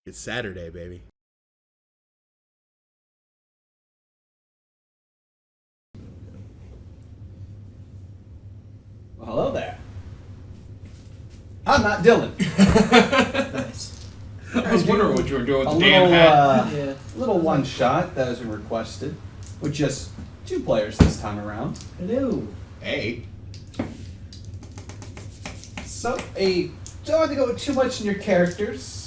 It's Saturday, baby. Well, hello there. I'm not Dylan. Nice. I was wondering what you were doing with A the damn hat. Yeah. little one shot that has been requested with just 2 players this time around. Hello. Hey. So, don't have to go too much in your characters.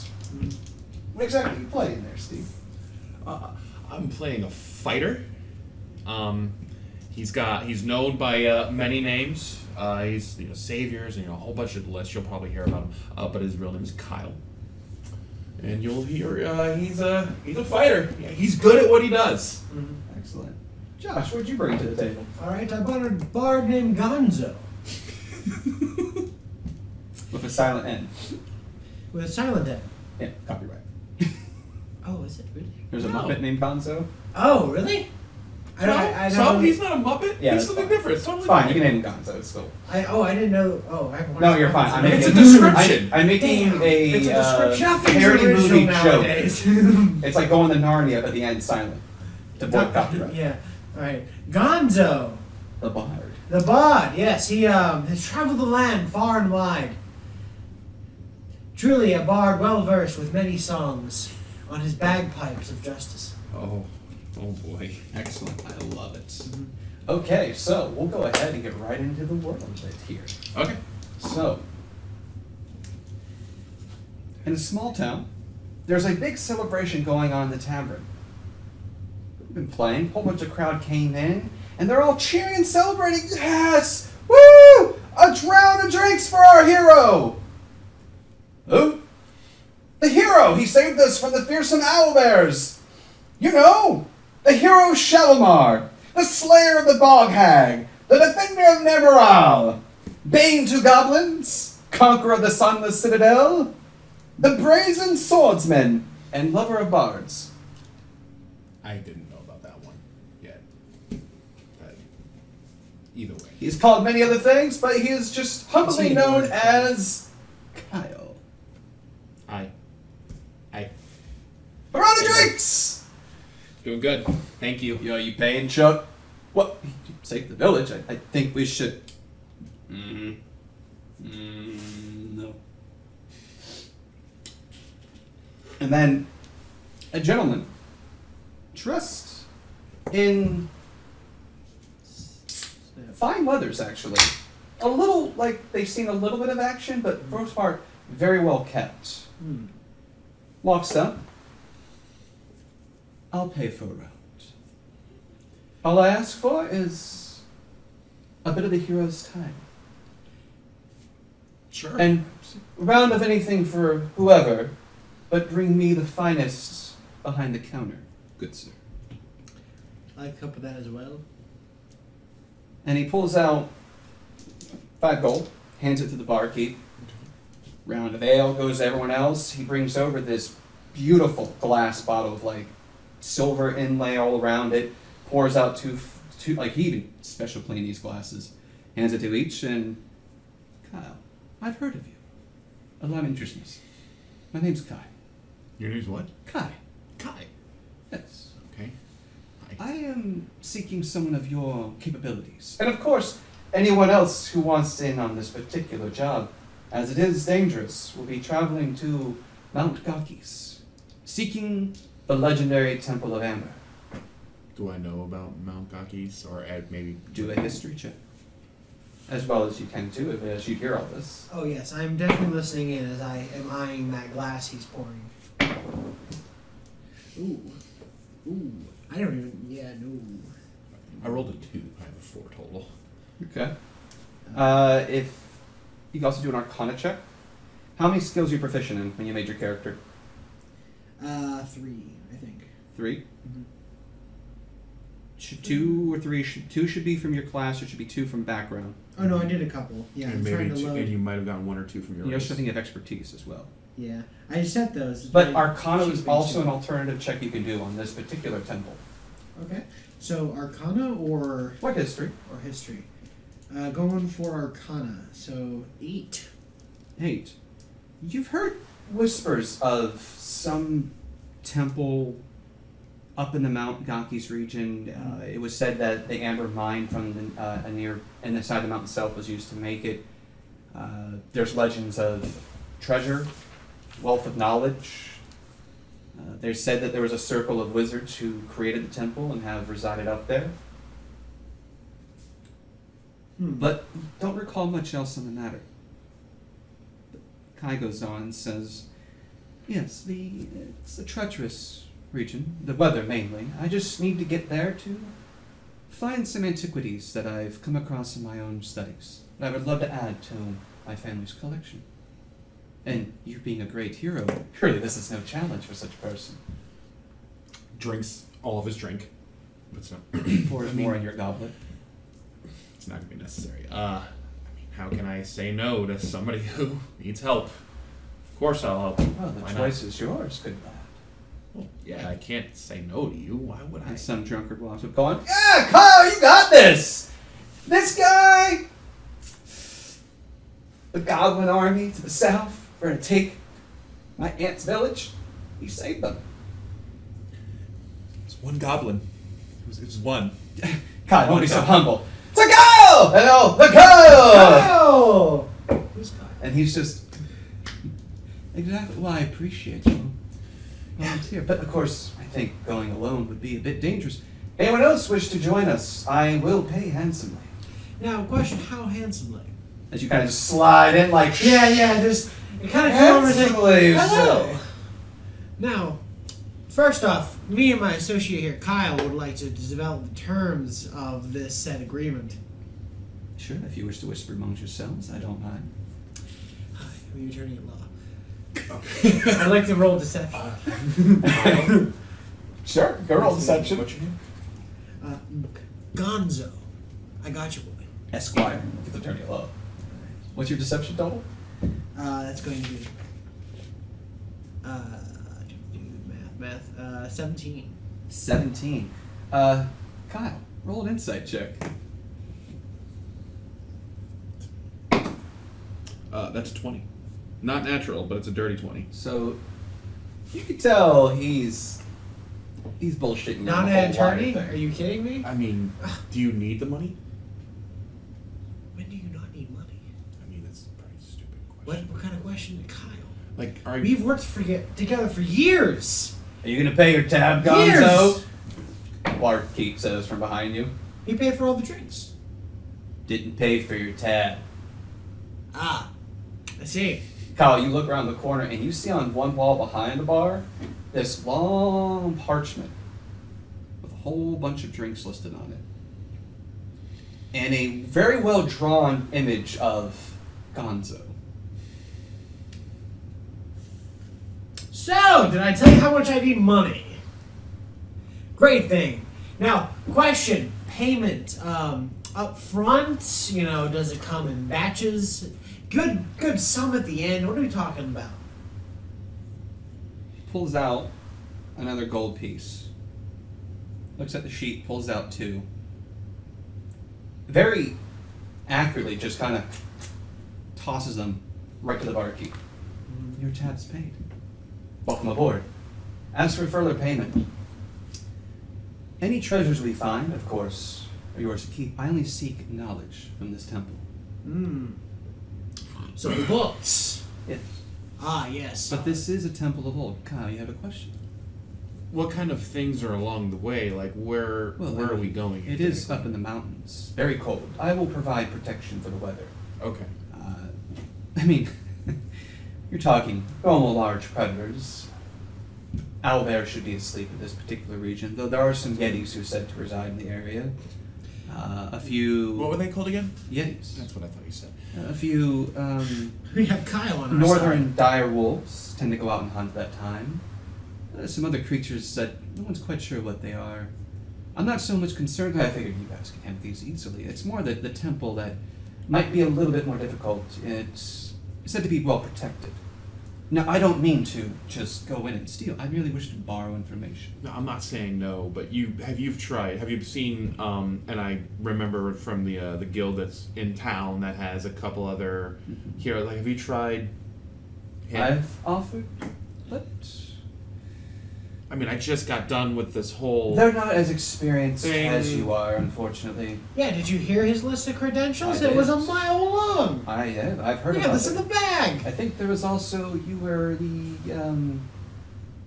What exactly are you playing there, Steve? I'm playing a fighter. He's known by many names. He's saviors and a whole bunch of lists. You'll probably hear about him. But his real name is Kyle. And you'll hear he's a fighter. Yeah, he's good at what he does. Mm-hmm. Excellent. Josh, what'd you bring to the table? All right, I bought a bard named Gonzo With a silent N. with a silent N. Yeah, copyright. Oh, is it really? There's a No. Muppet named Gonzo. Oh, really? I So don't. he's not a Muppet. Yeah, he's that's something fine. different. It's totally It's fine, you can name him Gonzo, it's cool. I didn't know. Oh, I haven't watched No, you're Muppets fine. in It's a days. description. I'm making Damn, a it's a description. Nothing's parody original movie joke. nowadays. It's like going to Narnia but the end silent. To avoid copyright. Yeah. All right, Gonzo, The Bard. the bard. Yes, he has traveled the land far and wide. Truly a bard well versed with many songs on his bagpipes of justice. Oh boy. Excellent. I love it. Okay, so we'll go ahead and get right into the world of it here. Okay. So, in a small town, there's a big celebration going on in the tavern. We've been playing, a whole bunch of crowd came in, and they're all cheering and celebrating. Yes! Woo! A round of drinks for our hero! Who? The hero! He saved us from the fearsome owlbears! You know, the hero Shalimar, the slayer of the bog hag, the defender of Nemeral, bane to goblins, conqueror of the sunless citadel, the brazen swordsman, and lover of bards. I didn't know about that one yet. But either way. He's called many other things, but he is just humbly known as Kyle. I. Around the drinks! Doing good. Thank you. Yo, you paying, Chuck? What? Save the village? I think we should. No. And then a gentleman dressed in fine leathers, actually. A little like they've seen a little bit of action, but for the most part, very well kept. Walks up. I'll pay for a round. All I ask for is a bit of the hero's time. Sure. And a round of anything for whoever, but bring me the finest behind the counter, good sir. I like a cup of that as well. And he pulls out 5 gold, hands it to the barkeep. Round of ale goes to everyone else. He brings over this beautiful glass bottle with like silver inlay all around it. Pours out two like he even special clean these glasses. Hands it to each and Kyle, I've heard of you. Allow me to introduce myself. My name's Kai. Your name's what? Kai. Kai. Yes. Okay. I am seeking someone of your capabilities. And of course, anyone else who wants in on this particular job, as it is dangerous, will be traveling to Mount Gakis, seeking the legendary Temple of Amber. Do I know about Mount Gakis or maybe Do a history check. As well as you can do it as you hear all this. Oh yes, I'm definitely listening in as I am eyeing that glass he's pouring. Ooh. I don't even. Yeah, no. I rolled a 2. I have a 4 total. Okay. If you can also do an Arcana check. How many skills are you proficient in when you made your character? 3, I think. 3? Mm-hmm. Should 2 or 3? 2 should be from your class, or should be 2 from background. Oh no, I did a couple. Yeah, I'm and trying maybe to load. and you might have gotten 1 or 2 from your You race. also think you have expertise as well. Yeah, I set those. But My Arcana sheet is page also an sheet. alternative check you can do on this particular temple. Okay, so Arcana or What history? history? Going for Arcana. So 8. 8. You've heard whispers of some temple up in the Mount Gaki's region. It was said that the amber mine from near in the side of the mountain itself was used to make it. There's legends of treasure, wealth of knowledge. There's said that there was a circle of wizards who created the temple and have resided up there. But don't recall much else on the matter. Kai goes on and says, yes, it's a treacherous region, the weather mainly. I just need to get there to find some antiquities that I've come across in my own studies that I would love to add to my family's collection. And you being a great hero, surely this is no challenge for such a person. Drinks all of his drink. But no. Pour more in your goblet. It's not going to be necessary. I mean, how can I say no to somebody who needs help? Of course I'll help. Well, the choice is yours, good lad. Well, yeah, I can't say no to you. Why would I? And some drunkard walks up going, yeah, Kyle, you got this! This guy! The goblin army to the south, we're going to take my aunt's village. You saved them. It's one goblin. It was one. Kyle, don't be so humble. To go! Hello, the go! Oh! Who's Kyle? And he's just, exactly, well, I appreciate you. Volunteer. But of course, I think going alone would be a bit dangerous. Anyone else wish to join us? I will pay handsomely. Now, question, how handsomely? As you kind of just slide in like, Yeah, just, it kind of came over and handsomely, you hello! say. Now, first off, me and my associate here, Kyle, would like to develop the terms of this said agreement. Sure, if you wish to whisper amongst yourselves, I don't mind. Hi, I'm the attorney at law. Okay. I'd like to roll deception. Sure, go roll deception. What's your name? Gonzo. I got you, boy. Esquire, get the attorney at law. What's your deception total? That's going to be... math. 17. 17. Kyle, roll an insight check. That's a 20. Not natural, but it's a dirty 20. So, you can tell he's bullshitting. Not an attorney? Are you kidding me? I mean, do you need the money? When do you not need money? I mean, that's a pretty stupid question. What kind of question, Kyle? Like, We've worked together for years. Are you gonna pay your tab, Gonzo? Barkeep says from behind you. He paid for all the drinks. Didn't pay for your tab. Ah, I see. Kyle, you look around the corner and you see on one wall behind the bar this long parchment with a whole bunch of drinks listed on it. And a very well drawn image of Gonzo. So, did I tell you how much I need money? Great thing. Now, question, payment, up front, does it come in batches? Good sum at the end. What are we talking about? Pulls out another gold piece. Looks at the sheet, pulls out 2. Very accurately just kind of tosses them right to the barkeep. Your tab's paid. Welcome aboard. As for further payment, any treasures we find, of course, are yours to keep. I only seek knowledge from this temple. So the books. Yes. Ah, yes. But this is a temple of old. Kyle, you have a question? what kind of things are along the way? Like, where are we going? It is up in the mountains. Very cold. I will provide protection for the weather. Okay. I mean, you're talking normal large predators. Owlbear should be asleep in this particular region, though there are some Yetis who are said to reside in the area. A few... What were they called again? Yetis. That's what I thought you said. A few We have Kyle on our northern side. dire wolves tend to go out and hunt that time. Some other creatures that no one's quite sure what they are. I'm not so much concerned. I figured you guys can handle these easily. It's more the temple that might be a little bit more difficult. It's said to be well protected. Now, I don't mean to just go in and steal. I really wish to borrow information. No, I'm not saying no, but you've tried. Have you seen? And I remember from the guild that's in town that has a couple other here. Like, have you tried him. I've offered, but I mean, I just got done with this whole. they're not as experienced thing. as you are, unfortunately. Yeah, did you hear his list of credentials? I It was a did. mile long. I've heard We about have this it. in the bag. I think there was also, you were the,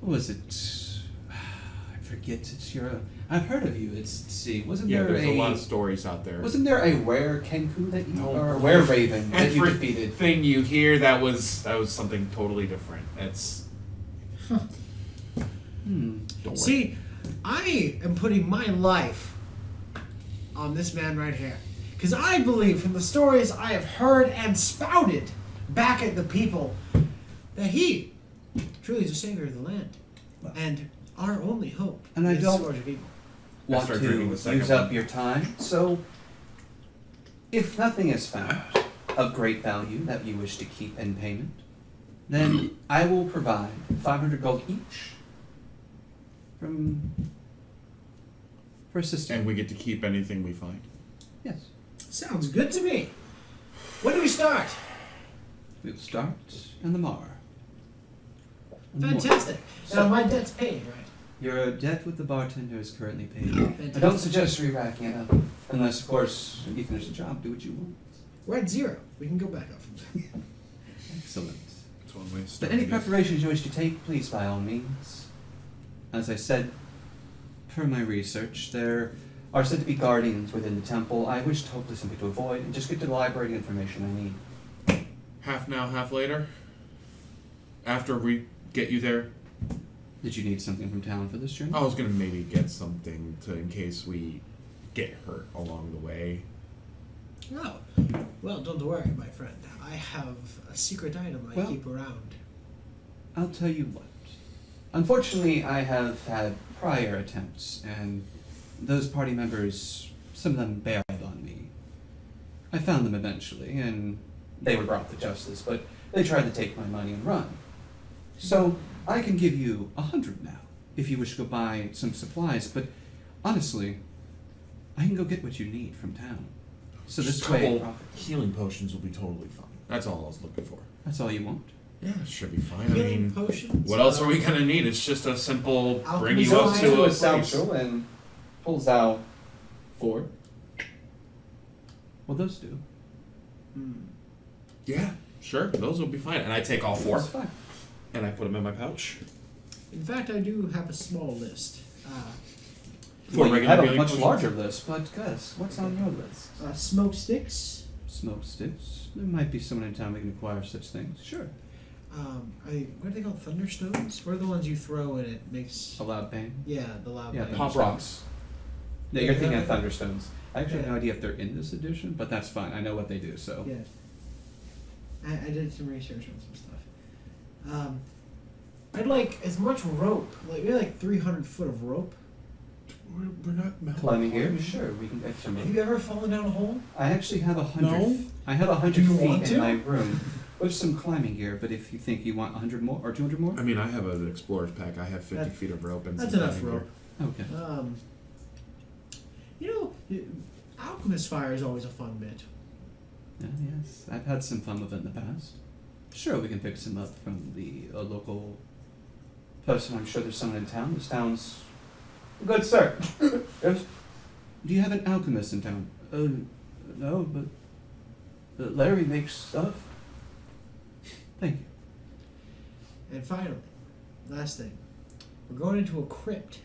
what was it? I forget, it's your, I've heard of you, let's see, wasn't Yeah, there there's a lot of stories out there. wasn't there a were Kenku that you, Oh, or a were raven that you Everything defeated? you hear, that was something totally different. It's. Don't worry. See, I am putting my life on this man right here. Because I believe from the stories I have heard and spouted back at the people that he truly is the savior of the land. And our only hope And I is don't- the Lord of Evil. Want start to drinking the second use up one. your time, so if nothing is found of great value that you wish to keep in payment, then I will provide 500 gold each for assistance. And we get to keep anything we find. Yes. Sounds good to me. When do we start? We'll start in the Mar. In the morning. Fantastic. So- Now my debt's paid, right? Your debt with the bartender is currently paid. I Fantastic. don't suggest re-racking it up, unless, of course, you finish the job, do what you want. We're at 0. We can go back up from there. Excellent. That's one way to But start. any it. preparations you wish to take, please, by all means. As I said, per my research, there are said to be guardians within the temple. I wish to hopefully something to avoid and just get to the library information I need. Half now, half later. After we get you there, Did you need something from town for this journey? I was gonna maybe get something to in case we get hurt along the way. Oh, well, don't worry, my friend. I have a secret item I Well- keep around. I'll tell you what. Unfortunately, I have had prior attempts, and those party members, some of them bailed on me. I found them eventually, and they were brought to justice, but they tried to take my money and run. So, I can give you 100 now, if you wish to go buy some supplies, but honestly, I can go get what you need from town. So this Just way, couple healing potions will be totally fine. That's all I was looking for. that's all you want? Yeah, it should be fine. I Healing mean, potions. what else are we gonna need? It's just a simple bring Alchemist you up supplies. to a a place. satchel and pulls out 4. Well, those do. Hmm. Yeah, sure. Those will be fine. And I take all 4 That's fine. and I put them in my pouch. In fact, I do have a small list. For Well, you regular have a healing much potions? larger list, but Gus, what's on your list? Smoke sticks. Smoke sticks. There might be someone in town that can acquire such things. Sure. What are they called? Thunderstones? What are the ones you throw and it makes? A loud bang. Yeah, the loud. Yeah, bang. Pop rocks. Yeah, you're thinking of Thunderstones. I actually have no idea if they're in this edition, but that's fine. I know what they do, so. Yeah. I did some research on some stuff. I'd like as much rope, maybe like 300 foot of rope. We're not melting. Climbing gear? Sure, we can get some. Have you ever fallen down a hole? I actually have 100. No. I have 100 Do you feet want in to? my room with some climbing gear, but if you think you want 100 more or 200 more? I mean, I have an explorer's pack. I have 50 That- feet of rope and That's some enough diving rope. Okay. Alchemist fire is always a fun bit. Yeah, yes, I've had some fun with it in the past. Sure, we can pick some up from the local person. I'm sure there's someone in town. This town's a good sir. Yes. Do you have an alchemist in town? No, but Larry makes stuff. Thank you. And finally, last thing, we're going into a crypt,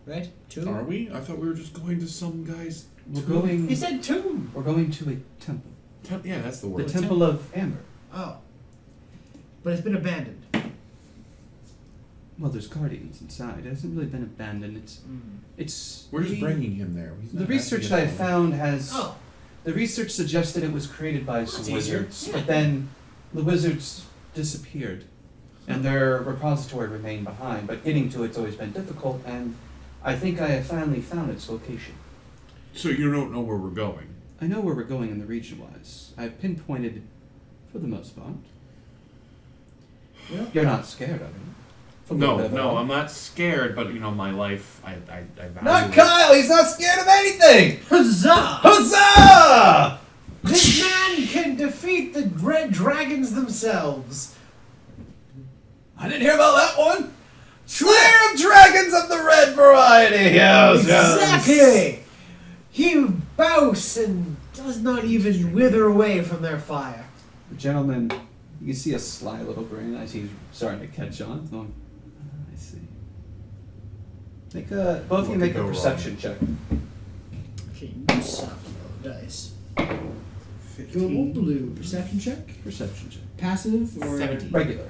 right? Tomb. Are we? I thought we were just going to some guy's. We're tomb. going. He said tomb. We're going to a temple. Yeah, that's the The word. Temple of Amber. Oh, but it's been abandoned. Well, there's guardians inside. It hasn't really been abandoned. It's. We're just the- bringing him there. He's The not research asking that I us to- found has. Oh, The research suggested it was created by some That's easier. wizards, Yeah. but then the wizards disappeared, and their repository remained behind. But getting to it's always been difficult, and I think I have finally found its location. So you don't know where we're going? I know where we're going in the region-wise. I've pinpointed, for the most part. yeah. You're not scared of it. It's a little bit of No, a- I'm not scared. But you know, my life, I value. Not it. Kyle. He's not scared of anything. Huzzah! Huzzah! This man can defeat the red dragons themselves. I didn't hear about that one. Slayer of Dragons of the Red Variety. Yes, Exactly. He boasts and does not even wither away from their fire. Gentlemen, you can see a sly little grin as he's starting to catch on. Going, I see. Both of you make a perception check. Okay, you suck, low dice. Global blue. Perception check? Perception check. Passive or 17. Regular.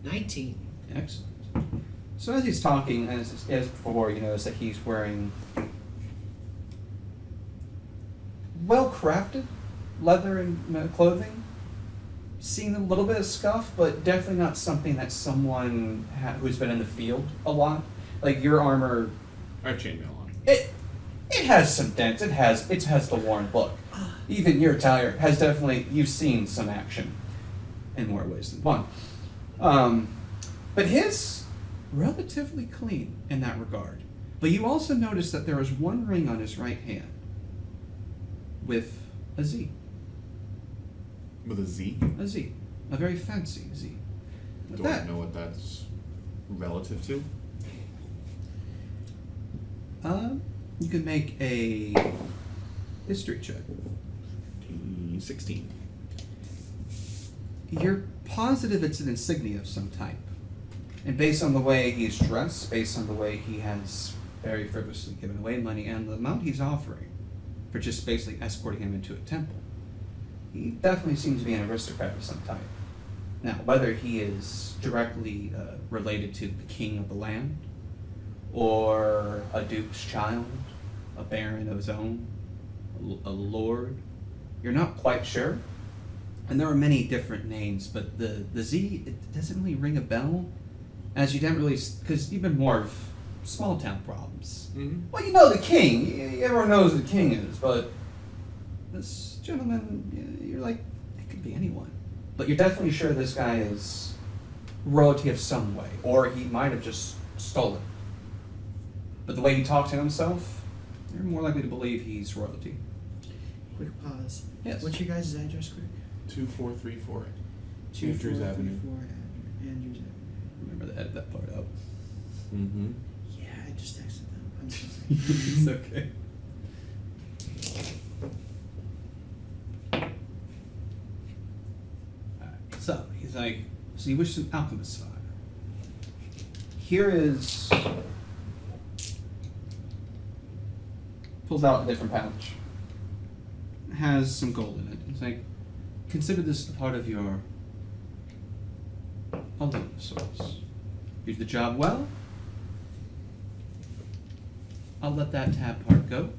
19. Excellent. So as he's talking, as before, you notice that he's wearing well-crafted leather and clothing. Seen a little bit of scuff, but definitely not something that someone who's been in the field a lot. Like your armor, I have chainmail on. it has some dents. It has the worn look. Even your attire has definitely, you've seen some action in more ways than one. But his relatively clean in that regard. But you also notice that there is one ring on his right hand with a Z. With a Z? A Z. A very fancy Z. With Do I know what that's relative to? You can make a history check. 16. You're positive it's an insignia of some type. And based on the way he's dressed, based on the way he has very frivolously given away money, and the amount he's offering for just basically escorting him into a temple, he definitely seems to be an aristocrat of some type. Now, whether he is directly related to the king of the land, or a duke's child, a baron of his own, a lord, you're not quite sure. And there are many different names, but the Z, it doesn't really ring a bell, as you didn't really, because you've been more of small town problems. Mm-hmm. Well, you know the king. Everyone knows who the king is, but this gentleman, you're like, it could be anyone. But you're definitely sure this guy is royalty of some way, or he might have just stolen. But the way he talks to himself, you're more likely to believe he's royalty. Quick pause. Yes. What's your guys' address, quick? 2434. Andrews Avenue. Andrews Avenue. Remember to edit that part out. Mm-hmm. Yeah, I just texted them. I'm so sorry. It's okay. Alright, so he's like, so you wish some alchemist fire. Here is, pulls out a different pouch. Has some gold in it. He's like, consider this a part of your loan of sorts. You do the job well, I'll let that tab part go,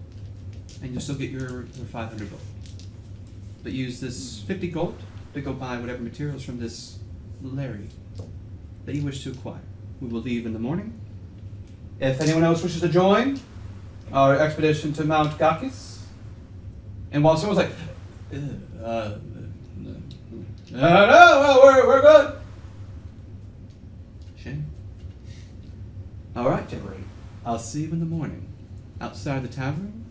and you'll still get your 500 gold. But use this 50 gold to go buy whatever materials from this Larry that you wish to acquire. We will leave in the morning. If anyone else wishes to join our expedition to Mount Gakis, and while someone's like, no, we're good. Shame. All right, Jerry. I'll see you in the morning, outside the tavern.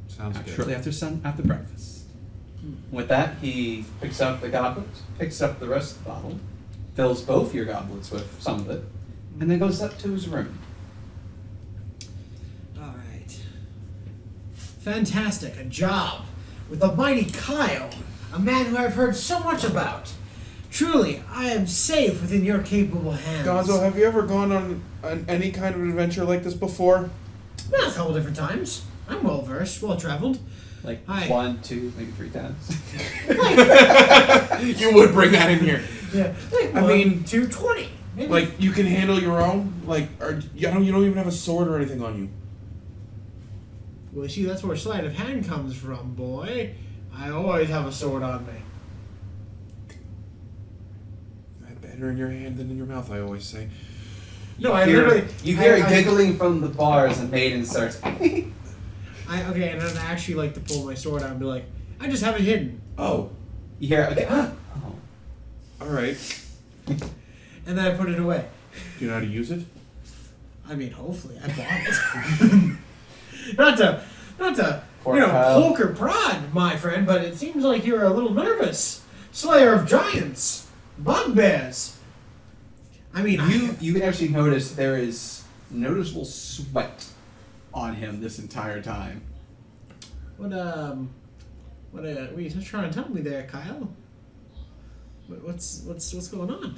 Sounds good. Shortly after breakfast. With that, he picks up the goblet, picks up the rest of the bottle, fills both your goblets with some of it, and then goes up to his room. All right. Fantastic. A job with the mighty Kyle, a man who I've heard so much about. Truly, I am safe within your capable hands. Gonzo, have you ever gone on any kind of adventure like this before? Well, a couple different times. I'm well versed, well traveled. Like Hi. 1, 2, maybe 3 times. You would bring that in here. Yeah. Like I mean, 220. Maybe. Like, you can handle your own? Like, you don't even have a sword or anything on you? Well, see, that's where sleight of hand comes from, boy. I always have a sword on me. Better in your hand than in your mouth, I always say. No, I literally. You hear I- giggling from the bar as a maiden starts. Okay, and then I actually like to pull my sword out and be like, I just have it hidden. Oh, You hear, okay, oh. alright. And then I put it away. Do you know how to use it? I mean, hopefully, I bought it. not to Poor you know, Kyle. poke or prod, my friend, but it seems like you're a little nervous. Slayer of giants, bugbears. I mean, You can actually notice there is noticeable sweat on him this entire time. What are you trying to tell me there, Kyle? What's going on?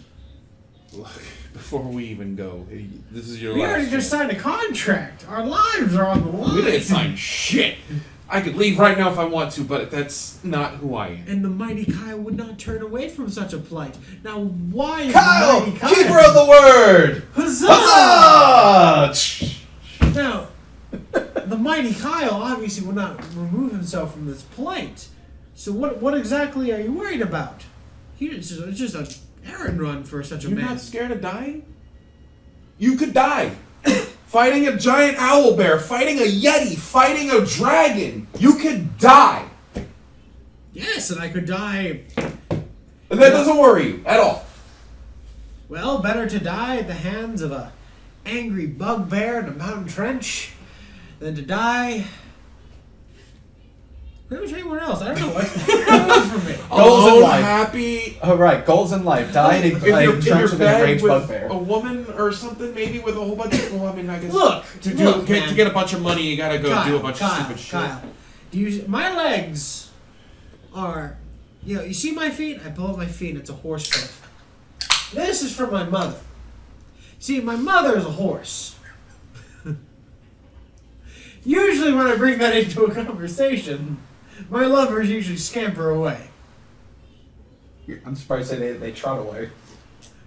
Look, before we even go, this is your We last already chance. just signed a contract. Our lives are on the line. We didn't sign shit. I could leave right now if I want to, but that's not who I am. And the mighty Kyle would not turn away from such a plight. Now, why is Kyle, the mighty Kyle... keeper of the word! Huzzah! Huzzah! Now, the mighty Kyle obviously will not remove himself from this plight. So what exactly are you worried about? It's just an errand run for such a You're man. not scared of dying? You could die. Fighting a giant owl bear, fighting a yeti, fighting a dragon. You could die. Yes, and I could die... And that doesn't worry you at all. Well, better to die at the hands of a angry bugbear in a mountain trench than to die pretty much anywhere else. I don't know what's for me. Goals in Alone, life. happy. Oh, right, goals in life. Dying in If you're terms of an bad enraged with bugbear. a woman or something, maybe with a whole bunch of... Well, I mean, I guess... Look, To man. get a bunch of money, you gotta go do a bunch of stupid shit. Kyle, my legs are, you see my feet? I pull up my feet and it's a horse foot. This is from my mother. See, my mother is a horse. Usually when I bring that into a conversation, my lovers usually scamper away. I'm surprised they trot away.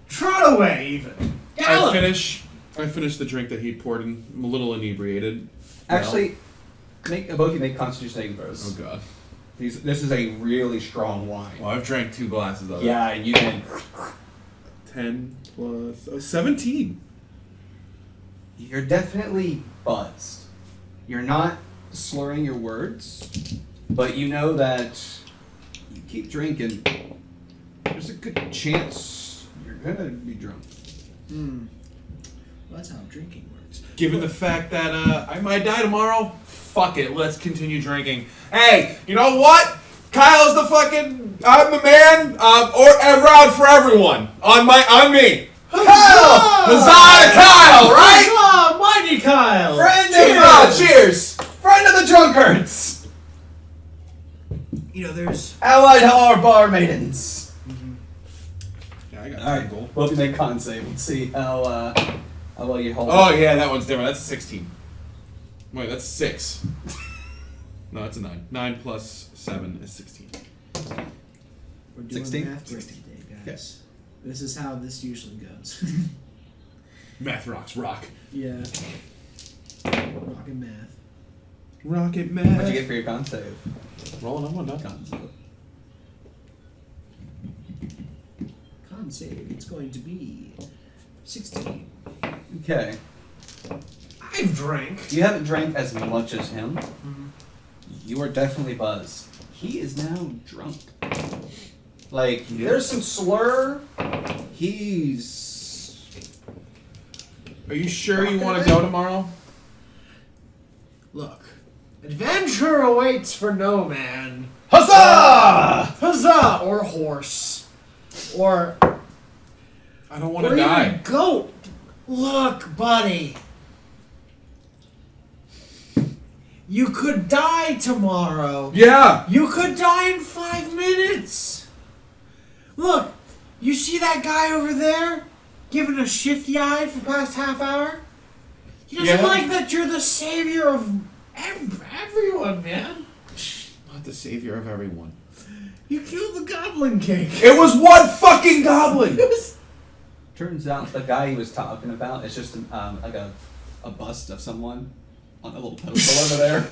Trot away, even. Gallop. I finished the drink that he poured in. I'm a little inebriated. Actually, both of you make constitution saving throws. Oh god. This is a really strong wine. Well, I've drank 2 glasses of it. Yeah, and you can. 10 plus 17. You're definitely buzzed. You're not slurring your words, but you know that you keep drinking, there's a good chance you're gonna be drunk. Well, that's how drinking works. Given the fact that I might die tomorrow, fuck it, let's continue drinking. Hey, you know what? Kyle's the fucking... I'm the man, or around for everyone. On me. Kyle! Huzzah to Kyle, right? Huzzah, mighty Kyle! Cheers! Friend of the drunkards! There's... Allied our bar maidens! Yeah, I got Alright, gold. both of you make con save. Let's see how well you hold. Oh yeah, that one's different. That's a 16. Wait, that's 6. No, that's a 9. 9 plus 7 is 16. We're doing 16? math break today, guys. Yes. This is how this usually goes. Math rocks, rock. Yeah. Rockin' math. Rocket What'd you math. get for your con save? Rolling on one, not Con save. Con save, it's going to be 16. Okay. I've drank. You haven't drank as much as him. Mhm. You are definitely buzzed. He is now drunk. Like, there's some slur. He's... Are you sure you want to go tomorrow? Look, adventure awaits for no man. Huzzah! Huzzah! Or horse. Or... I don't want or to die. even goat. Look, buddy. You could die tomorrow. Yeah. You could die in 5 minutes. Look, you see that guy over there giving a shifty eye for the past half hour? He doesn't Yeah. like that you're the savior of everyone, man. Not the savior of everyone. You killed the Goblin King. It was one fucking goblin. Turns out the guy he was talking about is just like a bust of someone on a little pedestal over there.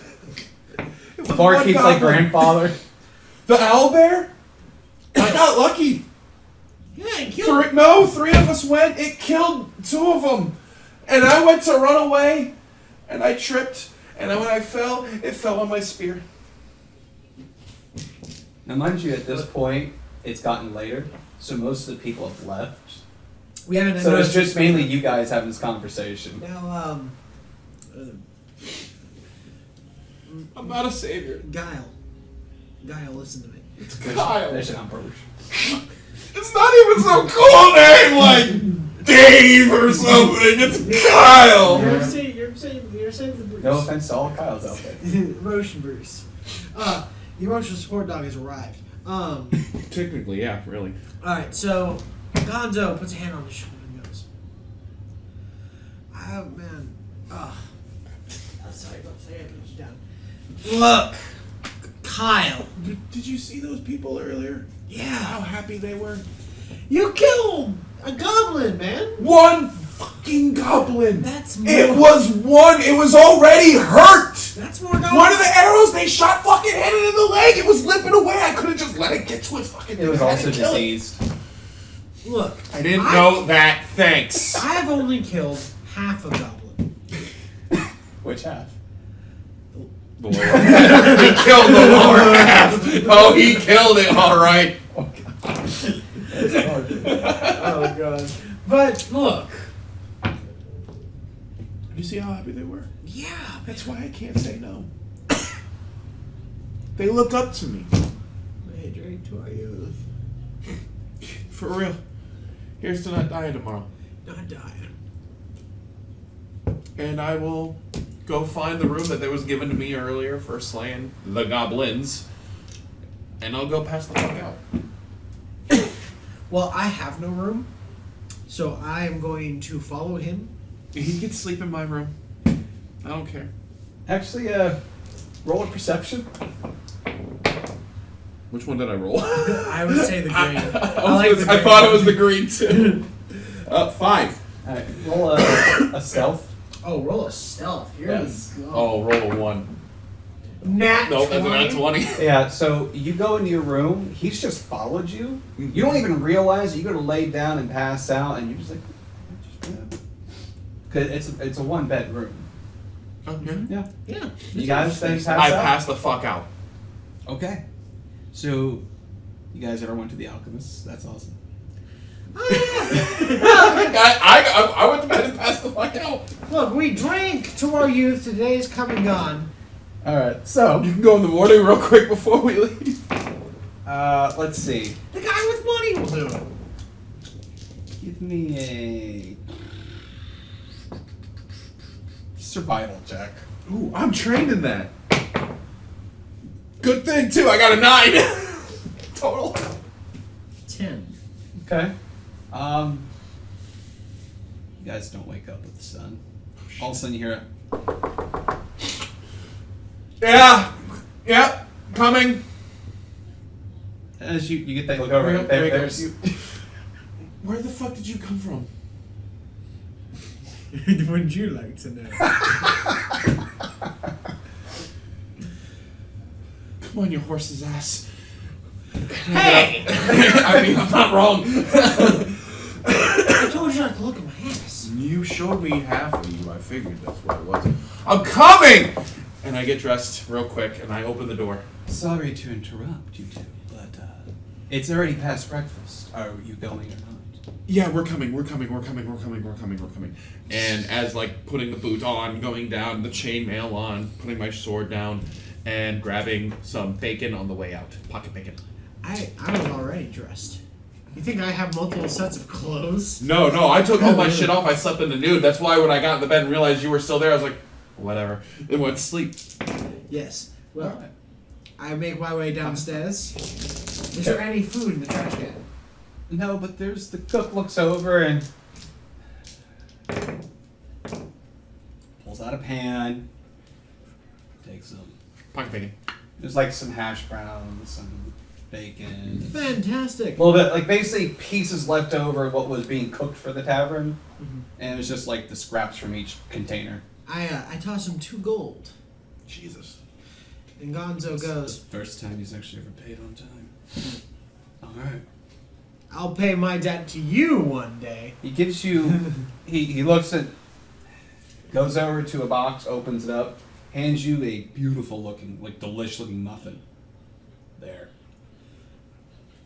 Barkeep's like grandfather. The owlbear? I got lucky. Yeah, he killed 3 of us went. It killed 2 of them. And I went to run away, and I tripped. And when I fell, it fell on my spear. Now, mind you, at this point, it's gotten later, so most of the people have left. We haven't So it's noticed- just mainly you guys having this conversation. Now, I'm not a savior. Guile, listen to me. It's Kyle. There's an Ambush. It's not even so cool name like Dave or something. It's Kyle. You're saying the Bruce. No offense to all Kyle's out there. Emotion Bruce. The emotional support dog has arrived. Technically, yeah, really. Alright, so Gonzo puts a hand on his shoulder and goes, oh man. Sorry about saying it down. Look, Kyle. Did you see those people earlier? Yeah. How happy they were. You killed a goblin, man. One fucking goblin. That's more. It was one. It was already hurt. That's more goblin. One of the arrows they shot fucking hit it in the leg. It was limping away. I couldn't just let it get to its fucking. It was I had also to kill it. diseased. Look, I didn't know that. Thanks. I've only killed half a goblin. Which half? The lower half. He killed the lower half. Oh, he killed it. All right. Oh, God. That's hard. Oh god. But look. You see how happy they were? Yeah. That's why I can't say no. They looked up to me. Hey, drink to our youth. For real. Here's to not dying tomorrow. Not dying. And I will go find the room that was given to me earlier for slaying the goblins. And I'll go pass the fuck out. Well, I have no room, so I am going to follow him. He can sleep in my room. I don't care. Actually, roll a perception. Which one did I roll? I would say the green. I thought it was the green too. 5. Alright, roll a stealth. Oh, roll a stealth. Here Yes. we go. Oh, roll a 1. Nat Nope, that's 20. not 20. Yeah, so you go into your room. He's just followed you. You don't even realize it. You go to lay down and pass out, and you're just like, because it's a 1-bed room. Oh, yeah. Yeah. Yeah. You guys then pass I out. passed the fuck out. Okay. So, you guys ever went to the Alchemist? That's awesome. I went to bed and passed the fuck out. Look, we drank to our youth. Today is come and gone. All right. So, You can go in the morning real quick before we leave. let's see. The guy with money will do it. Give me a survival check. Ooh, I'm trained in that. Good thing too. I got a 9 total. 10. Okay. You guys don't wake up with the sun. All of a sudden you hear it. Yeah, coming. As you get that look over, Where- there, where there's goes- Where the fuck did you come from? Wouldn't you like to know? Come on, you horse's ass. Hey! I mean, I'm not wrong. I told you not to look at my ass. You showed me half of you. I figured that's what it was. I'm coming! And I get dressed real quick and I open the door. Sorry to interrupt you two, but it's already past breakfast. Are you going or not? Yeah, we're coming. And as like putting the boot on, going down, the chainmail on, putting my sword down, and grabbing some bacon on the way out. Pocket bacon. I was already dressed. You think I have multiple sets of clothes? No, I took all my shit off. I slept in the nude. That's why when I got in the bed and realized you were still there, I was like, whatever. Then went to sleep. Yes. Well, Alright. I make my way downstairs. Is there any food in the trash can? No, but there's the cook looks over and pulls out a pan, takes some. Pocket bacon. There's like some hash browns, some bacon. Fantastic. A little bit, like basically pieces left over of what was being cooked for the tavern, and it's just like the scraps from each container. I toss him 2 gold, Jesus. and Gonzo goes, First time he's actually ever paid on time. Alright. "I'll pay my debt to you one day." He gives you, he looks at, goes over to a box, opens it up, hands you a beautiful looking, like delicious looking muffin. There.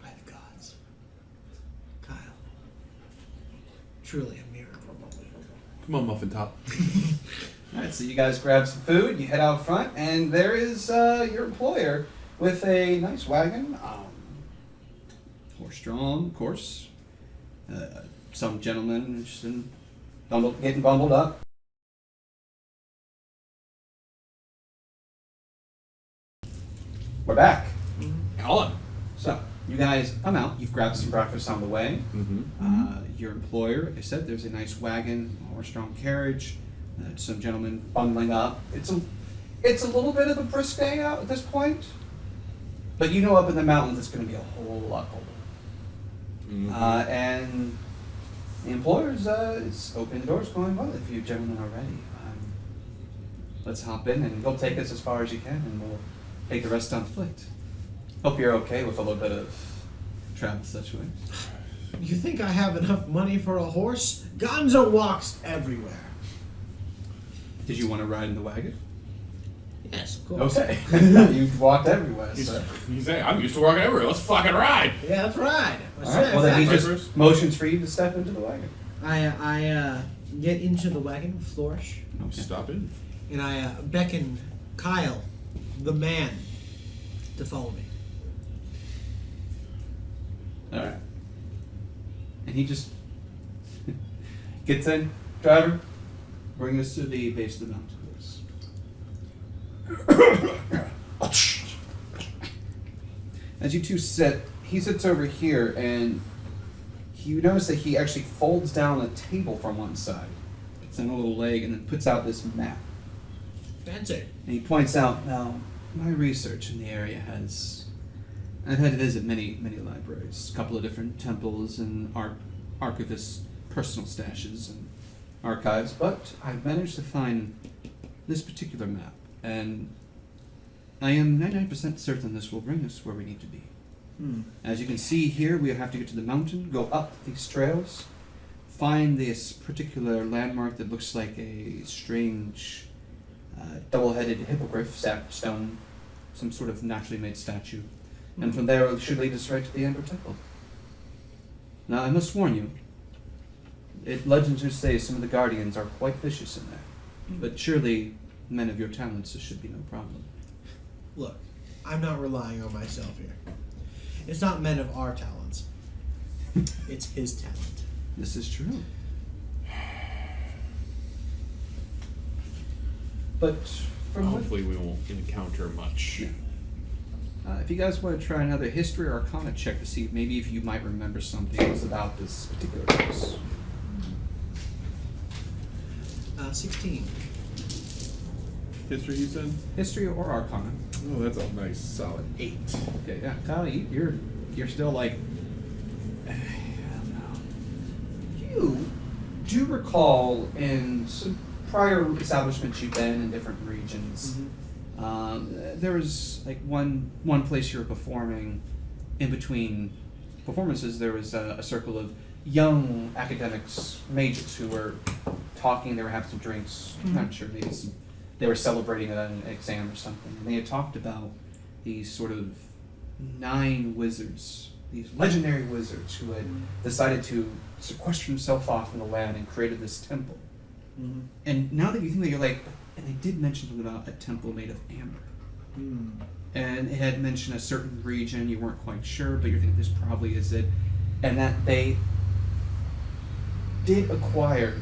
By the gods, Kyle, truly a miracle. Come on, Muffin Top. Alright, so you guys grab some food, you head out front, and there is your employer with a nice wagon. horse drawn, of course. Some gentlemen just getting bundled up. We're back. On. So, you guys come out. You've grabbed some breakfast on the way. Mm-hmm. Your employer, like I said, there's a nice wagon, a horse-drawn carriage, some gentlemen bundling up. It's a little bit of a brisk day out at this point, but you know up in the mountains it's going to be a whole lot colder. Mm-hmm. And the employer's is opening the doors, going, well, if you gentlemen are ready, let's hop in and you'll take us as far as you can, and we'll take the rest on foot. Hope you're okay with a little bit of travel such ways. You think I have enough money for a horse? Gonzo walks everywhere. Did you want to ride in the wagon? Yes, of course. Okay. You've walked everywhere, so. You say, I'm used to walking everywhere. Let's fucking ride. Yeah, that's right. All right, well then he just motions for you to step into the wagon. I get into the wagon, flourish, Stop in. and I beckon Kyle, the man, to follow me. All right. And he just gets in. Driver, bring us to the base of the mountain, please. As you two sit, he sits over here, and you notice that he actually folds down a table from one side. It's in a little leg, and then puts out this map. Fancy. And he points out, now, my research in the area I've had to visit many libraries, a couple of different temples and archivists' personal stashes and archives, but I've managed to find this particular map, and I am 99% certain this will bring us where we need to be. As you can see here, we have to get to the mountain, go up these trails, find this particular landmark that looks like a strange double-headed hippogriff stone, some sort of naturally made statue. And from there, it should lead us right to the Amber Temple. Now, I must warn you, legends do say some of the guardians are quite vicious in there. But surely, men of your talents, this should be no problem. Look, I'm not relying on myself here. It's not men of our talents. It's his talent. This is true. But from what... Hopefully we won't encounter much. Yeah. If you guys want to try another history or arcana check to see if you might remember something else about this particular place. 16. History, you said? History or arcana. Oh, that's a nice solid 8. Okay, yeah. Kyle, you're still like, I don't know. You do recall in some prior establishments you've been in different regions. There was like one place you were performing. In between performances, there was a circle of young academics, mages, who were talking. They were having some drinks. I'm not sure, maybe they were celebrating an exam or something. And they had talked about these sort of 9 wizards, these legendary wizards who had decided to sequester themselves off in the land and created this temple. And now that you think that, you're like, and they did mention something about a temple made of amber. And it had mentioned a certain region, you weren't quite sure, but you're thinking this probably is it. And that they did acquire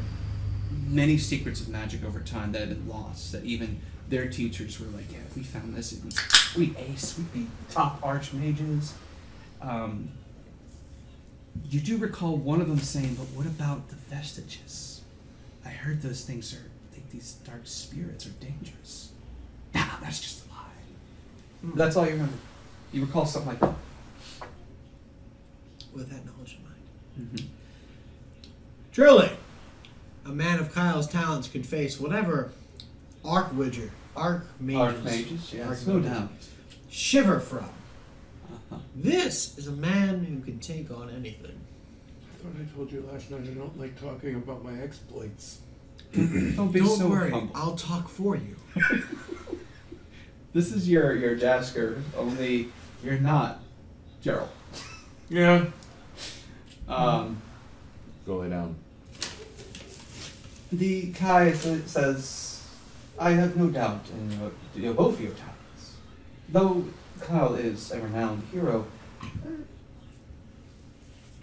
many secrets of magic over time that had been lost, that even their teachers were like, yeah, if we found this, we'd ace, we'd be top archmages. You do recall one of them saying, but what about the vestiges? I heard those things these dark spirits are dangerous. Nah, that's just a lie. That's all you remember. You recall something like that. With that knowledge in mind. Truly, a man of Kyle's talents could face whatever archmages, yes, no doubt. shiver from. This is a man who can take on anything. I thought I told you last night I don't like talking about my exploits. Don't be Don't so worry, humble. I'll talk for you. This is your Jasker, only you're not Gerald. Yeah. Go lay down. The Kai says, I have no doubt in both of your talents. Though Kyle is a renowned hero,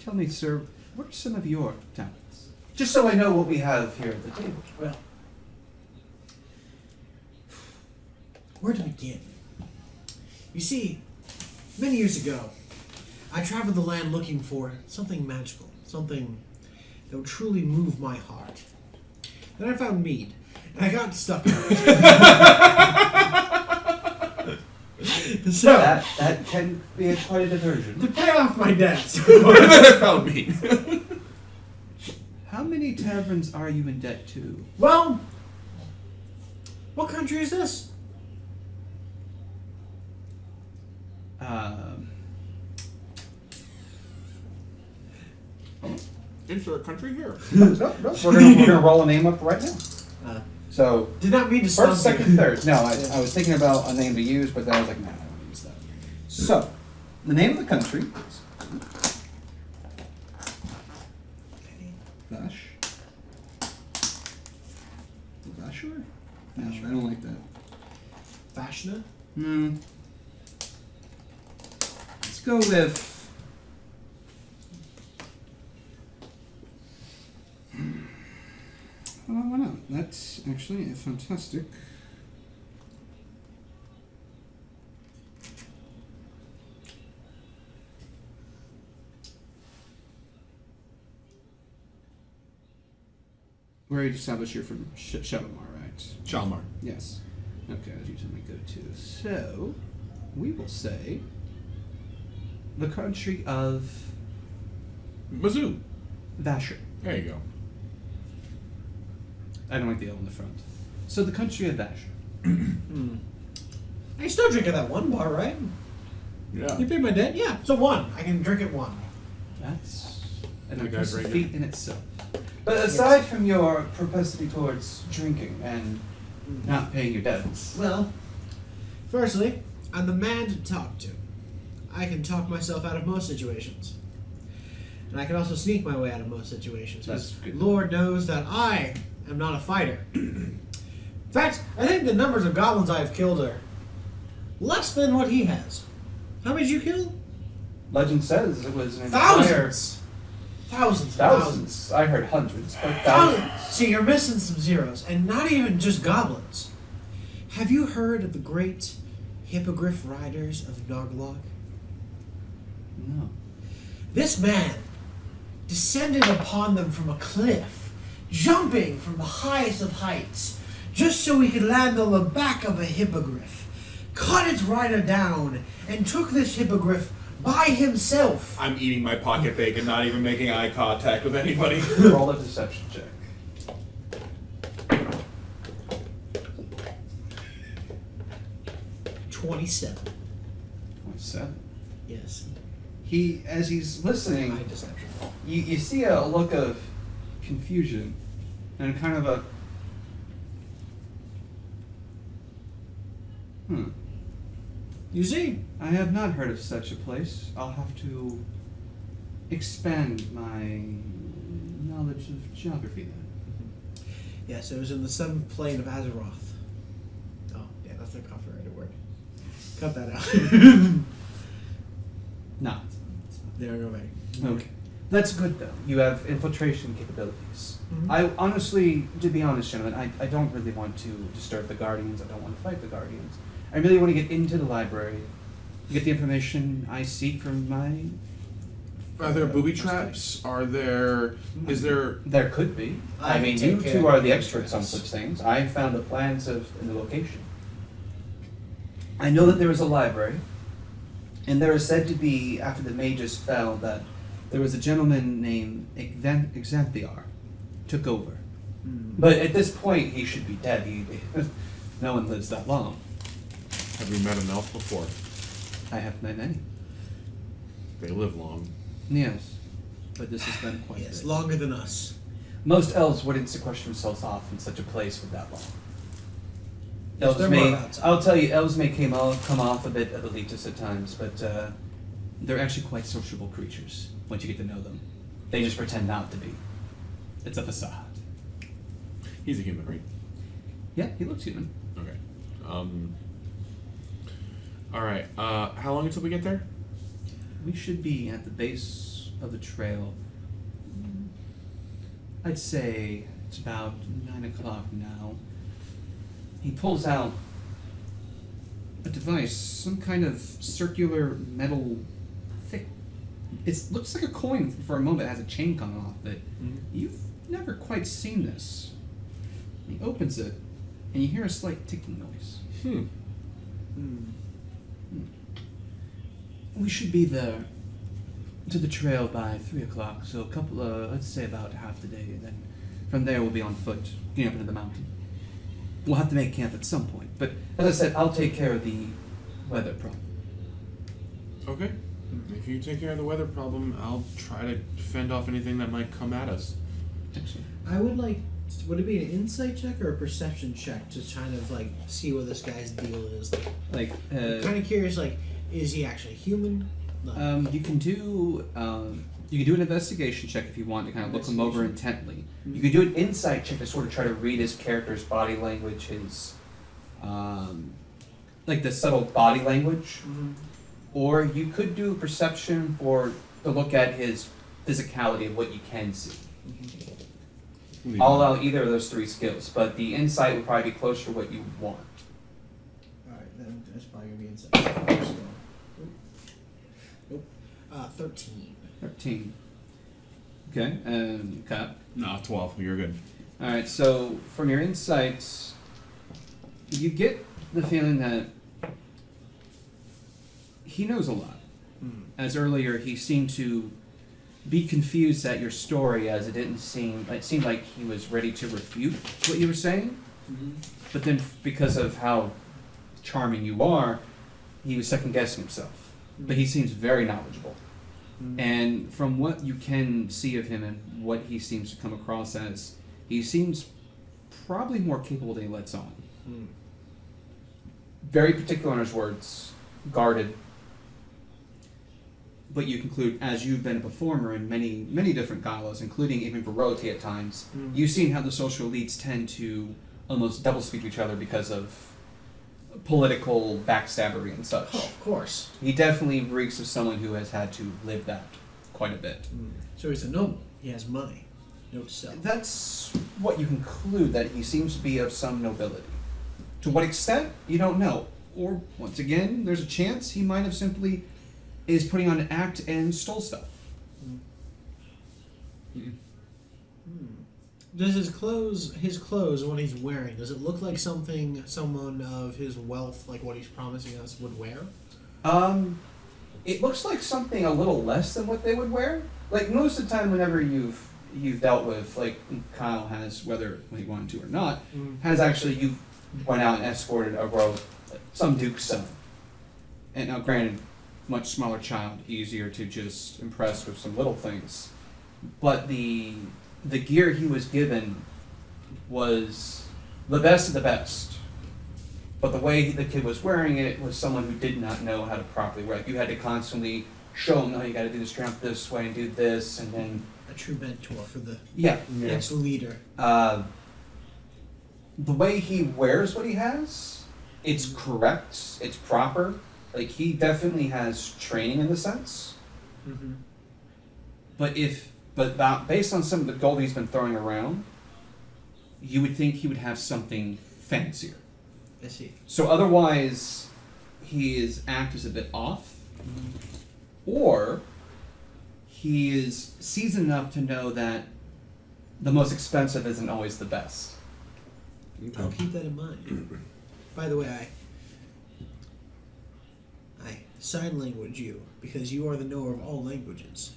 Tell me, sir, what are some of your talents? Just so I know what we have here at the table. Well, where to begin? You see, many years ago, I traveled the land looking for something magical, something that would truly move my heart. Then I found mead, and I got stuck in it. So, That can be quite a diversion. to pay off my debts, I found me. How many taverns are you in debt to? well, what country is this? Insert country here. No. We're gonna roll a name up right now. So Did not mean to stop first, you. second, third. No, I was thinking about a name to use, but then I was like, nah, I don't want to use that. So the name of the country is Vash. Vashur? Vashur. I don't like that. Fashna? Let's go with. Why not? That's actually a fantastic. We already established you're from Shalimar, right? Chalmar. Yes. Okay, that's usually my go-to. So, we will say the country of Mizzou. Vasher. There you go. I don't like the L in the front. So the country of Vasher. I still drink at that one bar, right? Yeah. You paid my debt? Yeah, so one. I can drink at one. That's an I got impressive right feat in itself. But aside from your propensity towards drinking and not paying your debts, Well, firstly, I'm the man to talk to. I can talk myself out of most situations. And I can also sneak my way out of most situations. That's 'cause good. Lord knows that I am not a fighter. In fact, I think the numbers of goblins I have killed are less than what he has. How many did you kill? legend says it was an entire Thousands! Thousands and thousands. thousands. I heard hundreds, but thousands. See, you're missing some zeros, and not even just goblins. Have you heard of the great hippogriff riders of Narglog? No. This man descended upon them from a cliff, jumping from the highest of heights, just so he could land on the back of a hippogriff, cut its rider down, and took this hippogriff by himself. I'm eating my pocket bacon, not even making eye contact with anybody. Roll a deception check. 27. 27. Yes. He, as he's listening, High deception. you see a look of confusion and kind of a You see? I have not heard of such a place. I'll have to expand my knowledge of geography then. Yes, it was in the seventh plane of Azeroth. Oh, yeah, that's not copyrighted word. Cut that out. No. There we go, baby. Okay. That's good though. You have infiltration capabilities. Mhm. I honestly, to be honest, gentlemen, I don't really want to disturb the Guardians. I don't want to fight the Guardians. I really want to get into the library, get the information I seek from my. Are there booby traps? Are there? Is there? There could be. I I mean, take you care two of are the booby experts on traps. such things. I found the plans of the location. I know that there is a library, and there is said to be, after the mages fell, that there was a gentleman named Xanthiar took over. But at this point, he should be dead. No one lives that long. Have we met an elf before? I have met any. They live long. Yes, but this has been quite. Yes, a bit. longer than us. Most elves wouldn't sequester themselves off in such a place for that long. Yes, Elves they're may, more about time. I'll tell you, elves may come off a bit of elitist at times, but they're actually quite sociable creatures once you get to know them. They just pretend not to be. It's a facade. He's a human, right? Yeah, he looks human. Okay. All right. How long until we get there? We should be at the base of the trail. I'd say it's about 9 o'clock now. He pulls out a device, some kind of circular metal thick. It looks like a coin for a moment. It has a chain coming off it. Mhm. You've never quite seen this. He opens it, and you hear a slight ticking noise. We should be there to the trail by 3 o'clock, so a couple let's say about half the day, and then from there we'll be on foot, getting up into the mountain. We'll have to make camp at some point, but as I said, I'll take care of the weather problem. Okay. If you take care of the weather problem, I'll try to fend off anything that might come at us. Excellent. I would like. Would it be an insight check or a perception check to kind of like see what this guy's deal is? Like, Kind of curious. Like, is he actually human? Like, you can do an investigation check if you want to kind of look him over intently. You can do an insight check to sort of try to read his character's body language, his like the subtle body language, or you could do perception to look at his physicality of what you can see. I'll allow either of those 3 skills, but the insight would probably be closer to what you want. all right, then that's probably gonna be insight. Nope. 13. 13. Okay, and Cap. No, 12. You're good. Alright, so from your insights, you get the feeling that he knows a lot. As earlier, he seemed to be confused at your story, as it seemed like he was ready to refute what you were saying. But then, because of how charming you are, he was second guessing himself. But he seems very knowledgeable. And from what you can see of him and what he seems to come across as, he seems probably more capable than he lets on. Very particular in his words, guarded. But you conclude, as you've been a performer in many, many different galas, including even for royalty at times, you've seen how the social elites tend to almost double speak to each other because of political backstabbery and such. Oh, of course. He definitely reeks of someone who has had to live that quite a bit. So he's a noble. He has money. Note to self. That's what you conclude, that he seems to be of some nobility. To what extent, you don't know. Or, once again, there's a chance he might have simply is putting on an act and stole stuff. Does his clothes, what he's wearing, does it look like something someone of his wealth, like what he's promising us, would wear? It looks like something a little less than what they would wear. Like most of the time, whenever you've dealt with, like Kyle has, whether when he wanted to or not, has actually you went out and escorted a rogue, some duke's son. And now, granted, much smaller child, easier to just impress with some little things. But the gear he was given was the best of the best. But the way the kid was wearing it was someone who did not know how to properly wear it. You had to constantly show him, no, you got to do this, jump this way and do this, and then... A true mentor for the Yeah. next leader. The way he wears what he has, it's correct, it's proper. Like, he definitely has training in the sense. But based on some of the gold he's been throwing around, you would think he would have something fancier. I see. So otherwise, his act is a bit off, or he is seasoned enough to know that the most expensive isn't always the best. I'll keep that in mind. By the way, I sign language you because you are the knower of all languages.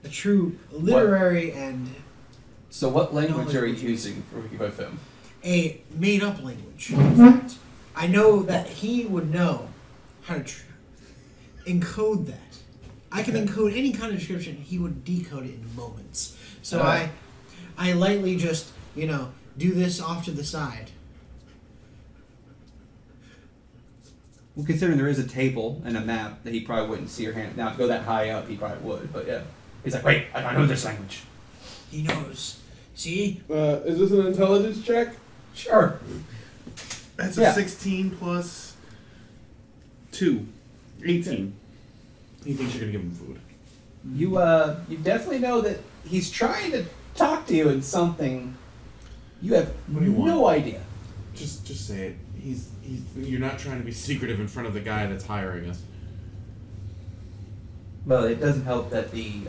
A true literary and So what language are you Knowledge. using with him? a made-up language. In fact, I know that he would know how to encode that. I can encode any kind of description. He would decode it in moments. So I lightly just, do this off to the side. Well, considering there is a table and a map that he probably wouldn't see your hand. Now, if you go that high up, he probably would, but yeah. He's like, wait, I know this language. He knows. See? Is this an intelligence check? Sure. That's Yeah. a 16 plus 2. 18. He thinks you're going to give him food. You definitely know that he's trying to talk to you in something you have What do you no want? idea. Just say it. You're not trying to be secretive in front of the guy that's hiring us. Well, it doesn't help that the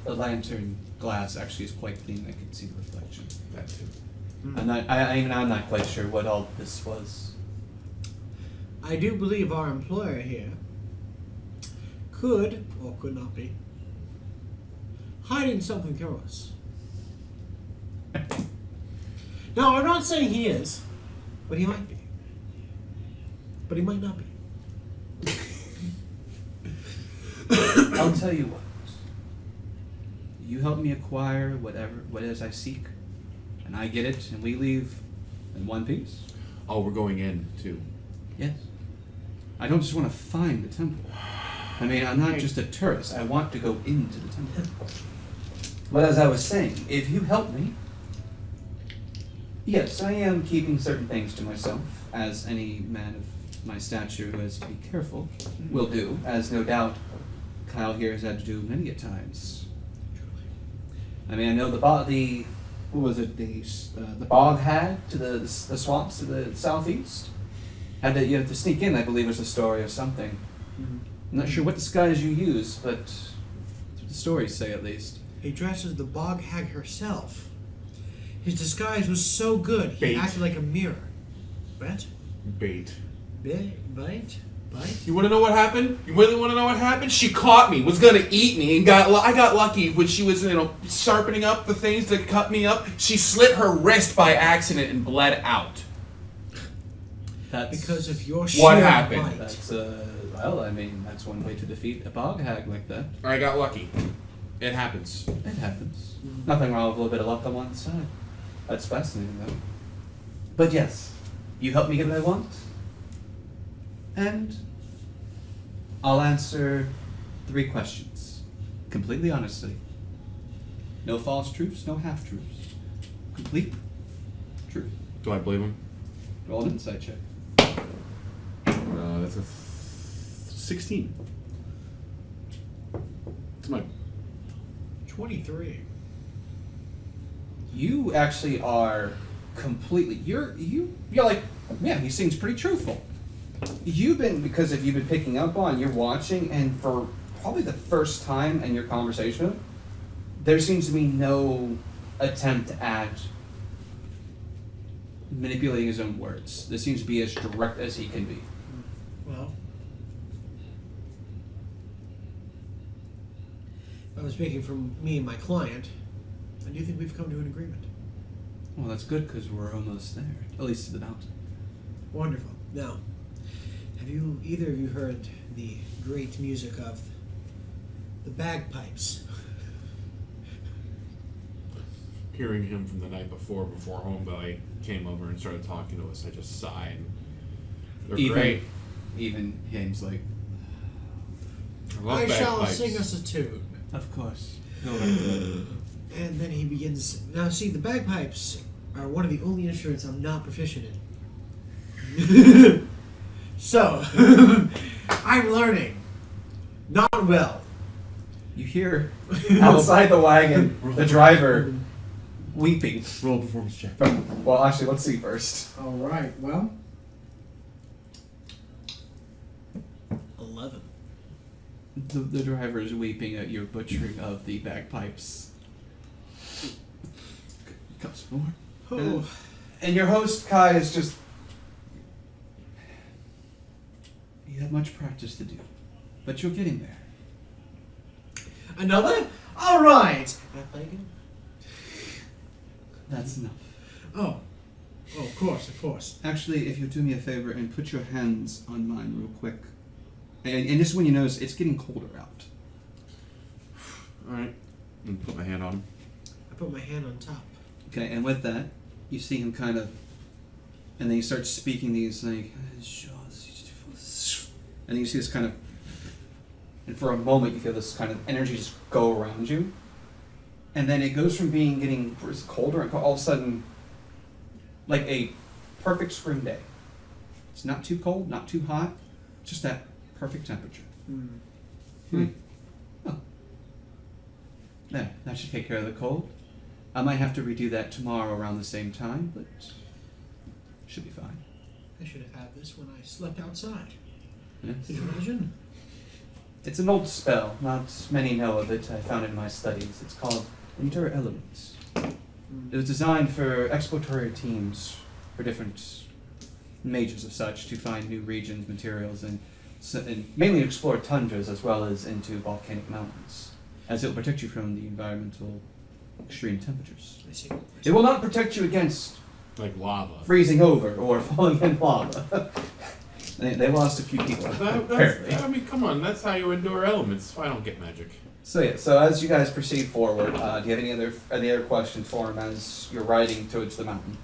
lantern glass actually is quite clean. I can see the reflection. That too. I'm not quite sure what all this was. I do believe our employer here could, or could not be, hiding something from us. Now, I'm not saying he is, but he might be. But he might not be. I'll tell you what. You help me acquire what it is I seek, and I get it, and we leave in one piece. Oh, we're going in too. Yes. I don't just want to find the temple. I mean, I'm not just a tourist. I want to go into the temple. But as I was saying, if you help me, yes, I am keeping certain things to myself, as any man of my stature who has to be careful will do, as no doubt Kyle here has had to do many a times. I mean, I know the bog hag to the swamps to the southeast. You have to sneak in, I believe, was the story or something. I'm not sure what disguise you use, but that's what the stories say at least. He dresses the bog hag herself. His disguise was so good, he Bait. acted like a mirror. Bet? Bait. Bite? You want to know what happened? You really want to know what happened? She caught me, was gonna eat me, and I got lucky when she was, sharpening up the things to cut me up. She slit her wrist by accident and bled out. That's Because of your What sheer happened? might. That's well, I mean, that's one way to defeat a bog hag like that. I got lucky. It happens. It happens. Nothing wrong with a little bit of luck on one side. That's fascinating, though. But yes, you help me get what I want, and I'll answer 3 questions, completely honestly. No false truths, no half truths. Complete truth. Do I believe him? Roll an insight check. That's a 16. It's my 23. You actually are completely. You're like, yeah, he seems pretty truthful. Because if you've been picking up on, you're watching, and for probably the first time in your conversation, there seems to be no attempt at manipulating his own words. This seems to be as direct as he can be. Well, I was speaking from me and my client. I do think we've come to an agreement. Well, that's good because we're almost there, at least to the mountain. Wonderful. Now, have either of you heard the great music of the bagpipes? hearing him from the night before Homeboy came over and started talking to us. I just sighed. They're great. Even James like, I love I shall bagpipes. sing us a tune. of course. Go right ahead. And then he begins. Now, see, the bagpipes are one of the only instruments I'm not proficient in. So, I'm learning. Not well. You hear outside the wagon the driver weeping. Roll a performance check. Well, actually, let's see first. All right. Well, 11. The driver is weeping at your butchering of the bagpipes. Comes more. Oh, And your host, Kai, is just... You have much practice to do, but you're getting there. another? All right. Can I play again? That's enough. Oh, of course, of course. Actually, if you'll do me a favor and put your hands on mine real quick. And this is when you notice it's getting colder out. Alright. I'm gonna put my hand on him. I put my hand on top. Okay, and with that, you see him kind of... And then he starts speaking these, like... And then you see this kind of... And for a moment, you feel this kind of energy just go around you. And then it goes from getting colder and all of a sudden, like a perfect spring day. It's not too cold, not too hot, just that perfect temperature. Oh. There, that should take care of the cold. I might have to redo that tomorrow around the same time, but should be fine. I should have had this when I slept outside. Yes. Can you imagine? It's an old spell. Not many know of it. I found it in my studies. It's called Endure Elements. It was designed for exploratory teams, for different majors of such, to find new regions, materials, and mainly explore tundras as well as into volcanic mountains, as it will protect you from the environmental extreme temperatures. I see. It will not protect you against Like lava. freezing over or falling in lava. They lost a few people, apparently. I mean, come on, that's how you endure elements. That's why I don't get magic. So yeah, so as you guys proceed forward, do you have any other questions for him as you're riding towards the mountain?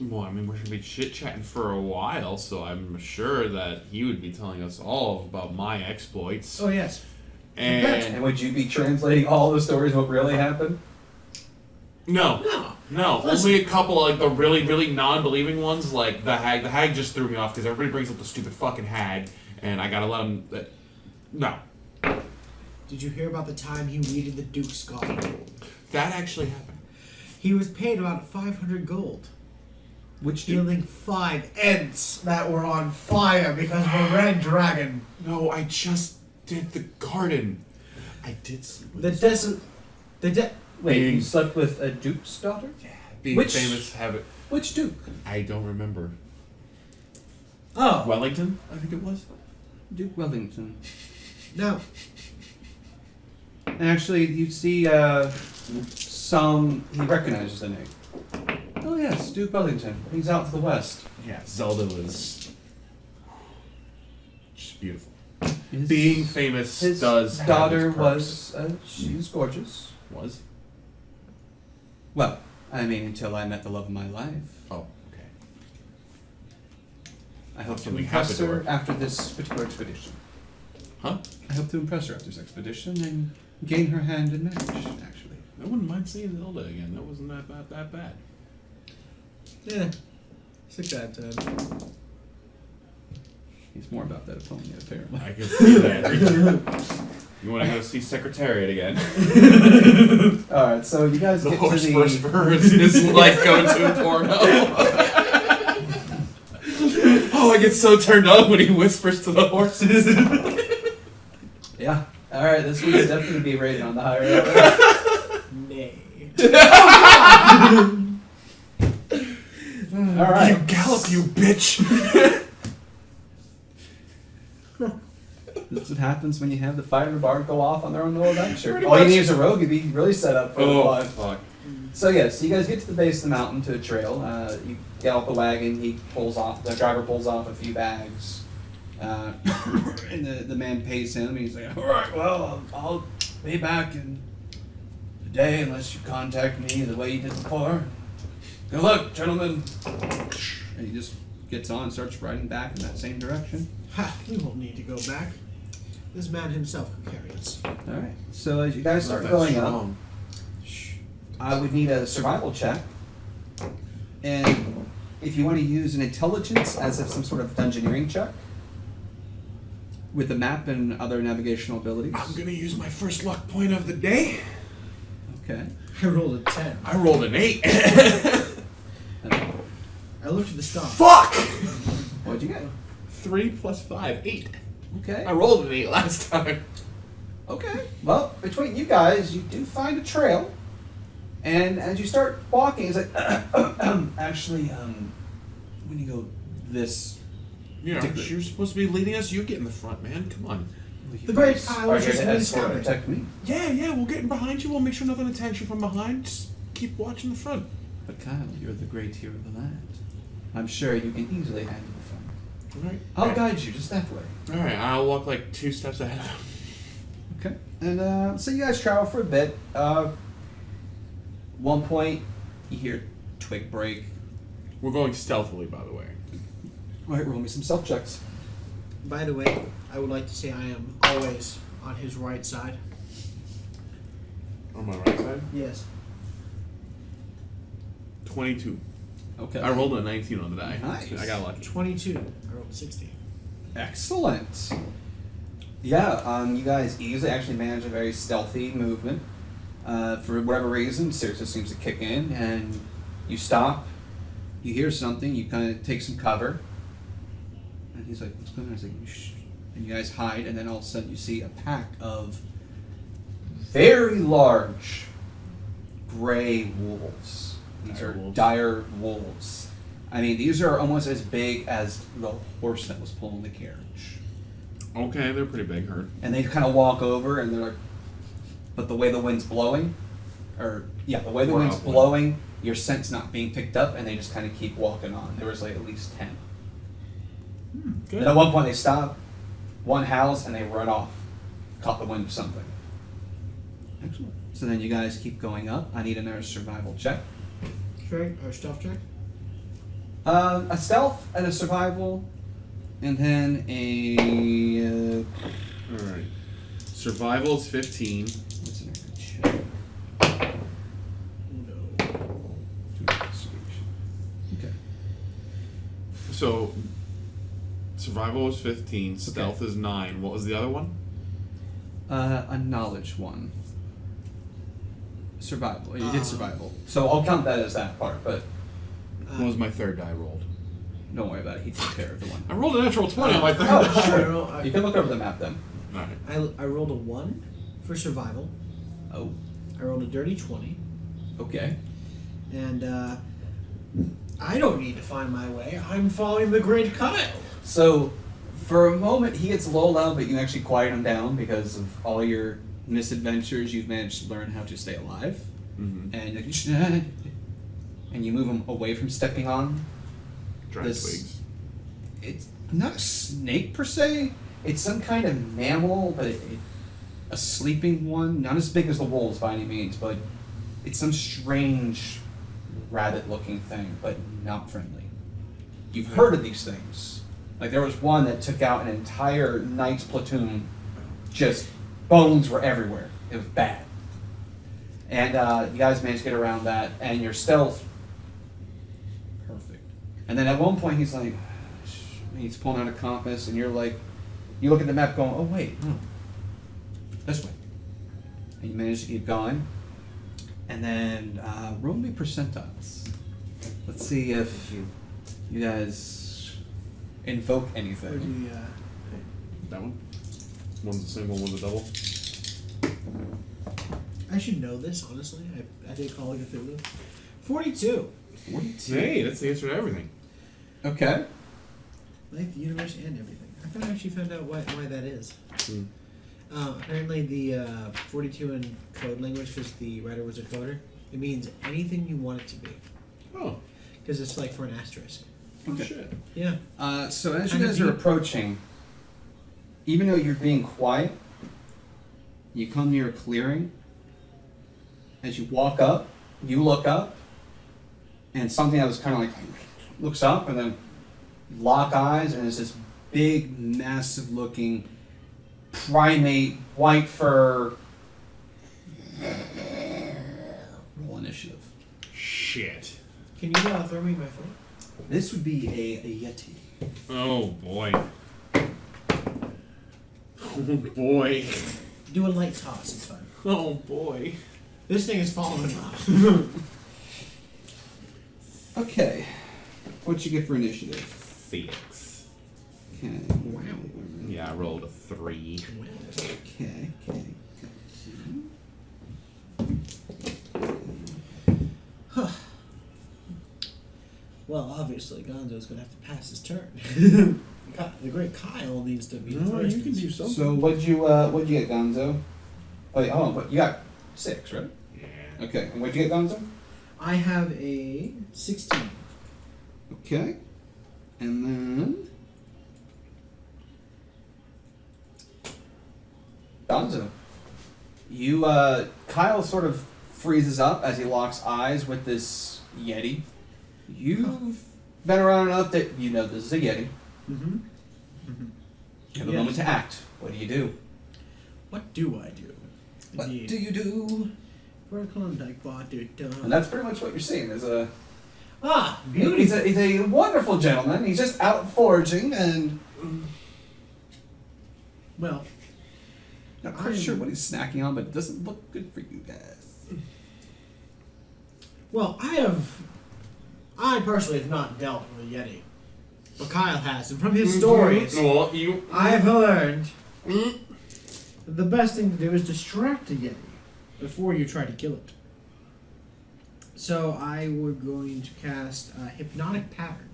Well, I mean, we're gonna be chit-chatting for a while, so I'm sure that he would be telling us all about my exploits. Oh, yes. And And would you be translating all the stories of what really happened? no, Listen. only a couple like the really, really non-believing ones, like the hag. The hag just threw me off because everybody brings up the stupid fucking hag, and I gotta let him. No, Did you hear about the time he needed the Duke's guard? that actually happened. He was paid about 500 gold. Which Healing 5 Ents that were on fire because of a red dragon. No, I just did the garden. I did sleep with The desert. Wait, you Being- slept with a duke's daughter? being Which- famous habit. Which duke? I don't remember. Oh, Wellington, I think it was. Duke Wellington. no. And actually, you see he recognizes the name. Oh yes, Duke Wellington. He's out to the west. Yeah, Zelda was just beautiful. His, Being famous his does have daughter its perks. was, she was gorgeous. Was? Well, I mean, until I met the love of my life. Oh, okay. I hope to Something impress happened to her her. after this particular expedition. Huh? I hope to impress her after this expedition and gain her hand in marriage, actually. I wouldn't mind seeing Zelda again. That wasn't that bad. Yeah. Sick that time. He's more about that opponent, apparently. I can see that. You want to go see Secretariat again? Alright, so you guys The get horse to first the... birds is like go-to porno. Oh, I get so turned on when he whispers to the horses. Yeah. Alright, this one's definitely going to be rated on the higher end. Nay. Alright. You gallop, you bitch. This is what happens when you have the fire and bar go off on their own little adventure. Pretty All you much. need is a rogue, you'd be really set up for Oh, fun. fuck. So yes, you guys get to the base of the mountain to a trail. You get off the wagon. The driver pulls off a few bags, and the man pays him. He's like, "All right, well, I'll be back in a day unless you contact me the way you did before. Good luck, gentlemen." And he just gets on and starts riding back in that same direction. Ha! We won't need to go back. This man himself could carry us. All right. So as you guys start Not that going up, strong. I would need a survival check. And if you want to use an intelligence as if some sort of dungeoneering check with the map and other navigational abilities. I'm gonna use my first luck point of the day. Okay. I rolled a 10. I rolled an 8. I looked at the stars. Fuck! What'd you get? 3 plus 5, 8. Okay. I rolled an 8 last time. Okay. Well, between you guys, you do find a trail. And as you start walking, it's like, actually, when you go this... You know, Particularly- you're supposed to be leading us. You get in the front, man. Come on. The great Kyle Are was you just going to me escort and scouting. protect me? Yeah, we'll get in behind you. We'll make sure nothing attacks you from behind. Just keep watching the front. But Kyle, you're the great hero of the land. I'm sure you can easily handle the front. Alright. I'll guide you just that way. Alright, I'll walk like 2 steps ahead. Okay. And so you guys travel for a bit. One point, you hear twig break. We're going stealthily, by the way. All right, roll me some self checks. By the way, I would like to say I am always on his right side. On my right side? Yes. 22. Okay. I rolled a 19 on the die. Nice. I got lucky. 22. I rolled a 16. Excellent. Yeah, you guys easily actually manage a very stealthy movement. For whatever reason, Sirtis seems to kick in, and you stop. You hear something. You kind of take some cover, and he's like, "What's going on?" He's like, "Shh." And you guys hide, and then all of a sudden you see a pack of very large gray wolves. These are dire wolves. I mean, these are almost as big as the horse that was pulling the carriage. Okay, they're pretty big, herd. And they kind of walk over, and they're like, but the way the wind's blowing, the way the wind's blowing, your scent's not being picked up, and they just kind of keep walking on. There was like at least 10. Good. And at one point they stop, one howls, and they run off. Caught the wind of something. Excellent. So then you guys keep going up. I need another survival check. Strength or stealth check? A stealth and a survival, and then a... Alright. Survival is 15. what's an check? No. Okay. So, survival is 15, stealth is 9. What was the other one? A knowledge one. Survival. You did survival. So I'll count that as that part, but What was my third die rolled? don't worry about it. He took care of the one. I rolled a natural 20 on my third Oh, die. sure. You can look over the map then. Alright. I rolled a 1 for survival. Oh, I rolled a dirty 20. okay. And I don't need to find my way. I'm following the great Kyle. So for a moment he gets low loud, but you actually quiet him down because of all your misadventures. You've managed to learn how to stay alive, Mm-hmm. and you move him away from stepping on. Dry This- twigs. It's not a snake per se. It's some kind of mammal, but a sleeping one. Not as big as the wolves by any means, but it's some strange rabbit-looking thing, but not friendly. You've heard of these things. Like there was one that took out an entire knight's platoon. Just bones were everywhere. It was bad. And you guys managed to get around that, and your stealth, perfect. And then at one point he's like, he's pulling out a compass, and you're like, you look at the map going, oh wait, no, this way. And you manage to keep going. And then roll me percentiles. Let's see if you guys invoke anything. That one? One's a single, one's a double. I should know this, honestly. I did call it a Cthulhu. 42. 42. Hey, that's the answer to everything. Okay. Life, the universe, and everything. I thought I actually found out why that is. Hmm. Apparently the 42 in code language, because the writer was a coder, it means anything you want it to be. Oh. Because it's like for an asterisk. Okay. Shit. Yeah. So as you Kinda guys are deep. approaching, even though you're being quiet, you come near a clearing. As you walk up, you look up, and something that was kind of like looks up and then lock eyes, and it's this big, massive-looking primate, white fur. Roll initiative. Shit. Can you throw me my phone? This would be a yeti. Oh boy. Oh boy. Do a light toss, it's fine. Oh boy. This thing is falling off. Okay. What'd you get for initiative? 6. Okay. Wow. Yeah, I rolled a 3. Okay. Well, obviously, Gonzo's going to have to pass his turn. The great Kyle needs to be the No, first. you can do something. So what'd you get, Gonzo? Oh, wait, hold on. What you got? 6, right? Yeah. Okay. And what'd you get, Gonzo? I have a 16. Okay. And then Gonzo. You Kyle sort of freezes up as he locks eyes with this Yeti. You've been around enough that you know this is a Yeti. Mm-hmm. You have a Yes. moment to act. What do? What do I do? What Indeed. do you do? Vertical and like bot, dude. And that's pretty much what you're seeing. There's a Beauty. he's a wonderful gentleman. He's just out foraging, and Well, Not quite sure what he's snacking on, but it doesn't look good for you guys. Well, I personally have not dealt with a Yeti. But Kyle has, and from his stories, Well, I have learned that the best thing to do is distract a Yeti before you try to kill it. So I were going to cast a hypnotic pattern.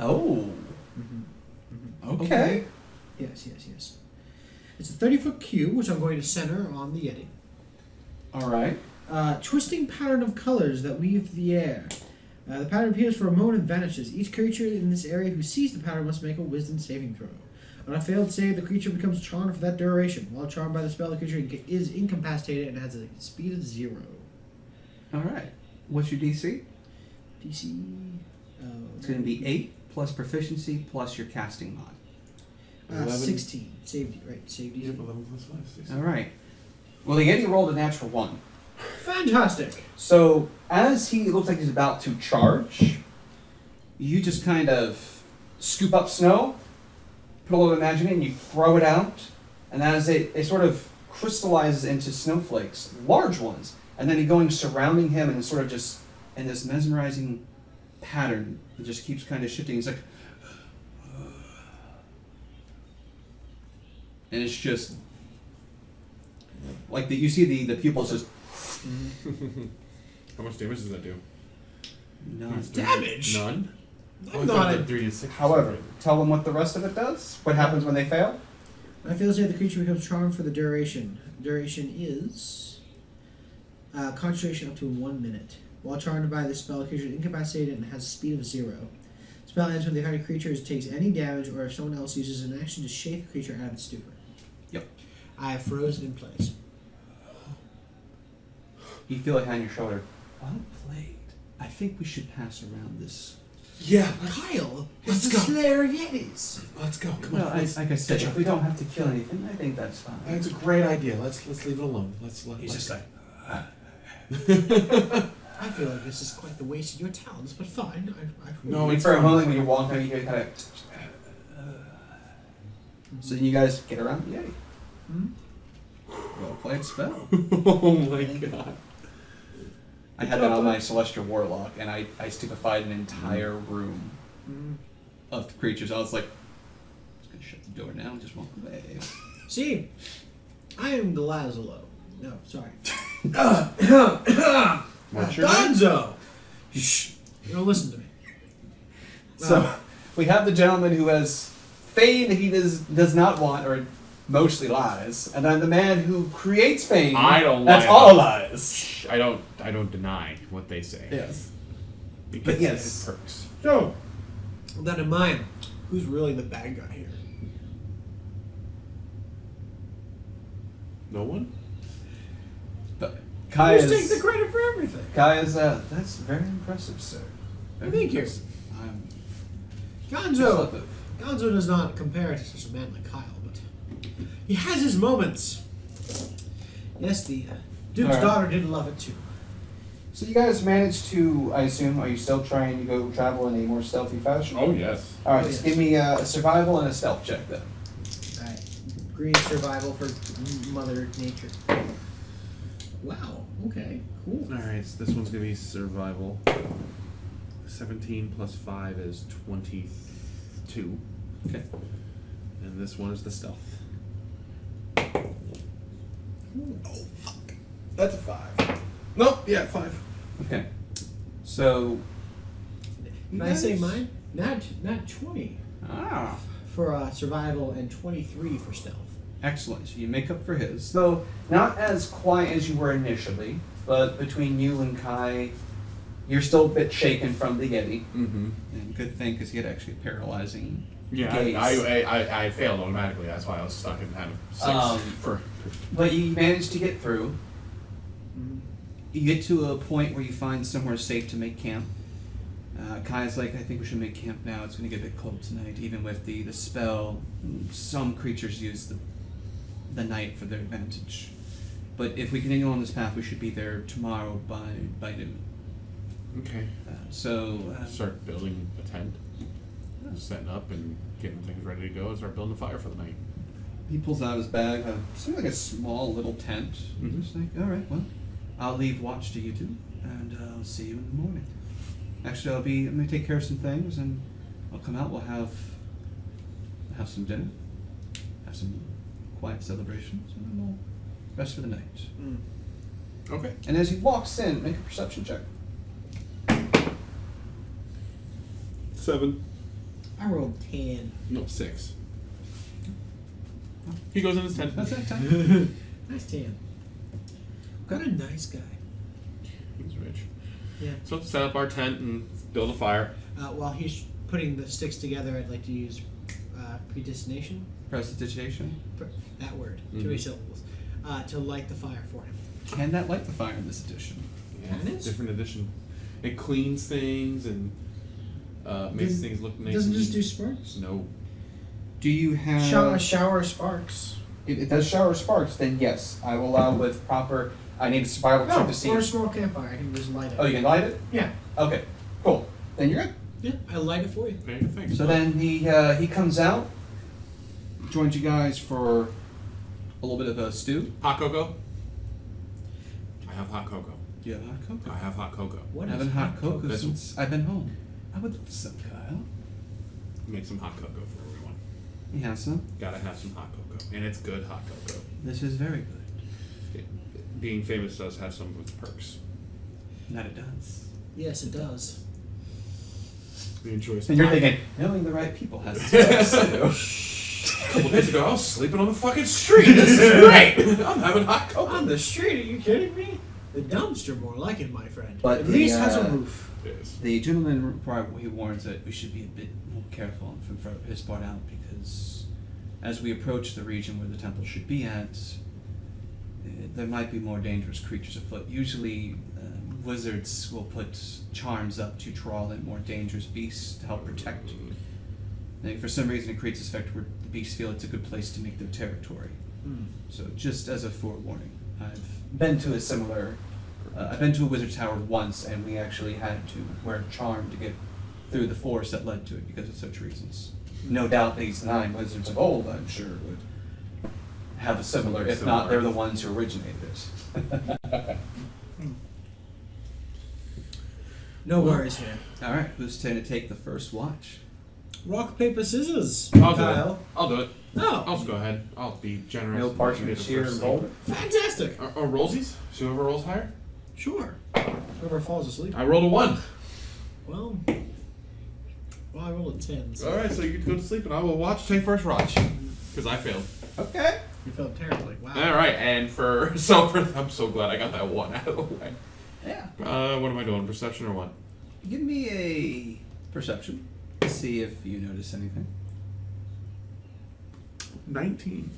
Oh. Okay. Yes. It's a 30-foot cube, which I'm going to center on the Yeti. All right. Twisting pattern of colors that weave the air. The pattern appears for a moment and vanishes. Each creature in this area who sees the pattern must make a wisdom saving throw. On a failed save, the creature becomes charmed for that duration. While charmed by the spell, the creature is incapacitated and has a speed of 0. All right. What's your DC? DC... It's going to be 8 plus proficiency plus your casting mod. 16. Saved, right, saved Yep, DC. 11 plus 5. 16. All right. Well, the Yeti rolled a natural 1. Fantastic! So, as he looks like he's about to charge, you just kind of scoop up snow, put a little imagine in, and you throw it out, and as it sort of crystallizes into snowflakes, large ones, and then going surrounding him and sort of just in this mesmerizing pattern that just keeps kind of shifting. He's like, and it's just like you see the pupils just How much damage does that do? none. Damage? None? I'm not a... 3 to 6. However, tell them what the rest of it does. What happens when they fail? I feel say the creature becomes charmed for the duration. Duration is concentration up to 1 minute. While charmed by this spell, the creature is incapacitated and has a speed of 0. Spell ends when the affected creature takes any damage, or if someone else uses an action to shake the creature out of its stupor. Yep. I have frozen in place. You feel it on your shoulder. Well played. I think we should pass around this. Yeah. Kyle, Let's it's go. the Slayer of Yetis. Let's go. Come Well, on. Let's, like I said, if we don't have to kill anything, I think that's fine. it's a great idea. Let's leave it alone. Let's He's just like, I feel like this is quite the waste of your talents, but fine. No, wait it's for a fine. moment when you're walking, you hear kind of. So then you guys get around the Yeti. Well played spell. Oh my god. I had that on my Celestial Warlock, and I stupefied an entire room of creatures. I was like, I'm just going to shut the door now and just walk away. See, I am the Lazalo. No, sorry. What's your name? Gonzo! Shh. You don't listen to me. So we have the gentleman who has fame that he does not want, or mostly lies, and then the man who creates fame. I don't That's lie all about lies. I don't deny what they say. Yes. Because But yes. it perks. So, with that in mind, who's really the bad guy here? No one? But Kai Who's taking the is. credit for everything? Kai is. That's very impressive, sir. Very Thank you. impressive. I'm Gonzo! Gonzo does not compare to such a man like Kyle, but he has his moments. Yes, the Duke's Alright. daughter did love it too. So you guys managed to, I assume, are you still trying to go travel in a more stealthy fashion? Oh yes. All right, Oh, just yes. give me a survival and a stealth check then. Alright. Green survival for Mother Nature. Wow, okay, cool. Alright, so this one's gonna be survival. 17 plus 5 is 22. Okay. And this one is the stealth. That's a 5. Nope, yeah, 5. Okay. So. Can I say mine? Not 20 Ah. for survival and 23 for stealth. Excellent. So you make up for his. Though not as quiet as you were initially, but between you and Kai, you're still a bit shaken from the Yeti. Mm-hmm. And good thing, because he had actually paralyzing Yeah, gaze. I failed automatically. That's why I was stuck in kind of 6 for. But you managed to get through. You get to a point where you find somewhere safe to make camp. Kai's like, I think we should make camp now. It's going to get a bit cold tonight. Even with the spell, some creatures use the night for their advantage. But if we continue on this path, we should be there tomorrow by noon. Okay. Start building a tent, setting up, and getting things ready to go. Start building a fire for the night. He pulls out his bag, something like a small little tent. Mhm. He's like, all right, well, I'll leave watch to you two, and I'll see you in the morning. Actually, I'm gonna take care of some things, and I'll come out. We'll have some dinner, have some quiet celebrations, and then we'll rest for the night. Okay. And as he walks in, make a perception check. 7. I rolled 10. No, 6. He goes in his tent. That's it. Time. Nice 10. What a nice guy. He's rich. Yeah. So set up our tent and build a fire. While he's putting the sticks together, I'd like to use predestination. Prestidigitation. That word. Mhm. 3 syllables. To light the fire for him. Can that light the fire in this edition? Yeah, It is. different edition. It cleans things and makes Doesn't- things look nice. Doesn't and just do neat. sparks? No. Do you have... Shower sparks. If it does shower sparks, then yes, I will allow with proper... I need a survival check to see... Or a small campfire. I can just light it. Oh, you can light it? Yeah. Okay, cool. Then you're good. Yeah, I light it for you. Okay, thanks. So then he comes out, joins you guys for a little bit of a stew. Hot cocoa? I have hot cocoa. You have hot cocoa? I have hot cocoa. What I is haven't hot cocoa This one. since I've been home. I would love some, Kyle. Make some hot cocoa for everyone. You have some? Gotta have some hot cocoa. And it's good hot cocoa. This is very good. Being famous does have some of its perks. That it does. Yes, it does. We enjoy And some you're hot- thinking, knowing the right people has its perks too. A couple days ago, I was sleeping on the fucking street. This is great. I'm having hot cocoa. On the street? Are you kidding me? The dumpster, more like it, my friend. But At the, least has a roof. Yes. The gentleman, he warns that we should be a bit more careful from his part out because as we approach the region where the temple should be at, there might be more dangerous creatures afoot. Usually, wizards will put charms up to draw in more dangerous beasts to help protect. Now, for some reason, it creates this effect where the beasts feel it's a good place to make their territory. So, just as a forewarning, I've been to a similar. I've been to a wizard tower once, and we actually had to wear a charm to get through the forest that led to it because of such reasons. No doubt these 9 wizards of old, I'm sure, would have a similar, if not, they're the ones who originated it. No worries here. All right, who's going to take the first watch? Rock, paper, scissors. I'll do Kyle. it. I'll do it. No. I'll just go ahead. I'll be generous. No and parchment, give the shear, first and thing. boulder? Fantastic. Or rollsies? So whoever rolls higher? Sure. Whoever falls asleep. I rolled a 1. Well, I rolled a 10. So Alright, so you get to go to sleep and I will take first watch. Because I failed. Okay. you felt terribly. Wow. Alright, and I'm so glad I got that 1 out of the way. Yeah. What am I doing? Perception or what? Give me a perception to see if you notice anything. 19.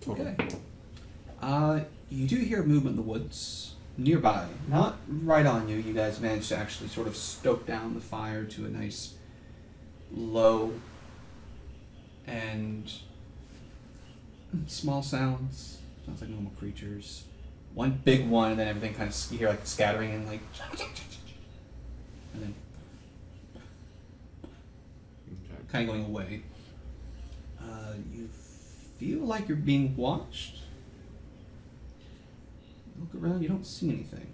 Total. Okay. You do hear movement in the woods nearby, not right on you. You guys managed to actually sort of stoke down the fire to a nice low and small sounds. Sounds like normal creatures. One big one, and then everything kind of you hear like scattering and like, and then Okay. kind of going away. You feel like you're being watched. You look around, you don't see anything.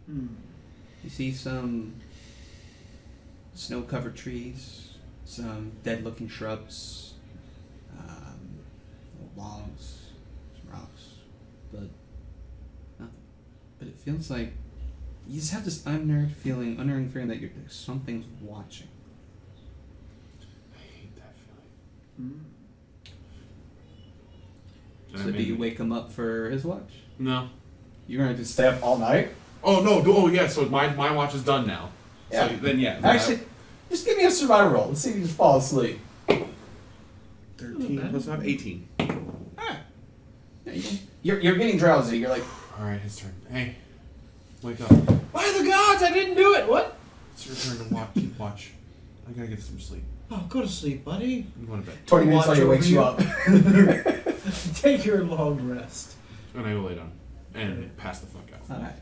You see some snow-covered trees, some dead-looking shrubs, little logs, some rocks, but nothing. But it feels like you just have this unearned feeling that something's watching. I hate that feeling. So do you wake him up for his watch? No. You're going to stay up all night? Oh no! Oh yeah. So my watch is done now. Yeah. So then yeah. Actually, just give me a survival roll. Let's see if you just fall asleep. 13 plus 5, 18. Alright. Yeah, you're getting drowsy. You're like, All right, his turn. Hey, wake up. By the gods, I didn't do it. What? It's your turn to watch. Keep watch. I gotta get some sleep. Oh, go to sleep, buddy. I'm going to bed. 20 minutes Watch later over wakes you you. up. Take your long rest. And I go lay down and pass the fuck out. Alright.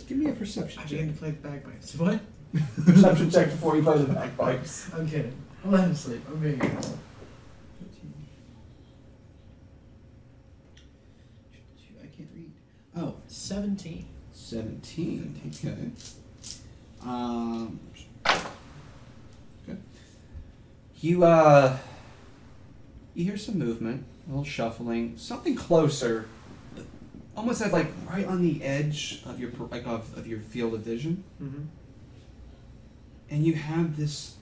Give me a perception I check. began to play the bagpipes. What? Perception check before you play the bagpipes. I'm kidding. I'll let him sleep. I'm being honest. I can't read. Oh, 17. 17. Okay. Okay. You hear some movement, a little shuffling, something closer, almost at like right on the edge of your of your field of vision, Mm-hmm. and you have this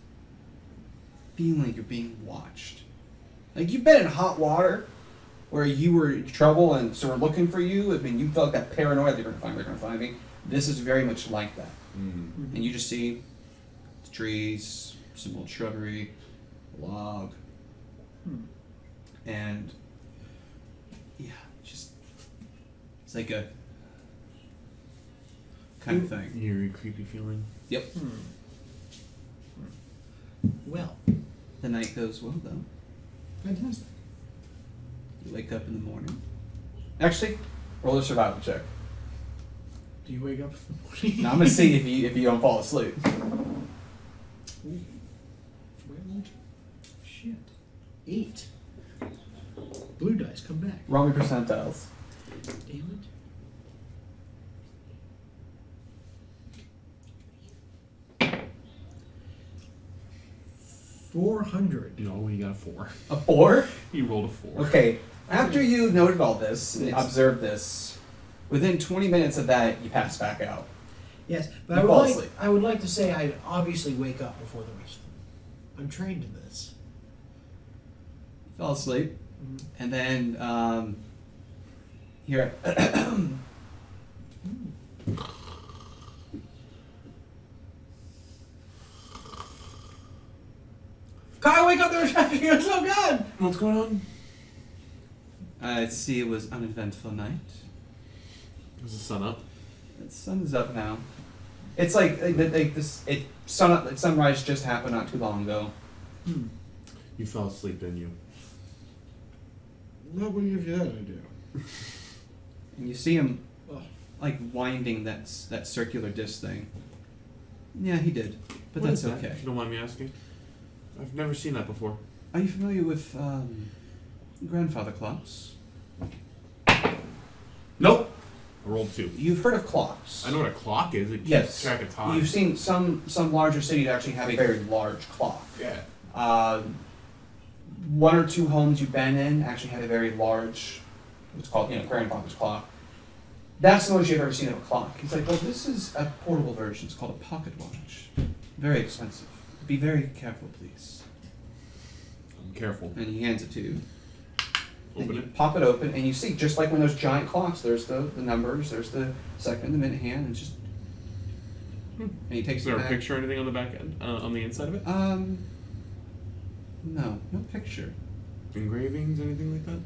feeling you're being watched. Like you've been in hot water, where you were in trouble and so we're looking for you. I mean, you felt that paranoia they're gonna find me. This is very much like that. Mm. And you just see trees, some old shrubbery, a log, and yeah, just it's like a kind of thing. Eerie, creepy feeling. Yep. Well, The night goes well though. fantastic. You wake up in the morning. Actually, roll a survival check. Do you wake up in the morning? Now I'm gonna see if you don't fall asleep. Ooh. Well, shit. 8. Blue dice, come back. Roll me percentiles. Damn it. 400. No, you got a 4. A 4? You rolled a 4. Okay. After you noted all this and observed this, within 20 minutes of that, you pass back out. Yes, but You fall asleep. I would like to say I'd obviously wake up before the rest of them. I'm trained in this. Fell asleep, and then here. Kai, wake up! They're attacking us! Oh God! What's going on? I see it was uneventful night. Is the sun up? The sun is up now. It's like this. Sunrise just happened not too long ago. You fell asleep, didn't you? What would give you that idea? And you see him Oh. like winding that circular disc thing. Yeah, he did, but What that's is that, okay. If you don't mind me asking. I've never seen that before. Are you familiar with grandfather clocks? Nope. I rolled 2. You've heard of clocks? I know what a clock is. It keeps Yes. track of time. You've seen some larger cities actually have a very large clock. Yeah. One or two homes you've been in actually have a very large, what's called, grandfather's clock. That's the most you've ever seen of a clock. He's like, well, this is a portable version. It's called a pocket watch. Very expensive. Be very careful, please. I'm careful. And he hands it to you. And Open you it. pop it open, and you see, just like when those giant clocks, there's the numbers, there's the second, the minute hand, and it's just. And he takes Is there it a back. picture or anything on the back end? On the inside of it? No picture. Engravings, anything like that?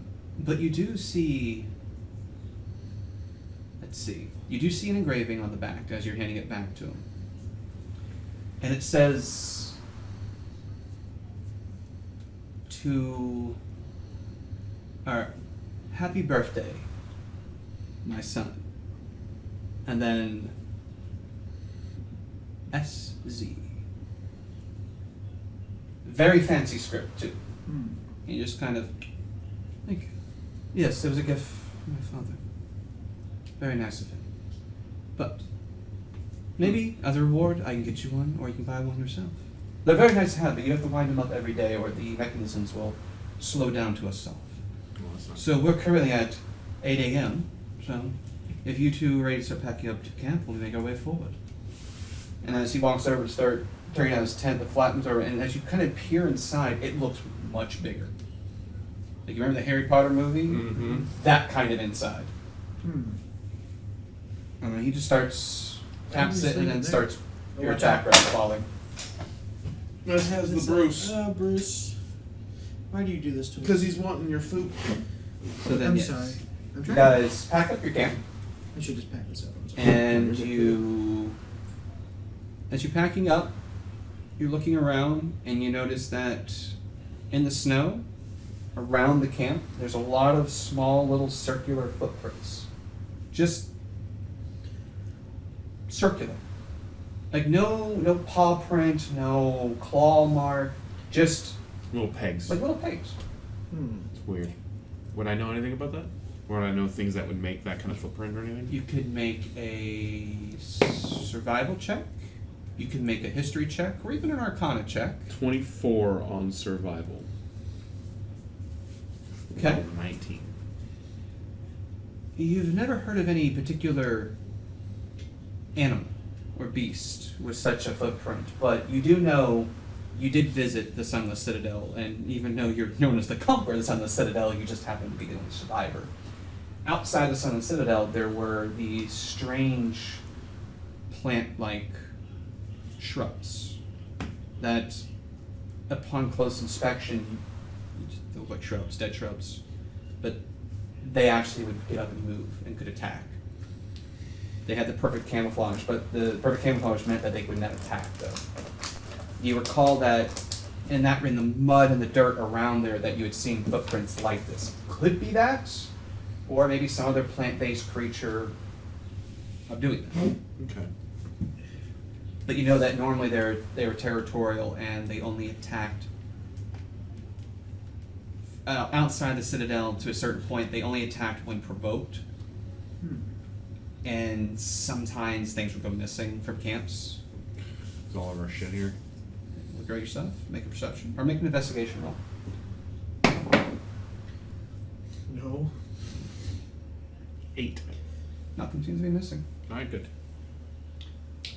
But you do see. Let's see. You do see an engraving on the back as you're handing it back to him. And it says. Happy birthday, my son. And then. SZ. Very fancy script, too. And you just kind of think, yes, it was a gift from my father. Very nice of him. But maybe as a reward, I can get you one, or you can buy one yourself. They're very nice to have, but you have to wind them up every day, or the mechanisms will slow down to a stop. Well, that's not. So we're currently at 8 a.m. So if you two are ready to start packing up to camp, we'll make our way forward. And as he walks over to start tearing out his tent, the flattens over, and as you kind of peer inside, it looks much bigger. Like, you remember the Harry Potter movie? Mm-hmm. That kind of inside. And then he just starts, taps it, and then starts your attack roll falling. This has the Bruce. Oh, Bruce. Why do you do this to me? Because he's wanting your food. So then, I'm yes, sorry. I'm you trying. guys pack up your camp, I should just pack this up. I'm sorry. and as you're packing up, you're looking around, and you notice that in the snow around the camp, there's a lot of small little circular footprints. Just circular. Like no paw print, no claw mark, Just Little pegs. like little pegs. It's weird. Would I know anything about that? Would I know things that would make that kind of footprint or anything? You could make a survival check. You can make a history check, or even an arcana check. 24 on survival. Okay. 19. You've never heard of any particular animal or beast with such a footprint, but you do know you did visit the Sunless Citadel, and even though you're known as the conqueror of the Sunless Citadel, you just happen to be the only survivor. Outside the Sunless Citadel, there were these strange plant-like shrubs that, upon close inspection, they look like shrubs, dead shrubs, but they actually would get up and move and could attack. They had the perfect camouflage, but the perfect camouflage meant that they would not attack, though. You recall that in the mud and the dirt around there that you had seen footprints like this. Could be that, or maybe some other plant-based creature of doing that. Okay. But you know that normally they were territorial and they only attacked outside the Citadel to a certain point. They only attacked when provoked. And sometimes things would go missing from camps. Is all of our shit here? Look at yourself, make a perception, or make an investigation roll. No. 8. Nothing seems to be missing. Alright, good.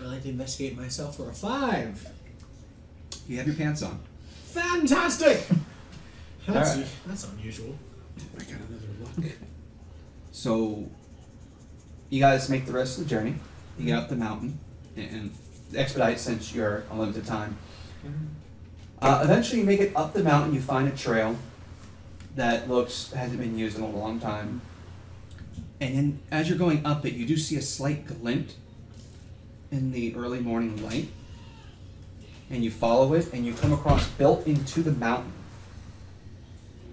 I like to investigate myself for a 5. You have your pants on. Fantastic! That's, Alright. that's unusual. I got another luck. So, you guys make the rest of the journey. You get up the mountain and expedite since you're on limited time. Eventually, you make it up the mountain. You find a trail that hasn't been used in a long time. And then, as you're going up it, you do see a slight glint in the early morning light. And you follow it, and you come across, built into the mountain,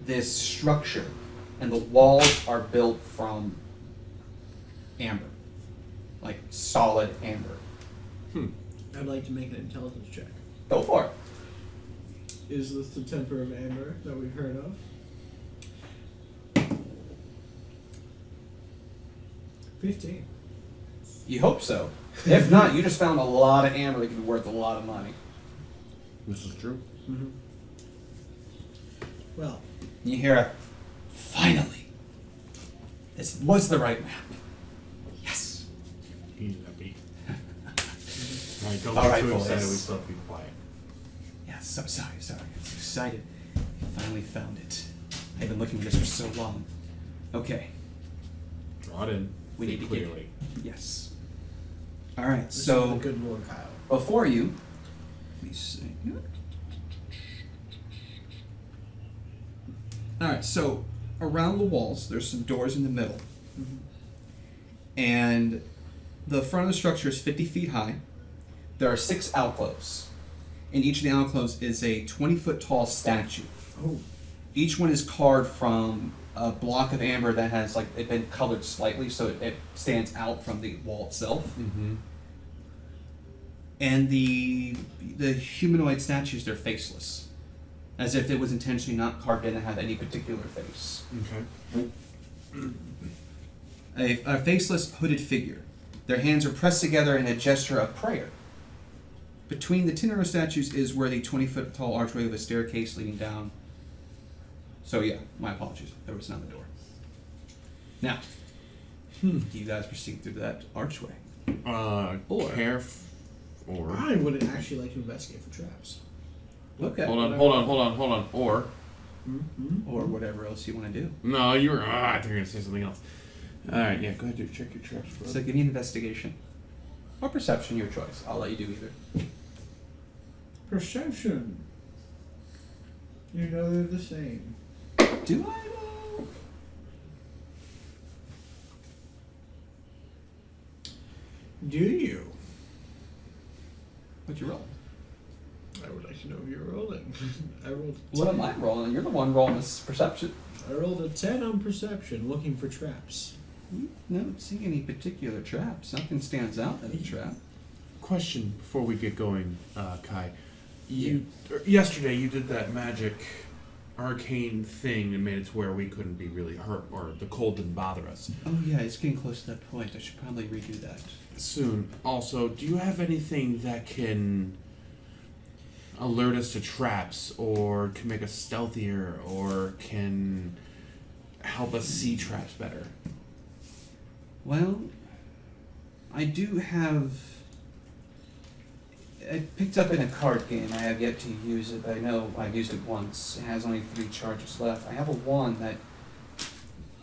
this structure. And the walls are built from amber. Like solid amber. I'd like to make an intelligence check. Go for it. Is this the temper of amber that we've heard of? 15. You hope so. If not, you just found a lot of amber that could be worth a lot of money. This is true. Well, You hear a, finally, this was the right map. Yes. Easy that beat. Alright, don't All get right, too boys. excited. We still have to be quiet. Yeah, so sorry. I'm so excited. I finally found it. I've been looking for this for so long. Okay. Draw it in. We need to get- clearly. Yes. All right, this is so the good Lord Kyle. before you, let me see. All right, so around the walls, there's some doors in the middle. And the front of the structure is 50 feet high. There are 6 alcoves. In each of the alcoves is a 20-foot tall statue. Oh. Each one is carved from a block of amber that has it been colored slightly so it stands out from the wall itself. Mm-hmm. And the humanoid statues, they're faceless, as if it was intentionally not carved in and have any particular face. Okay. A faceless hooded figure. Their hands are pressed together in a gesture of prayer. Between the 10 statues is where the 20-foot tall archway with a staircase leading down. So yeah, my apologies. There was another door. Now, do you guys proceed through that archway? Or- Or. I would actually like to investigate for traps. Okay. Hold on. Or. Or whatever else you want to do. No, you were. I think you were going to say something else. Alright, yeah, go ahead, dude. Check your traps, bro. So give me an investigation. Or perception, your choice. I'll let you do either. Perception. You know they're the same. Do I know? Do you? What'd you roll? I would like to know if you're rolling. I rolled. What am I rolling? You're the one rolling this perception. I rolled a 10 on perception, looking for traps. No, don't see any particular traps. Nothing stands out as a trap. Question before we get going, Kai. Yesterday you did that magic arcane thing and made it to where we couldn't be really hurt or the cold didn't bother us. Oh yeah, it's getting close to that point. I should probably redo that. Soon. Also, do you have anything that can alert us to traps or can make us stealthier or can help us see traps better? Well, I do have... I picked up in a card game. I have yet to use it. I know I've used it once. It has only 3 charges left. I have a wand that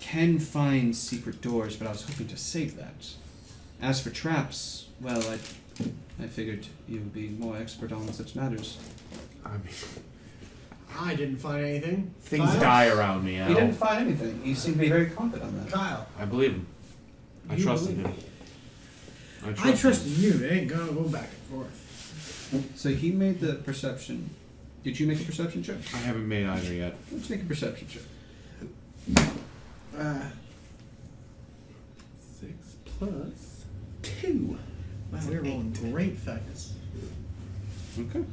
can find secret doors, but I was hoping to save that. As for traps, well, I figured you would be more expert on such matters. I mean, I didn't find anything. things Kyle? die around me. He didn't find anything. He seemed to be very confident on that. Kyle. I believe him. I You trust in believe him. I trust in you. It ain't gonna go back and forth. So he made the perception. Did you make a perception check? I haven't made either yet. Let's make a perception check. 6 plus 2. Wow, we're rolling great focus. Okay.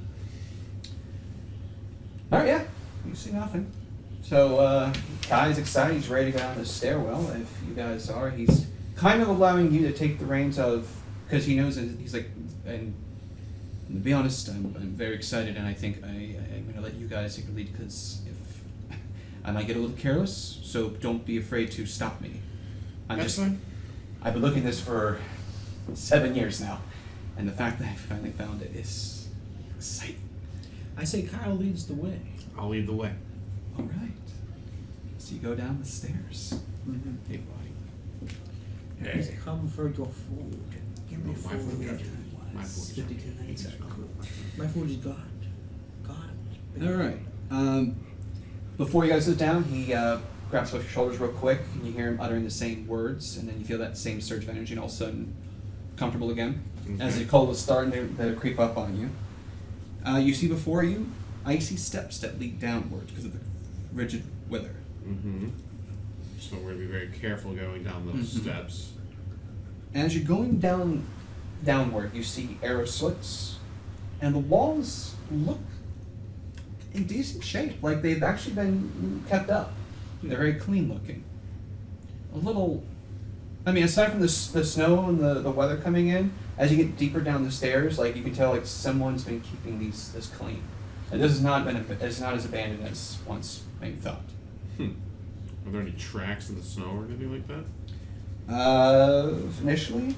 Alright, yeah. You see nothing. So, Kai's excited. He's ready to go down the stairwell. If you guys are, he's kind of allowing you to take the reins of, because he knows that he's like, and to be honest, I'm very excited, and I think I'm going to let you guys take the lead, because if I might get a little careless, so don't be afraid to stop me. That's fine. I've been looking at this for 7 years now, and the fact that I finally found it is exciting. I say Kyle leads the way. I'll lead the way. All right. So you go down the stairs. Mm-hmm. Hey, buddy. Please come for your food. Give me My food. food. My food. 52 minutes. My food is gone. Gone. All right. Before you guys sit down, he grabs off your shoulders real quick, and you hear him uttering the same words, and then you feel that same surge of energy, and all of a sudden, comfortable again. As the cold is starting to creep up on you. You see before you icy steps that lead downwards because of the rigid weather. Mm-hmm. So we're going to be very careful going down those Mhm. steps. As you're going downward, you see arrow slits, and the walls look in decent shape, like they've actually been kept up. They're very clean looking. A little, I mean, aside from the snow and the weather coming in, as you get deeper down the stairs, like you can tell, like someone's been keeping this clean. And this has not been, it's not as abandoned as once maybe thought. Are there any tracks in the snow or anything like that? Initially,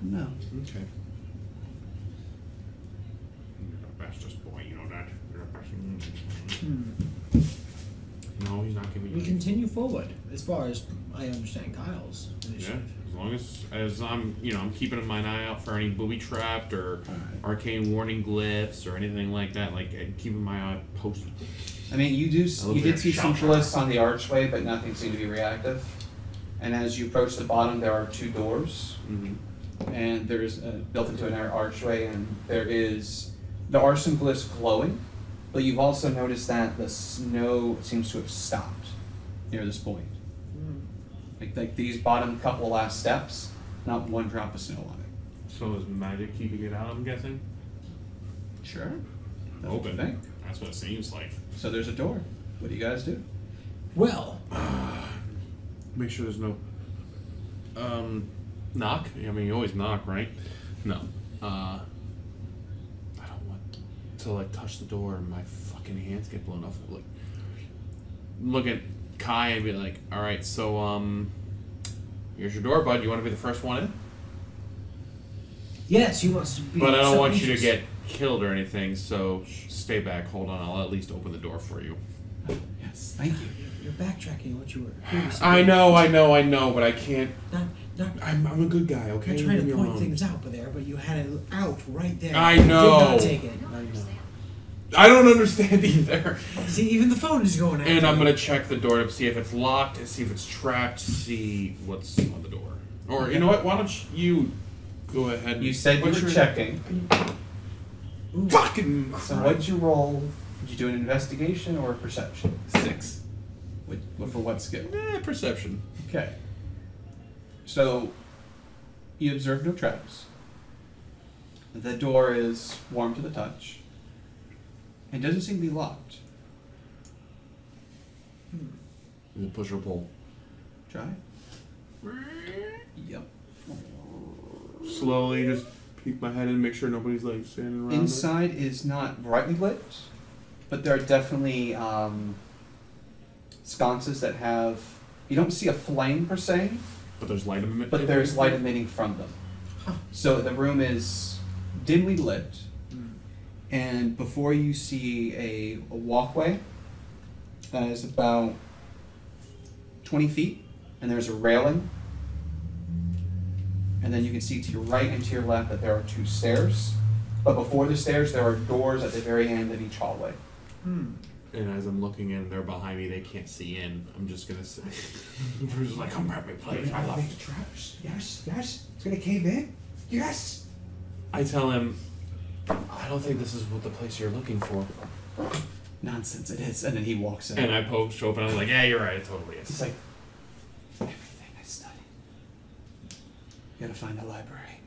no. Okay. You're the bestest boy, you know that. You're the best. No, he's not giving you. We continue forward, as far as I understand Kyle's Yeah, initiative. as long as I'm, I'm keeping my eye out for any booby trapped or arcane warning glyphs or anything like that. Like keeping my eye posted. I mean, you did see some shot. glyphs on the archway, but nothing seemed to be reactive. And as you approach the bottom, there are 2 doors, Mm-hmm. and there is built into an archway, and there are some glyphs glowing, but you've also noticed that the snow seems to have stopped near this point. Like these bottom couple last steps, not one drop of snow on it. So is magic keeping it out? I'm guessing. Sure. That's what you Open. think. That's what it seems like. So there's a door. What do you guys do? Well, Make sure there's no knock. I mean, you always knock, right? No. I don't want to like touch the door and my fucking hands get blown off. Like, look at Kai and be like, "All right, so here's your door, bud. You want to be the first one in?" yes, he wants to be. But I don't want you to self-interest. get killed or anything. So stay back. Hold on. I'll at least open the door for you. Yes, thank you. You're backtracking what you were previously. I know, but I can't. Not I'm a good guy, okay? trying Leave me to point alone. things out there, but you had it out right there. I You know. Did not take it. I know. I don't understand either. See, even the phone is going out. And I'm gonna check the door to see if it's locked, to see if it's trapped, see what's on the door. Or you know what? Why don't you go ahead? And You said you what's were your- checking. Ooh. Fucking. So what'd you roll? Did you do an investigation or a perception? 6. For what skill? Perception. Okay. So, you observe no traps. The door is warm to the touch. It doesn't seem to be locked. Is it push or pull? Try. Yep. Slowly, just peek my head in, make sure nobody's like standing around. Inside is not brightly lit, but there are definitely sconces that have. You don't see a flame per se, But there's light emitting. but there's light emitting from them. So the room is dimly lit, and before you see a walkway that is about 20 feet, and there's a railing. And then you can see to your right and to your left that there are 2 stairs. But before the stairs, there are doors at the very end of each hallway. And as I'm looking in, they're behind me. They can't see in. I'm just gonna say, Bruce is like, "Come grab me, please. I love you." traps. Yes, yes. It's gonna cave in. Yes. I tell him, "I don't think this is what the place you're looking for." Nonsense, it is. And then he walks in. And I poked open. I was like, "Yeah, you're right. It totally He's is." like, everything I studied. You gotta find the library.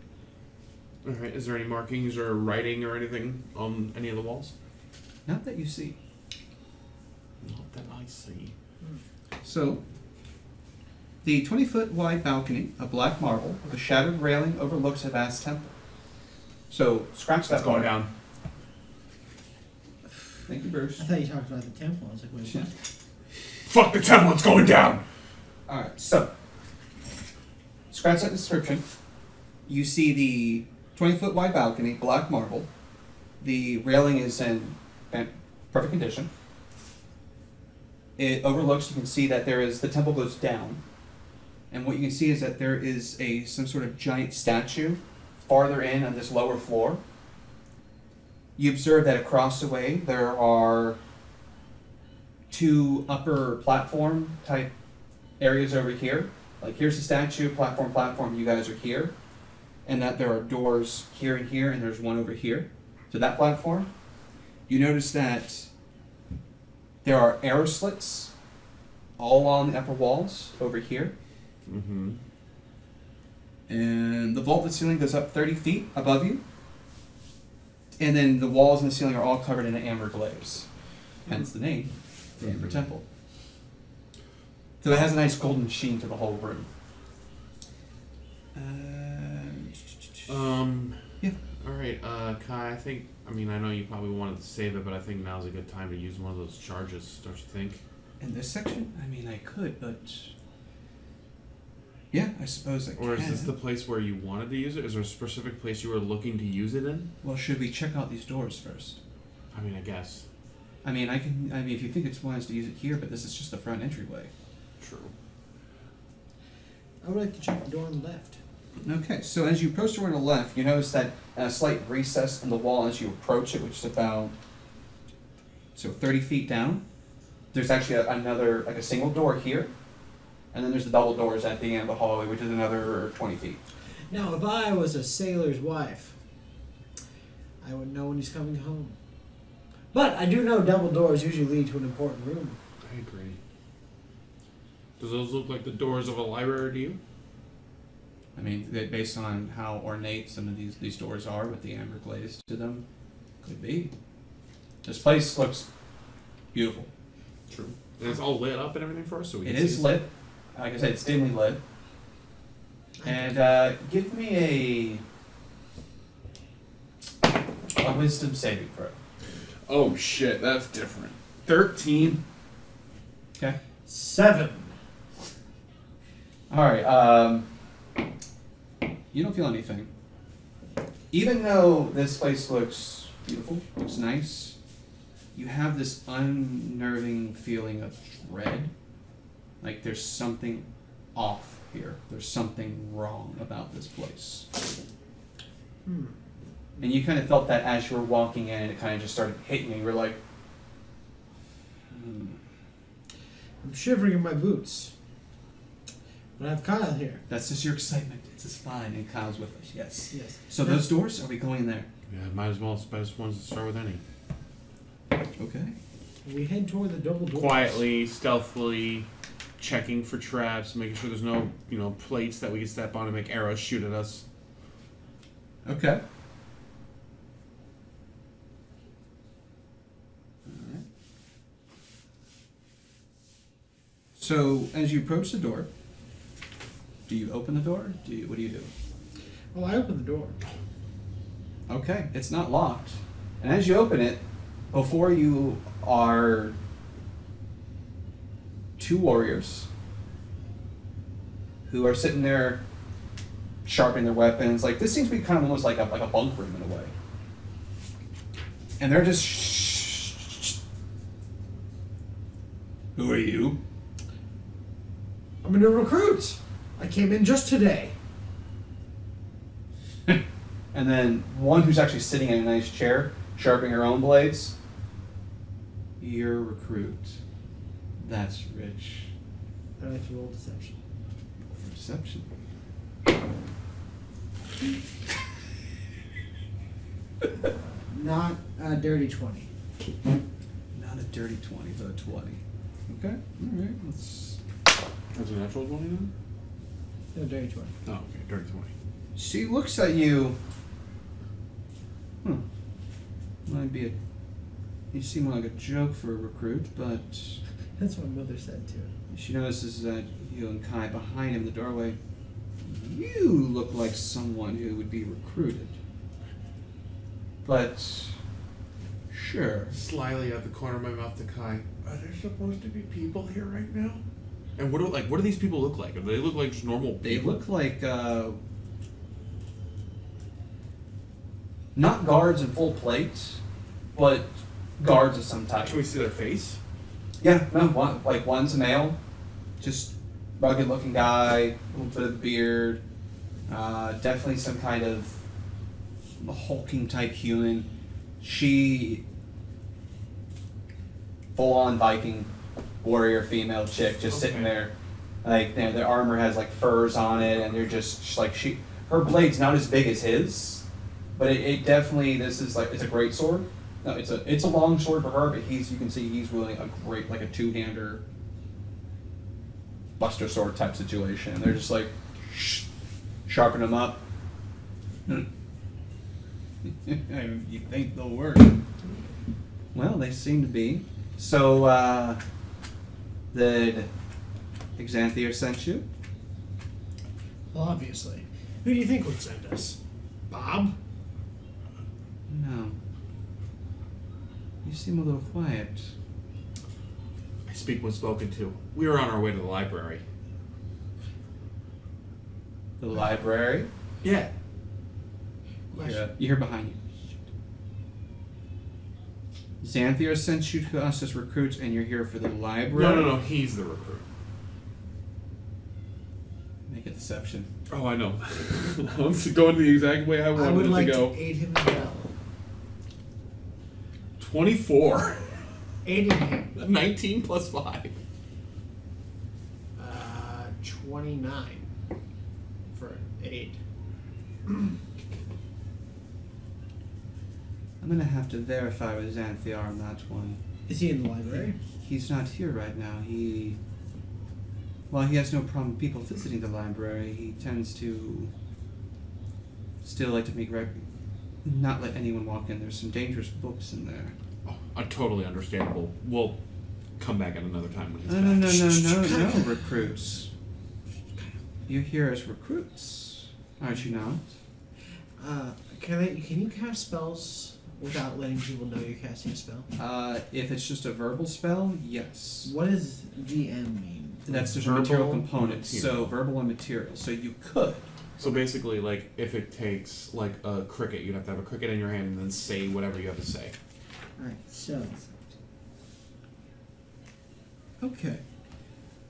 All right. Is there any markings or writing or anything on any of the walls? Not that you see. Not that I see. So, the 20-foot wide balcony of black marble with a shattered railing overlooks a vast temple. So, scratch that That's going part. down. Thank you, Bruce. I thought you talked about the temple. I was like, wait, Yeah. what? Fuck the temple. It's going down. Alright, so, scratch that description. You see the 20-foot wide balcony, black marble. The railing is in perfect condition. It overlooks, you can see that there is, the temple goes down. And what you can see is that there is some sort of giant statue farther in on this lower floor. You observe that across the way there are 2 upper platform type areas over here. Like here's the statue, platform, you guys are here. And that there are doors here, and there's one over here. So that platform. You notice that there are arrow slits all along the upper walls over here. Mm-hmm. And the vaulted ceiling goes up 30 feet above you. And then the walls and the ceiling are all covered in an amber glaze. Hence the name, the Amber Temple. So it has a nice golden sheen to the whole room. Yeah. All right, Kai. I know you probably wanted to save it, but I think now's a good time to use one of those charges. Don't you think? In this section? I mean, I could, but... Yeah, I suppose I can. Or is this the place where you wanted to use it? Is there a specific place you were looking to use it in? Well, should we check out these doors first? I mean, I guess. I mean, if you think it's wise to use it here, but this is just the front entryway. True. I would like to check the door on the left. Okay, so as you approach the door on the left, you notice that a slight recess in the wall as you approach it, which is about 30 feet down. There's actually another, like a single door here, and then there's the double doors at the end of the hallway, which is another 20 feet. Now, if I was a sailor's wife, I would know when he's coming home. But I do know double doors usually lead to an important room. I agree. Does those look like the doors of a library to you? I mean, based on how ornate some of these doors are with the amber glaze to them, could be. This place looks beautiful. True. And it's all lit up and everything for us, so we It can is see lit. Like I said, it's dimly lit. And give me a wisdom saving throw. Oh shit, that's different. 13. Okay. 7. All right. You don't feel anything. Even though this place looks beautiful, looks nice, you have this unnerving feeling of dread. Like there's something off here. There's something wrong about this place. And you kind of felt that as you were walking in, and it kind of just started hitting you. You were like, I'm shivering in my boots. But I have Kyle here. that's just your excitement. It's just fine. And Kyle's with us, yes. Yes. So those doors, are we going in there? Yeah, might as well. It's the best ones to start with any. Okay. We head toward the double doors. Quietly, stealthily, checking for traps, making sure there's no, plates that we can step on and make arrows shoot at us. Okay. So as you approach the door, do you open the door? What do you do? Oh, I opened the door. Okay, it's not locked. And as you open it, before you are two warriors who are sitting there sharpening their weapons. Like, this seems to be kind of almost like a bunk room in a way. And they're just Who are you? I'm a new recruit. I came in just today. And then one who's actually sitting in a nice chair, sharpening her own blades. You're a recruit. That's rich. I'd like to roll deception. For deception. Not a dirty 20. Not a dirty 20, but a 20. Okay, alright, let's... That's a natural 20 then? No, dirty 20. Oh, okay, dirty 20. She looks at you. Might be you seem like a joke for a recruit, but That's what my mother said too. she notices that you and Kai behind him in the doorway. You look like someone who would be recruited. But sure. Slyly at the corner of my mouth to Kai. Are there supposed to be people here right now? And what do these people look like? Do they look like just normal people? They look like not guards in full plates, but guards of some type. Can we see their face? Yeah, no, one's a male, just rugged looking guy, a little bit of beard, definitely some kind of hulking type human. She, full on Viking warrior female chick, just sitting there, like their armor has like furs on it, and they're just like her blade's not as big as his, but it definitely, this is like, it's a great sword. No, it's a long sword for her, but you can see he's wielding a great, like a two-hander buster sword type situation. And they're just like sharpen them up. You think they'll work? Well, they seem to be. So, did Xanthier sent you? Well, obviously. Who do you think would send us? Bob? No. You seem a little quiet. I speak when spoken to. We were on our way to the library. The library? Yeah. You hear behind you. Xanthier sent you to us as recruits, and you're here for the library? No, he's the recruit. Make a deception. Oh, I know. I'm going the exact way I I wanted would it like to go. to aid him as well. 24. Aiding him. 19 plus 5. 29 for 8. I'm gonna have to verify with Xanthier on that one. Is he in the library? He's not here right now. While he has no problem with people visiting the library, he tends to still like to not let anyone walk in. There's some dangerous books in there. Oh, totally understandable. We'll come back at another time when he's No, back. recruits. You're here as recruits, aren't you not? Can you cast spells without letting people know you're casting a spell? If it's just a verbal spell, yes. What does VM mean? There's a material component, so verbal and material. So you could. So basically, like, if it takes, like, a cricket, you'd have to have a cricket in your hand and then say whatever you have to say. Alright, so. Okay.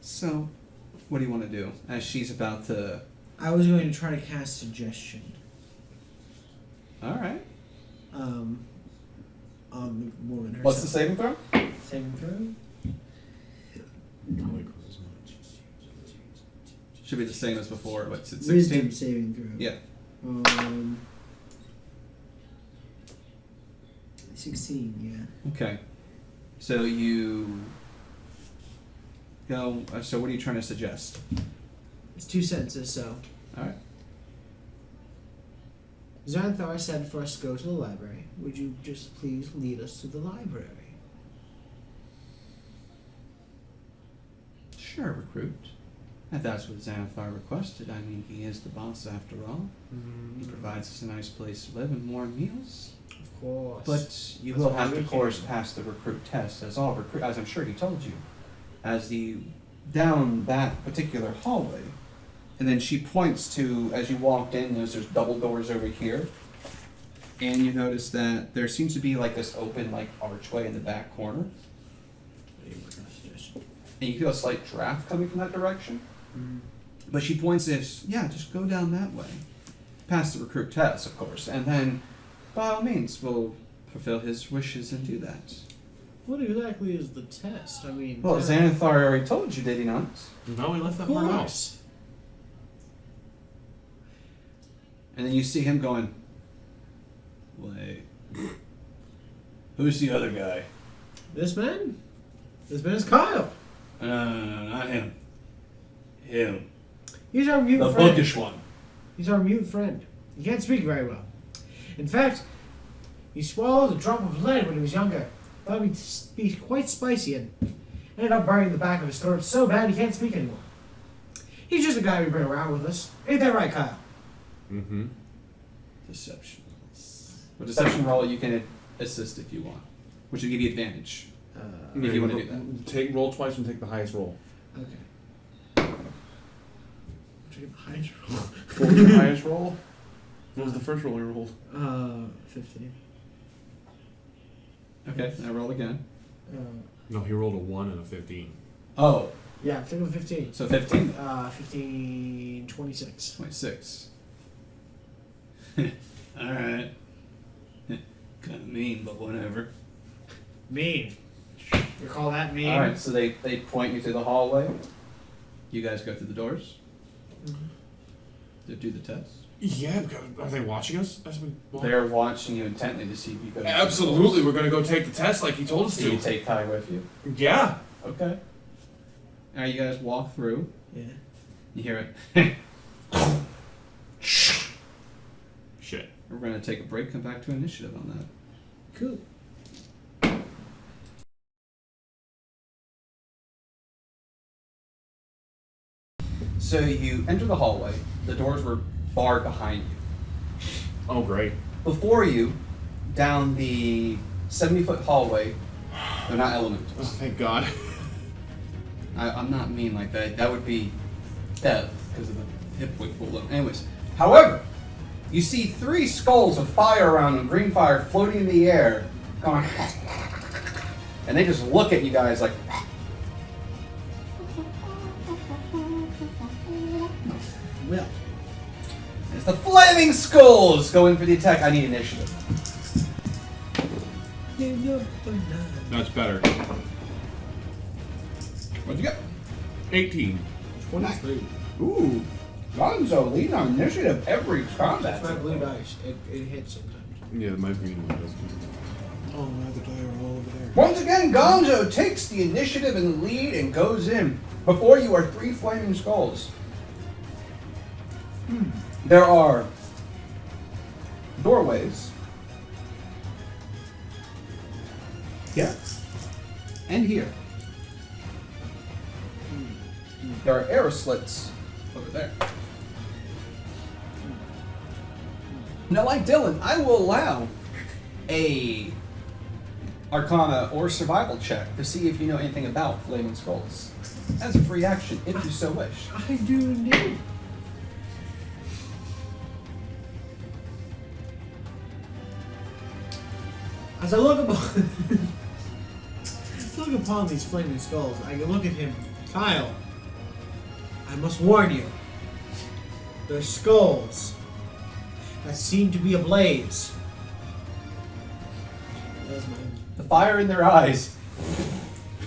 So, what do you want to do? As she's about to... I was going to try to cast suggestion. Alright. On the woman herself. What's the saving throw? Saving throw? Should be the same as before. What's it, 16? Wisdom saving throw. Yeah. 16, yeah. Okay. So you go... so what are you trying to suggest? It's 2 sentences, so. Alright. Xanthar said for us to go to the library. Would you just please lead us to the library? Sure, recruit. If that's what Xanathar requested, I mean, he is the boss after all. He provides us a nice place to live and warm meals. Of course. But you That's will why have to, we of course, came. pass the recruit test, as all recruit, as I'm sure he told you. As the down that particular hallway, and then she points to, as you walked in, there's double doors over here, and you notice that there seems to be like this open like archway in the back corner, and you feel a slight draft coming from that direction. But she points this, yeah, just go down that way. Pass the recruit test, of course, and then, by all means, we'll fulfill his wishes and do that. What exactly is the test? I mean, Well, Xanathar already told you, did he not? No, we left that of part out. course. And then you see him going, wait, who's the other guy? This man? This man is Kyle. No, not him. Him. He's our mute The friend. bookish one. He's our mute friend. He can't speak very well. In fact, he swallowed a drop of lead when he was younger. Thought he'd be quite spicy and ended up burning the back of his throat so bad he can't speak anymore. He's just a guy we bring around with us. Ain't that right, Kyle? Mm-hmm. Deception. A deception roll you can assist if you want, which will give you advantage. If you want to do that. Roll twice and take the highest roll. Okay. Take the highest roll. What was your highest roll? What was the first roll you rolled? 15. Okay, now roll again. No, he rolled a 1 and a 15. Oh, Yeah, take with 15. so 15. 15, 26. 26. Alright. Kind of mean, but whatever. Mean. You call that mean? Alright, so they point you to the hallway. You guys go through the doors. To do the test. Yeah, because are they watching us as we walk? They're watching you intently to see if you go. Absolutely, we're gonna go take the test like he told us Do you to. take Kai with you? Yeah. Okay. Alright, you guys walk through. Yeah. You hear it. Shit. We're gonna take a break, come back to initiative on that. Cool. So you enter the hallway. The doors were barred behind you. Oh, great. Before you, down the 70-foot hallway, they're not Oh, elementals. thank God. I'm not mean like that. That would be death because of the hip width bullet. Anyways, however, you see 3 skulls of fire around them, green fire floating in the air, going, and they just look at you guys like. Well, It's the flaming skulls going for the attack. I need initiative. That's better. What'd you get? 18. 23. Ooh, Gonzo, lead on initiative every combat. That's my blue dice. It hits sometimes. Yeah, my green one doesn't. Oh, my other die are all over there. Once again, Gonzo takes the initiative and the lead and goes in. Before you are 3 flaming skulls. There are doorways. Here. And here. There are arrow slits over there. Now, like Dylan, I will allow a Arcana or Survival check to see if you know anything about flaming skulls. As a free action, if you so wish. I do indeed. As I look upon these flaming skulls, I look at him. Kyle, I must warn you. They're skulls that seem to be ablaze. That's my... The fire in their eyes.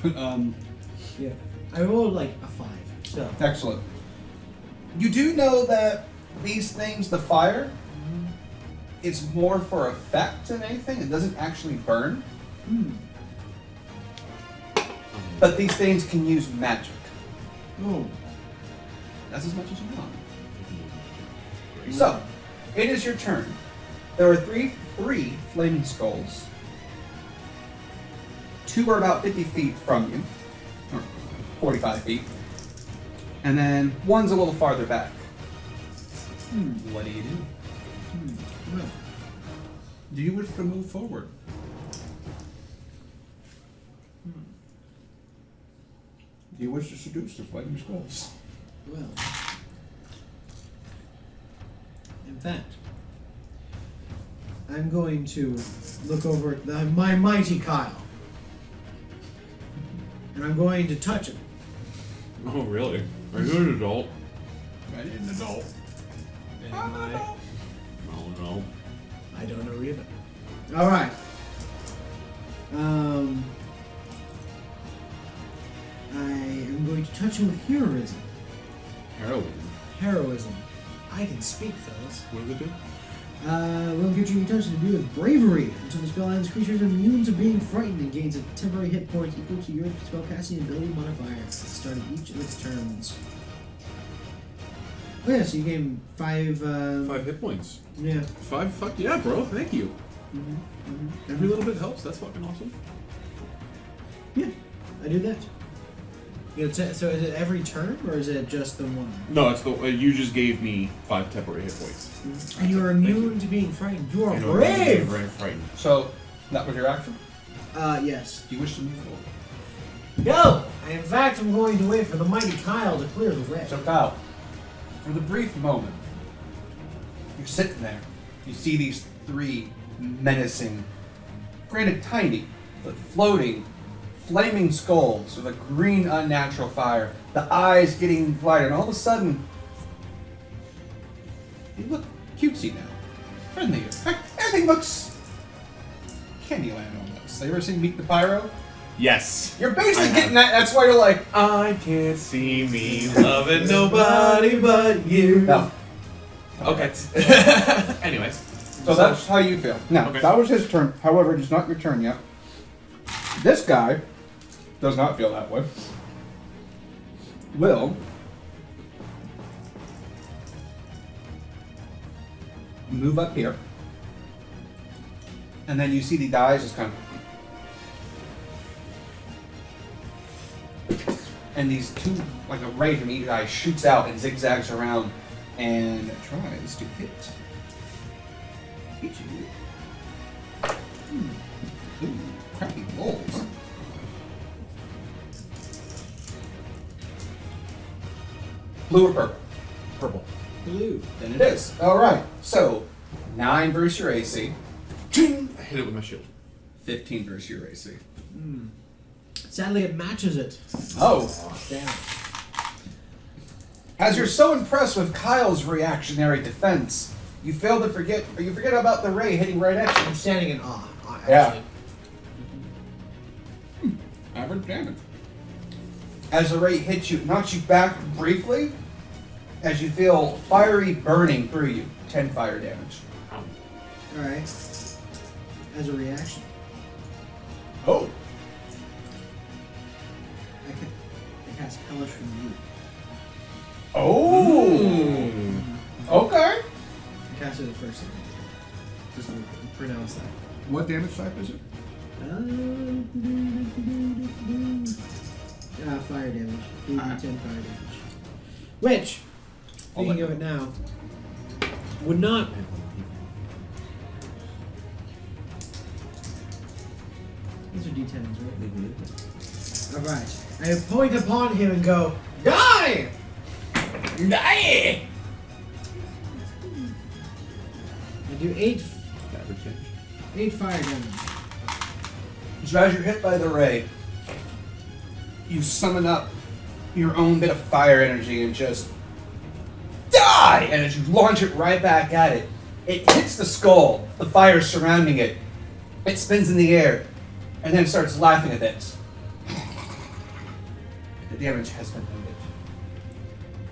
Yeah. I rolled like a 5, so... Excellent. You do know that these things, the fire, it's more for effect than anything. It doesn't actually burn. But these things can use magic. Oh. That's as much as you know. So, it is your turn. There are three flaming skulls. 2 are about 50 feet from you, or 45 feet. And then one's a little farther back. What do you do? Well, Do you wish to move forward? Do you wish to seduce the flaming skulls? well. In fact, I'm going to look over at my mighty Kyle. And I'm going to touch him. Oh, really? Are you an adult? I need an adult. Am I? Oh, no. I don't know either. Alright. I am going to touch him with heroism. Heroin. Heroism. I can speak, fellas. What does it do? Will get you touch to do with bravery. Until the spell ends, creatures are immune to being frightened and gains a temporary hit point equal to your spellcasting ability modifier at the start of each of its turns. Oh yeah, so you gain 5, 5 hit points. yeah. 5? Fuck yeah, bro. Thank you. Every little bit helps. That's fucking awesome. Yeah, I do that. You know, so is it every turn, or is it just the one? No, it's the you just gave me 5 temporary hit points. And you are immune to being frightened. You are You know, brave! I'm very frightened. So, that was your action? Yes. Do you wish to move forward? No! In fact, I'm going to wait for the mighty Kyle to clear the way. So, Kyle, for the brief moment, you're sitting there. You see these 3 menacing, granted tiny, but floating, flaming skulls with a green unnatural fire, the eyes getting lighter, and all of a sudden, you look cutesy now. Friendly. In fact, everything looks Candyland almost. You ever seen Meet the Pyro? Yes. You're basically I getting that. That's why you're like, I can't see me loving nobody but you. no. Okay. Anyways. So that's how you feel. Now, Okay. that was his turn. However, it is not your turn yet. This guy does not feel that way. Will move up here. And then you see the eyes just kind of. And these 2, like a ray from each eye, shoots out and zigzags around and tries to hit you. Ooh, crappy rolls. Blue or purple? Purple. Blue. Then it is. Alright, so 9 versus your AC, Ching! I hit it with my shield. 15 versus your AC. Sadly, it matches it. Oh. Damn. As you're so impressed with Kyle's reactionary defense, you fail to forget, or you forget about the ray hitting right at you. I'm standing in awe, actually. Yeah. Average damage. As the ray hits you, it knocks you back briefly, as you feel fiery burning through you. 10 fire damage. Alright. As a reaction, Oh. I cast Hellish Rebuke. Oh. Okay. I cast it the first time. Just to pronounce that. What damage type is it? Fire damage. 3d10 fire damage. Which, thinking of it now, would not. These are d10s, right? Alright. I point upon him and go, Die! Die! I do 8 Average damage. 8 fire damage. So as you're hit by the ray, you summon up your own bit of fire energy and just die! And as you launch it right back at it, it hits the skull, the fire surrounding it. It spins in the air, and then starts laughing a bit. The damage has been limited,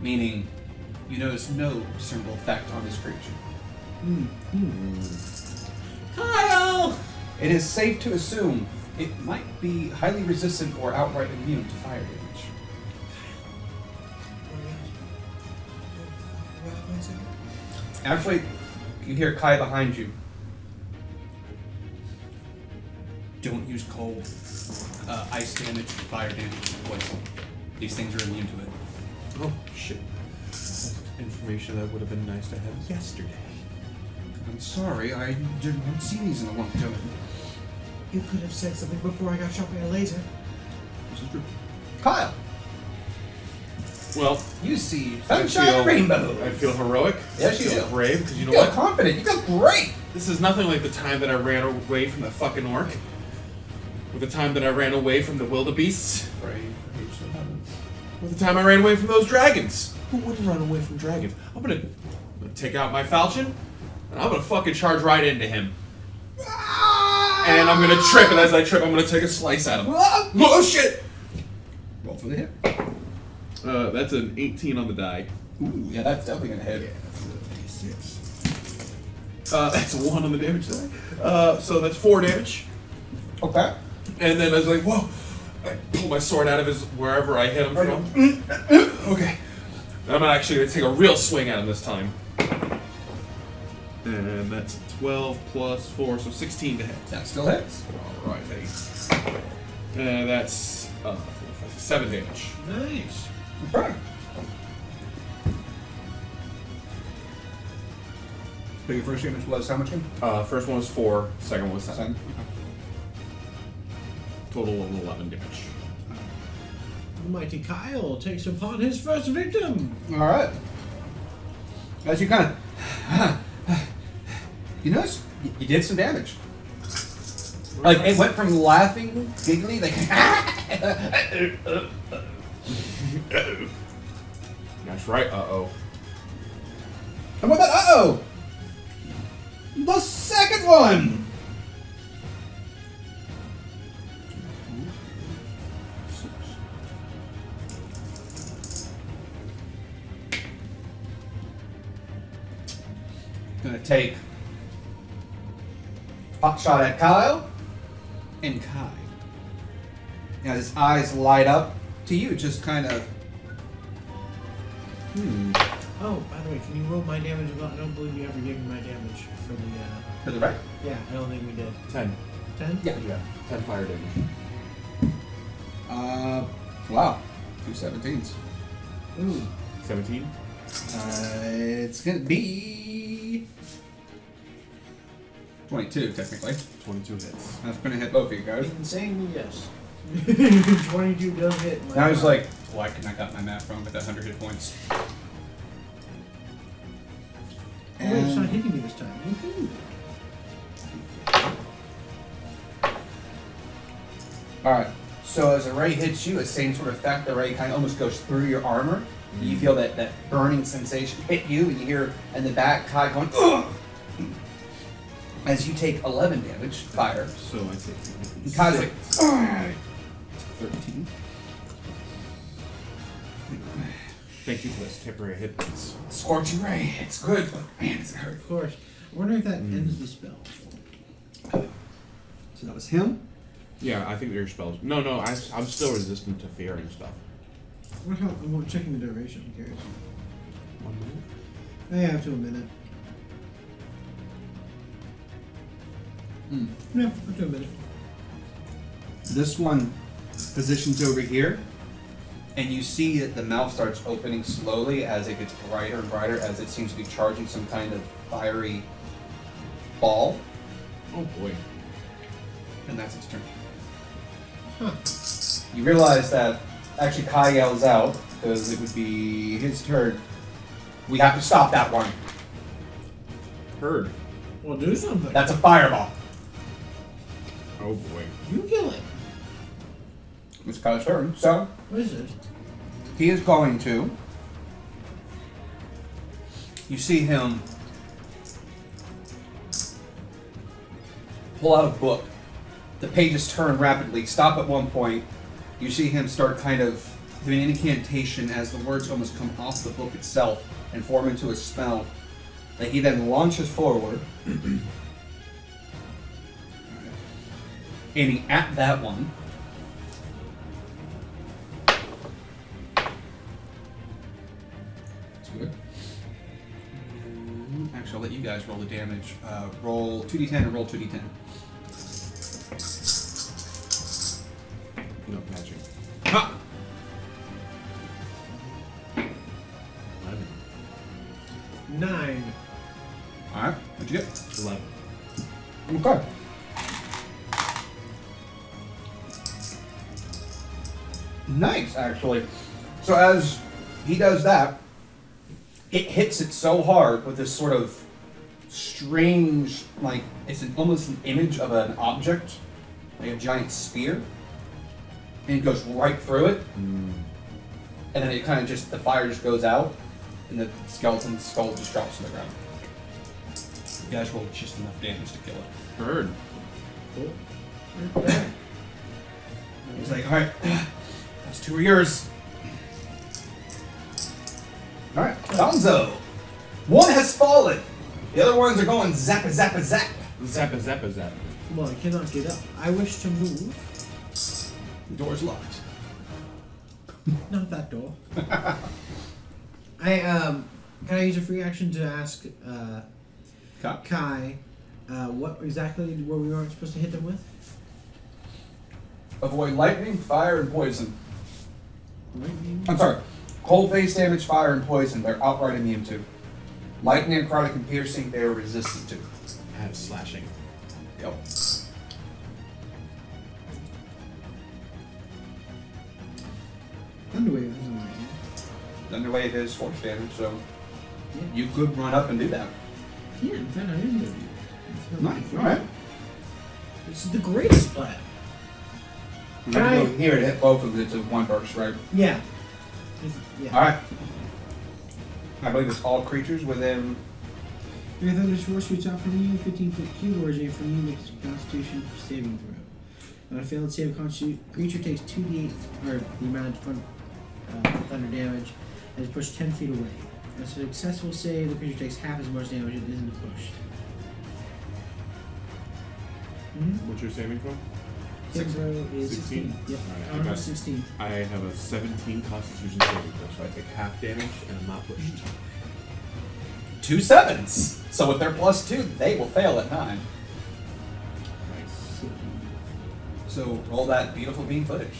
meaning you notice no discernible effect on this creature. Kyle! It is safe to assume it might be highly resistant or outright immune to fire damage. Actually, you hear Kai behind you. Don't use cold, ice damage, fire damage, poison. These things are immune to it. Oh, shit. That's information that would have been nice to have yesterday. I'm sorry, I didn't see these in the long term. You could have said something before I got shot by a laser. This is true. Kyle, Well, you see I sunshine and rainbows. I feel heroic. Yes, you I feel do. brave, because you know You feel what? confident. You feel great. This is nothing like the time that I ran away from the fucking orc. Or the time that I ran away from the wildebeests. Brave. Or the time I ran away from those dragons. Who wouldn't run away from dragons? I'm gonna take out my falchion, and I'm gonna fucking charge right into him. And I'm gonna trip, and as I trip, I'm gonna take a slice at him. Oh shit! Roll for the hit. That's an 18 on the die. Ooh, yeah, that's definitely gonna hit. That's a 1 on the damage die. So that's 4 damage. Okay. And then I was like, whoa! I pull my sword out of his wherever I hit him from. Okay. I'm actually gonna take a real swing at him this time. And that's 12 plus 4, so 16 to hit. That still hits. Alright, and that's 7 damage. Nice. Okay. So your first damage was how much again? First one was 4, second one was 7. 7. Total of 11 damage. The mighty Kyle takes upon his first victim. All right. As you kind of, you notice you did some damage. Like it went from laughing, giggly, like. That's right. Uh-oh. And what about uh-oh? The second one. Gonna take hot shot at Kyle and Kai. As his eyes light up to you, just kind of. Oh, by the way, can you roll my damage? I don't believe you ever gave me my damage for the. To the right? Yeah, I don't think we did. 10. 10? Yeah. Yeah. 10 fire damage. Wow. 2 17s. Ooh. 17? It's gonna be 22 technically. 22 hits. That's gonna hit both of you guys. Insanely, yes. 22 does hit. My Now he's like, why can I got my math wrong with that 100 hit points? Oh, wait, it's not hitting me this time. Woohoo. Alright, so as a ray hits you, the same sort of effect, the ray kind of almost goes through your armor. You feel that burning sensation hit you, and you hear in the back Kai going, ugh! As you take 11 damage, fire. So I take And Kai's like, ugh! 13. Thank you for this temporary hit points. Scorching ray, it's good, but man, it's hurt. Of course. I wonder if that ends the spell. So that was him. Yeah, I think your spells. No, I'm still resistant to fear and stuff. I'm checking the duration. I'm curious. 1 minute? I have to a minute. Yeah, up to a minute. This one positions over here, and you see that the mouth starts opening slowly as it gets brighter and brighter as it seems to be charging some kind of fiery ball, Oh boy. and that's its turn. Huh. You realize that actually Kai yells out, because it would be his turn. We have to stop that one. Heard. Well, do something. That's a fireball. Oh boy. You kill it. It's Kai's turn, so What is it? he is going to. You see him pull out a book. The pages turn rapidly, stop at one point. You see him start kind of doing an incantation as the words almost come off the book itself and form into a spell that he then launches forward, aiming at that one. That's good. Actually, I'll let you guys roll the damage. Roll 2d10 and roll 2d10. No patching. Ha! 9. Alright, what'd you get? 11. Okay. Nice, actually. So as he does that, it hits it so hard with this sort of strange, like, it's almost an image of an object, like a giant spear, and it goes right through it, and then it kind of just, the fire just goes out, and the skeleton's skull just drops to the ground. You guys rolled just enough damage to kill it. Bird. Cool. He's like, alright, those 2 are yours. Alright, Gonzo. 1 has fallen. The other ones are going zappa zappa zap. Zappa, zappa, zappa. Well, I cannot get up. I wish to move. The door's locked. Not that door. Can I use a free action to ask Kai what exactly were we weren't supposed to hit them with? Avoid lightning, fire, and poison. Lightning. I'm sorry. Cold face damage, fire, and poison. They're outright immune to. Lightning, necrotic, and piercing, they are resistant to. I have slashing. Yep. Underwave is on Underwave is force damage, so Yeah. you could run up and do that. Yeah, in fact, I am going to do it. Nice. Alright. This is the greatest plan. Can I- Here to hit both of them to 1 burst, right? Yeah. Yeah. Alright. I believe it's all creatures within. Your Thunder's Force shoots out from you, 15-foot cube originating from you, makes a Constitution saving throw. On a failed save, creature takes 2d8, or the amount of thunder damage, and is pushed 10 feet away. As a successful save, the creature takes half as much damage and isn't pushed. What's your saving throw? Saving throw is 16? 16. Yep. Alright, I Armor got- 16. I have a 17 Constitution saving throw, so I take half damage and I'm not pushed. 2 sevens. So with their +2, they will fail at 9. Nice. So roll that beautiful beam footage.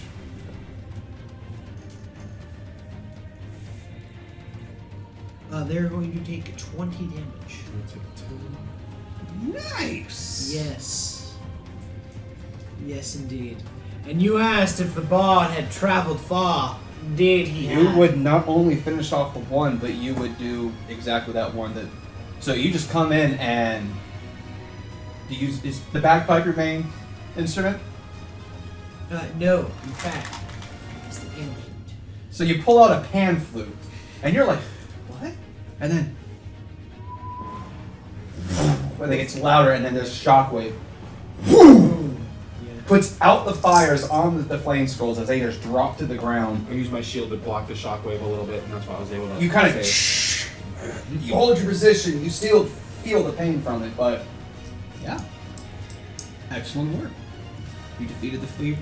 They're going to take 20 damage. Nice. Yes. Yes, indeed. And you asked if the bard had traveled far. Indeed, he You had. would not only finish off the one, but you would do exactly that one. That. So you just come in and is the bagpipe your main instrument? No, in fact, it's the pan flute. So you pull out a pan flute, and you're like, what? And then, when it gets louder, and then there's a shockwave. Puts out the fires on the flame scrolls as they just drop to the ground. I used my shield to block the shockwave a little bit, and that's why I was able to. You kind of save. you hold your position. You still feel the pain from it, but yeah, excellent work. You defeated the 3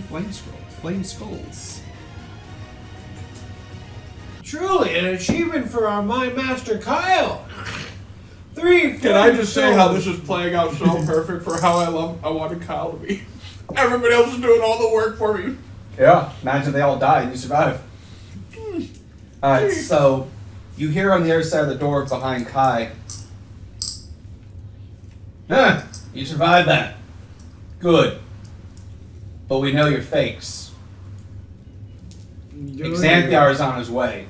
flame skulls. Truly an achievement for our Mind Master Kyle. 3 Can I just say how souls. this is playing out so perfect for how I wanted Kyle to be? Everybody else is doing all the work for me. Yeah, imagine they all die and you survive. Alright, so you hear on the other side of the door behind Kai. You survived that. Good. But we know you're fakes. Xanthiar is on his way.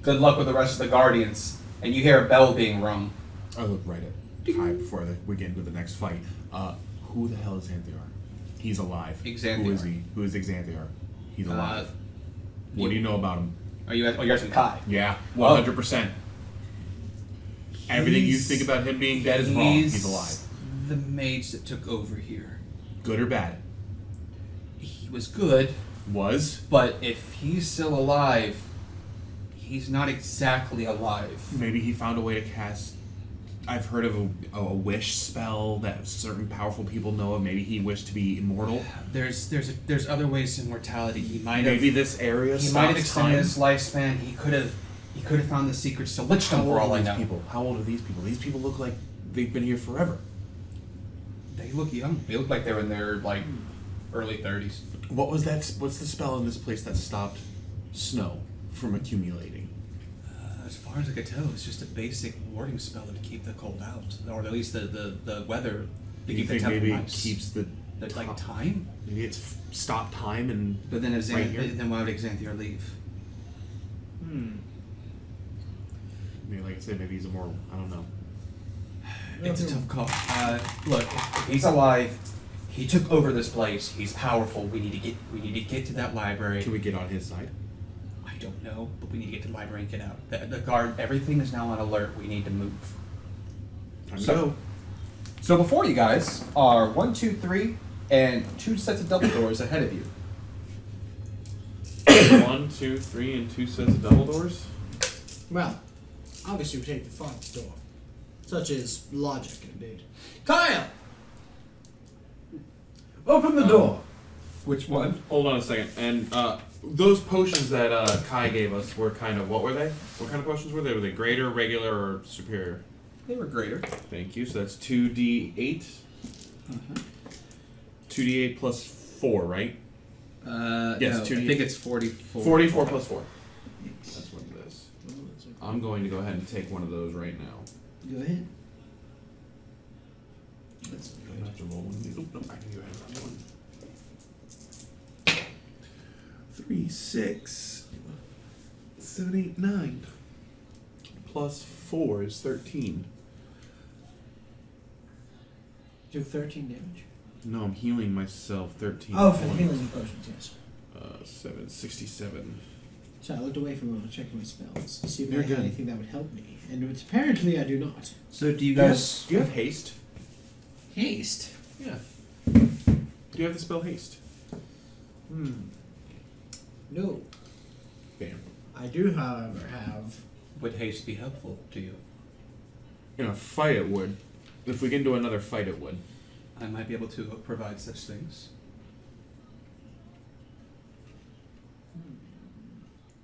Good luck with the rest of the Guardians. And you hear a bell being rung. I look right at Kai before we get into the next fight. Who the hell is Xanthiar? He's alive. Xanthiar. Who is he? Who is Xanthiar? He's alive. What you- do you know about him? You're asking Kai. Yeah, 100%. Everything you think about him being dead is wrong. He's alive. The mage that took over here. Good or bad? He was good, Was? but if he's still alive, he's not exactly alive. Maybe he found a way to cast. I've heard of a wish spell that certain powerful people know of. Maybe he wished to be immortal. There's other ways to immortality. He might have. Maybe this area. He might have stops extended time. his lifespan. He could have found the secrets to Lichdom How for all old I are these know. people? How old are these people? These people look like they've been here forever. They look young. They look like they're in their early 30s. What was that? What's the spell in this place that stopped snow from accumulating? As far as I could tell, it's just a basic warding spell to keep the cold out, or at least the weather to Do you keep the think temper maybe it nice. keeps the Like time? maybe it's stop time and But then if right here? then why would Xanthier leave? Maybe like I said, maybe he's a more I don't know. It's a tough call. Look, if he's alive, he took over this place. He's powerful. We need to get to that library. Can we get on his side? I don't know, but we need to get to the library and get out. The guard, everything is now on alert. We need to move. Time to So- go. So before you guys are 1, 2, 3, and 2 sets of double doors ahead of you. 1, 2, 3, and 2 sets of double doors. Well, obviously we take the farthest door. Such is logic, indeed. Kyle! Open the door. Which one? Hold on a second. And those potions that Kai gave us were kind of what were they? What kind of potions were they? Were they greater, regular, or superior? They were greater. Thank you. So that's 2d8. 2d8 plus 4, right? Yes, No, 2D. I think it's 44. 44 plus 4. That's what it is. I'm going to go ahead and take one of those right now. Go ahead. That's I have to roll one. Nope, nope, I can go ahead and roll one. 3, 6, 7, 8, 9. Plus 4 is 13. Do 13 damage. No, I'm healing myself 13 Oh, for the points. healing potions, yes. 7, 67. So I looked away from him, checking my spells to see if You're I had good. anything that would help me, and it's apparently I do not. So do you Do you guys? have haste? Haste. Yeah. Do you have the spell haste? No. Bam. I do, however, have... Would haste be helpful to you? In a fight it would. If we get into another fight it would. I might be able to provide such things.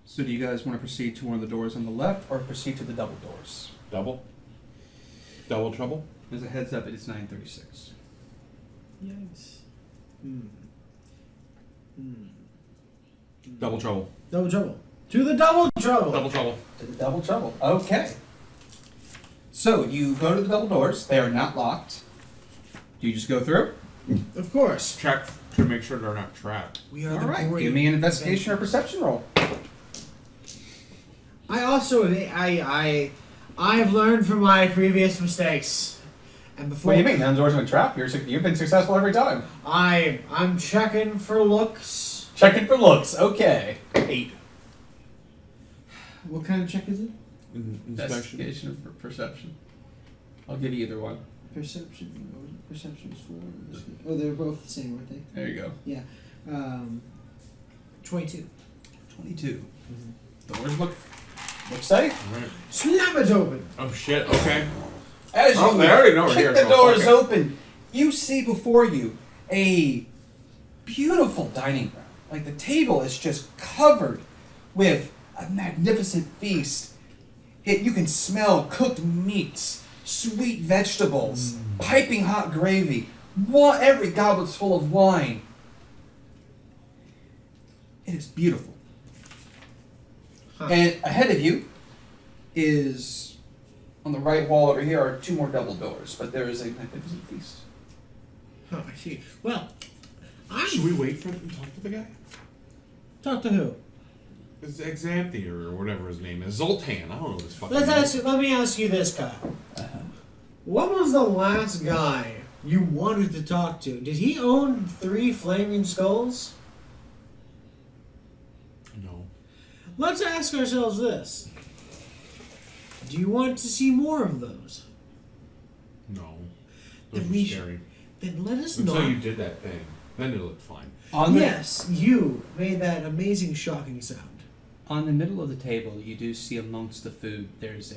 So do you guys want to proceed to one of the doors on the left, or proceed to the double doors? Double? Double trouble? As a heads up, it's 9:36. Yikes. Double trouble. Double trouble. To the double trouble! Double trouble. To the double trouble. Okay. So you go to the double doors. They are not locked. Do you just go through? Of course. Check to make sure they're not trapped. We are All the right. great Give me an investigation or perception roll. I also I've learned from my previous mistakes, and before What do you mean? None doors have been trapped. You've been successful every time. I'm checking for looks. Checking for looks. Okay. 8. What kind of check is it? Inspection. Investigation or perception. I'll give you either one. Perception. Perception is 4. Oh, they're both the same, aren't they? There you go. Yeah. 22. 22. Doors look safe. Alright. Slam it open. Oh shit, okay. As you Oh, they already know we're kick here, the so doors fuck it. open, you see before you a beautiful dining room. Like the table is just covered with a magnificent feast. You can smell cooked meats, sweet vegetables, piping hot gravy. Every goblet's full of wine. It is beautiful. Huh. And ahead of you is, on the right wall over here, are 2 more double doors, but there is a magnificent feast. Oh, I see. Well, Should we wait for them to talk to the guy? talk to who? It's Xanthier or whatever his name is. Zoltan. I don't know this fucking name. Let me ask you this, Kyle. What was the last guy you wanted to talk to? Did he own 3 flaming skulls? No. Let's ask ourselves this. Do you want to see more of those? No. Then Those we were should- scary. Then let us Until know. you did that thing. Then it looked fine. Yes, you made that amazing shocking sound. On the middle of the table, you do see amongst the food, there's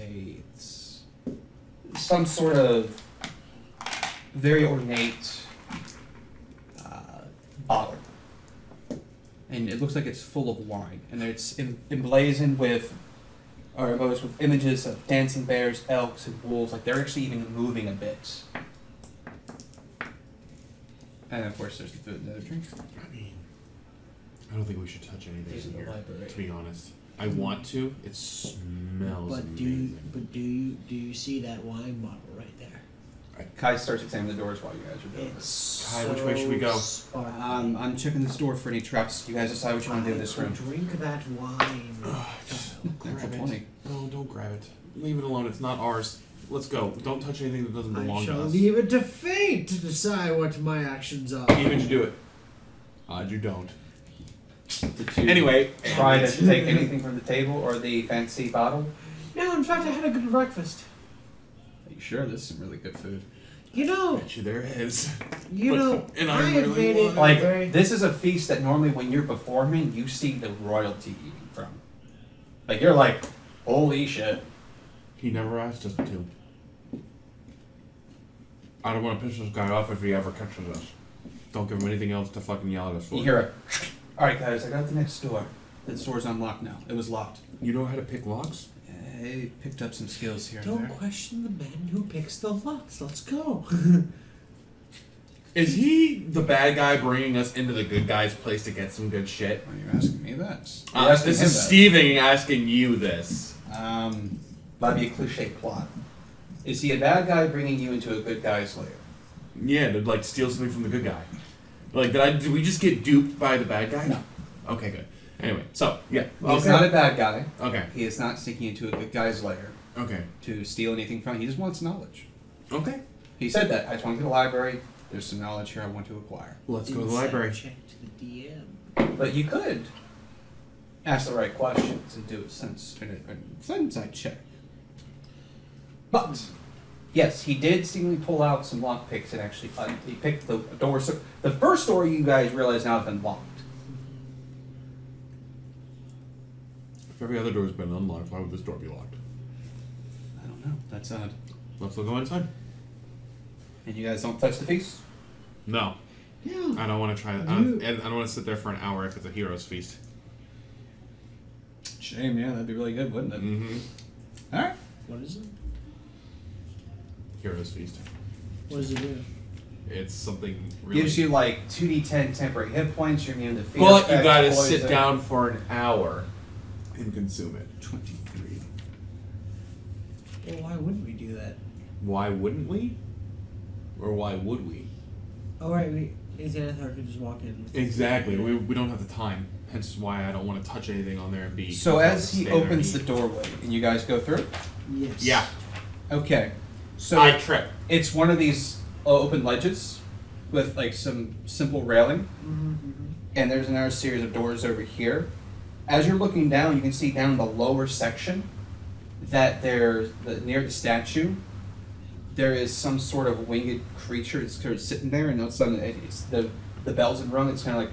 some sort of very ornate bottle. And it looks like it's full of wine. And it's emblazoned with images of dancing bears, elks, and wolves. Like they're actually even moving a bit. And of course, there's the food and the drink. I mean, I don't think we should touch These are anything the here, library. to be honest. I want to. It smells But amazing. do you see that wine bottle right there? Kai starts examining the doors while you guys are doing this. It's Kai, which way should we go? sparkling. I'm checking this door for any traps. You guys decide what you want to do in this room. Drink that wine. Grab Natural it. 20. No, don't grab it. Leave it alone. It's not ours. Let's go. Don't touch anything that doesn't I belong to shall us. leave it to fate to decide what my actions are. Even you do it. Odd you don't. Did you Anyway, try to take anything from the table or the fancy bottle? No, in fact, I had a good breakfast. Are you sure? This is some really good food. You know, bet you there is. And I I have really made it want- Like, very. this is a feast that normally when you're performing, you see the royalty eating from. Like, you're like, holy shit. He never asked us to. I don't want to piss this guy off if he ever catches us. Don't give him anything else to fucking yell at us for. You hear it. Alright, guys, I got the next door. The door's unlocked now. It was locked. You know how to pick locks? I picked up some skills here and Don't there. question the man who picks the locks. Let's go. Is he the bad guy bringing us into the good guy's place to get some good shit? Why are you asking me that? You're asking This him is that. Steven asking you this. That'd be a cliche plot. Is he a bad guy bringing you into a good guy's lair? Yeah, to like steal something from the good guy. Like, did we just get duped by the bad guy? No. Okay, good. Anyway, so yeah. He's not a bad guy. Okay. He is not sneaking into a good guy's lair Okay. to steal anything from. He just wants knowledge. Okay. He said that. I just want to go to the library. There's some knowledge here I want to acquire. Let's go to the Inside library. Check to the DM. But you could ask the right questions and do a sense check. But yes, he did seemingly pull out some lock picks and actually he picked the door. So the first door you guys realize now has been locked. If every other door's been unlocked, why would this door be locked? I don't know. That's odd. Let's go inside. And you guys don't touch the feast? No, Yeah. I don't want to try that. I don't want to sit there for an hour if it's a hero's feast. Shame, yeah, that'd be really good, wouldn't it? Mm-hmm. Alright. What is it? Hero's feast. What does it do? It's something really. Gives you like 2d10 temporary hit points, you're immune to fear But you effects, gotta poison. sit down for an hour and consume it. 23. Well, why wouldn't we do that? Why wouldn't we? Or why would we? Oh, right. Xanathar could just walk in. Exactly. We don't have the time. Hence why I don't want to touch anything on there and be. So as he stay there and opens the eat. doorway, and you guys go through? Yes. Yeah. Okay. So I trip. it's one of these open ledges with like some simple railing, and there's another series of doors over here. As you're looking down, you can see down the lower section that near the statue, there is some sort of winged creature that's sort of sitting there, and all of a sudden it's the bells have rung. It's kind of like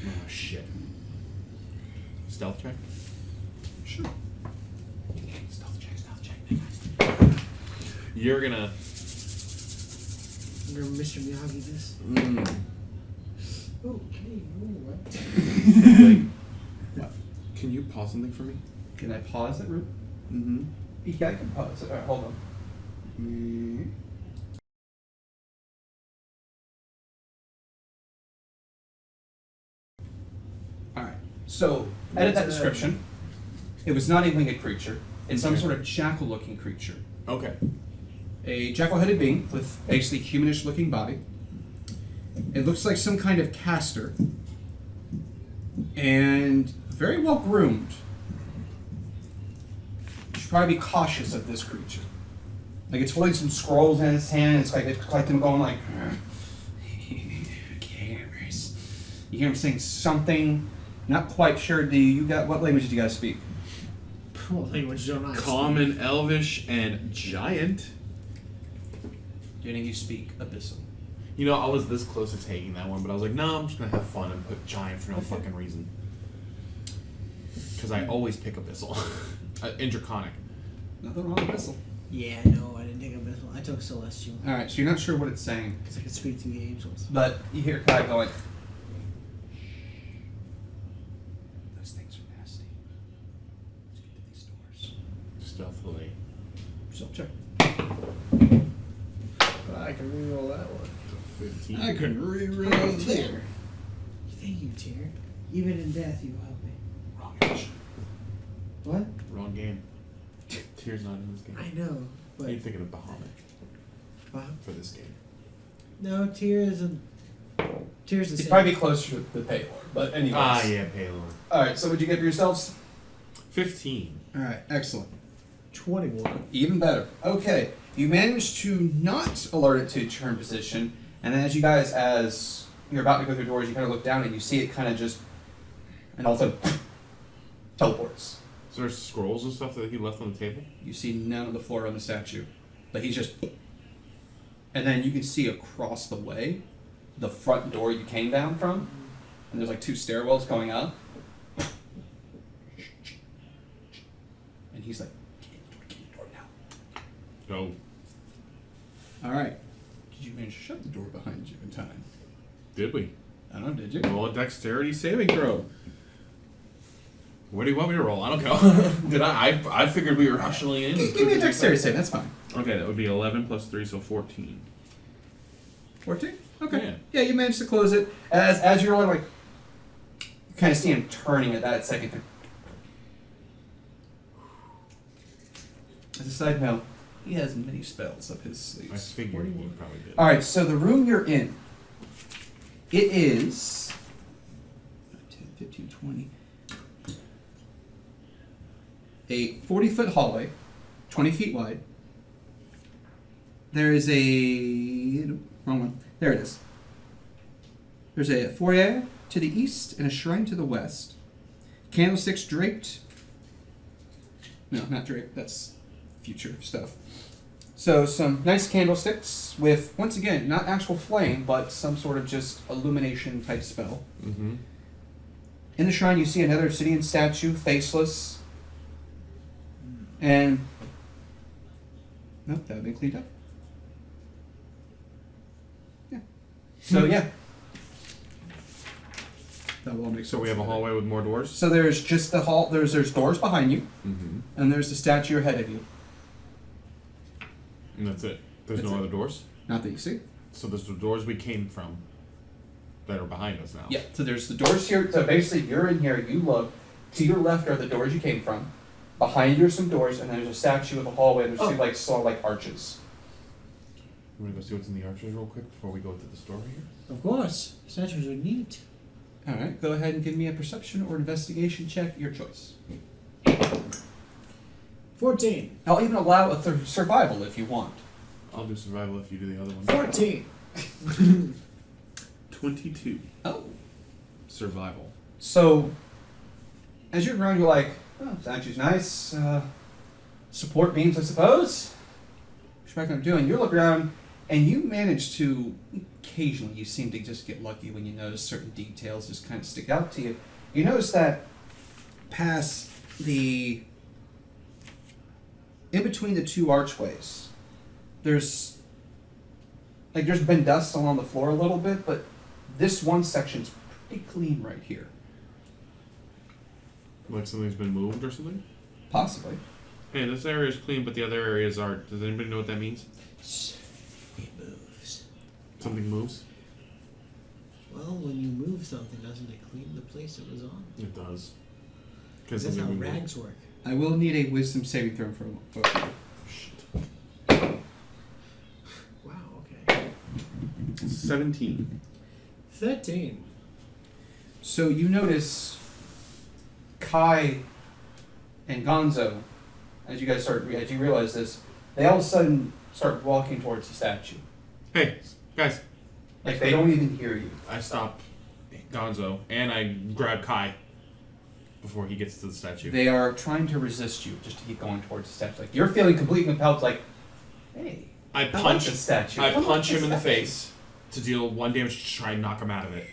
Oh shit. Stealth check. sure. Stealth check. You're gonna. You're Mr. Miyagi this. Okay. What? Can you pause something for me? Can I pause it, Ruth? Mm-hmm. Yeah, I can pause it. All right, hold on. Alright, so edit that description. It was not a winged creature. It's some Okay. sort of jackal-looking creature. Okay. A jackal-headed being with basically humanish-looking body. It looks like some kind of caster. And very well groomed. You should probably be cautious of this creature. Like it's holding some scrolls in its hand. It's like them going like, cameras. You hear him saying something. Not quite sure. What language do you guys speak? What language don't I speak? Common, Elvish, and Giant. Do any of you speak Abyssal? You know, I was this close to taking that one, but I was like, no, I'm just gonna have fun and put Giant for no fucking reason. Because I always pick Abyssal. In Draconic. Nothing wrong with Abyssal. Yeah, no, I didn't take Abyssal. I took Celestial. Alright, so you're not sure what it's saying. Because I could speak to the angels. But you hear Kai going, those things are nasty. Let's get to these doors. Stealthily. Self check. I can reroll that one. 15. I can reroll there. Thank you, Tyr. Even in death, you will help me. Wrong age. What? Wrong game. Tyr's not in this game. I know, but You're thinking of Bahamut for this game. no, Tyr isn't. Tyr's the He'd same. probably be closer to the Paylor, but anyways. Payload. Alright, so what'd you get for yourselves? 15. All right, excellent. 21. Even better. Okay, you managed to not alert it to turn position, and then as you're about to go through doors, you kind of look down and you see it kind of just, and also teleports. So there's scrolls and stuff that he left on the table? You see none on the floor on the statue, but he's just, and then you can see across the way, the front door you came down from, and there's like 2 stairwells going up. And he's like, get in the door now. Go. All right. Did you manage to shut the door behind you in time? Did we? I don't know, did you? Roll a dexterity saving throw. What do you want me to roll? I don't know. Did I figured we were rationally in. Give me a dexterity save, that's fine. Okay, that would be 11 plus 3, so 14. 14? Okay. Yeah. Yeah, you managed to close it. As you're like, you kind of see him turning at that second. As a side note, he has many spells up his sleeves. I figured you probably did. Alright, so the room you're in, it is 10, 15, 20. A 40-foot hallway, 20 feet wide. There is a... no, wrong one. There it is. There's a foyer to the east and a shrine to the west. Candlesticks draped. No, not draped. That's future stuff. So some nice candlesticks with, once again, not actual flame, but some sort of just illumination type spell. Mm-hmm. In the shrine, you see another obsidian statue, faceless. And... nope, that would be cleaned up. Yeah. So, yeah. That will all make sense. So we have a hallway with more doors? So there's just the hall, there's doors behind you, Mm-hmm. and there's the statue ahead of you. And that's it? There's That's no it. other doors? Not that you see. So there's the doors we came from that are behind us now? Yeah, so there's the doors here. So basically, you're in here, you look. To your left are the doors you came from. Behind you are some doors, and there's a statue with a hallway. There's two like arches. You want to go see what's in the arches real quick before we go to the store here? Of course. Statues are neat. All right, go ahead and give me a perception or investigation check, your choice. 14. I'll even allow a survival if you want. I'll do survival if you do the other one. 14. 22. Oh. Survival. So, as you're around, you're like, oh, statue's nice. Support beams, I suppose. What I'm doing? You look around, and you manage to, occasionally, you seem to just get lucky when you notice certain details just kind of stick out to you. You notice that past the, in between the two archways, there's been dust along the floor a little bit, but this one section's pretty clean right here. Like something's been moved or something? Possibly. Hey, this area is clean, but the other areas aren't. Does anybody know what that means? It moves. Something moves? Well, when you move something, doesn't it clean the place it was on? It does. Because That's how something moved. rags work. I will need a wisdom saving throw for both of you. Wow, okay. 17. 13. So you notice Kai and Gonzo, as you realize this, they all of a sudden start walking towards the statue. Hey, guys. Like they don't even hear you. I stop Gonzo, and I grab Kai before he gets to the statue. They are trying to resist you just to keep going towards the statue. Like you're feeling completely compelled, like, hey, I like punch the statue. I like punch the him in the statue. face to deal 1 damage to try and knock him out of it.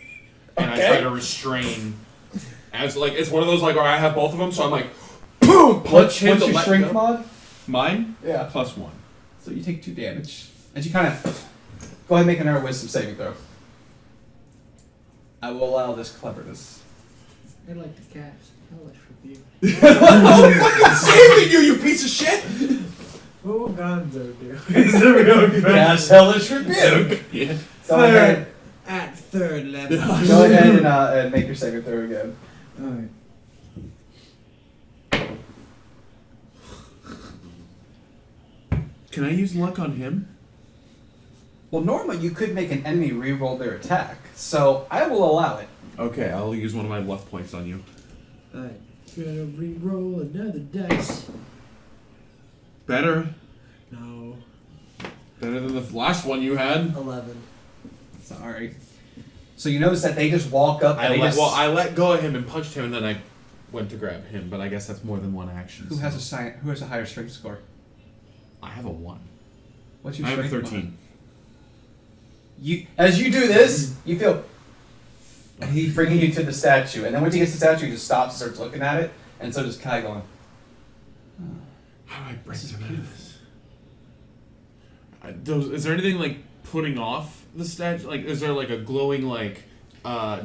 And Okay. I try to restrain. As like it's one of those like where I have both of them, so I'm like, boom, punch him What's to your let strength go. mod? Mine? Yeah. +1. So you take 2 damage. As you kind of go ahead and make another wisdom saving throw. I will allow this cleverness. I'd like to cast Hellish Rebuke. I'm fucking saving you, you piece of shit! What will Gonzo do? Is the real question. Cast Hellish Rebuke. Yeah. Go ahead. At third level. Go ahead and make your saving throw again. Alright. Can I use luck on him? Well, normally you could make an enemy re-roll their attack, so I will allow it. Okay, I'll use one of my luck points on you. Alright. Gonna re-roll another dice. Better. No. Better than the last one you had. 11. Sorry. So you notice that they just walk up and I let go of him and punched him, and then I went to grab him. But I guess that's more than one action. Who has a higher strength score? I have a 1. What's your I have a strength? 13. As you do this, you feel he's bringing you to the statue, and then once he gets to the statue, he just stops and starts looking at it, and so does Kai going. How do I break him out of this? Is there anything like putting off the statue? Like, is there like a glowing like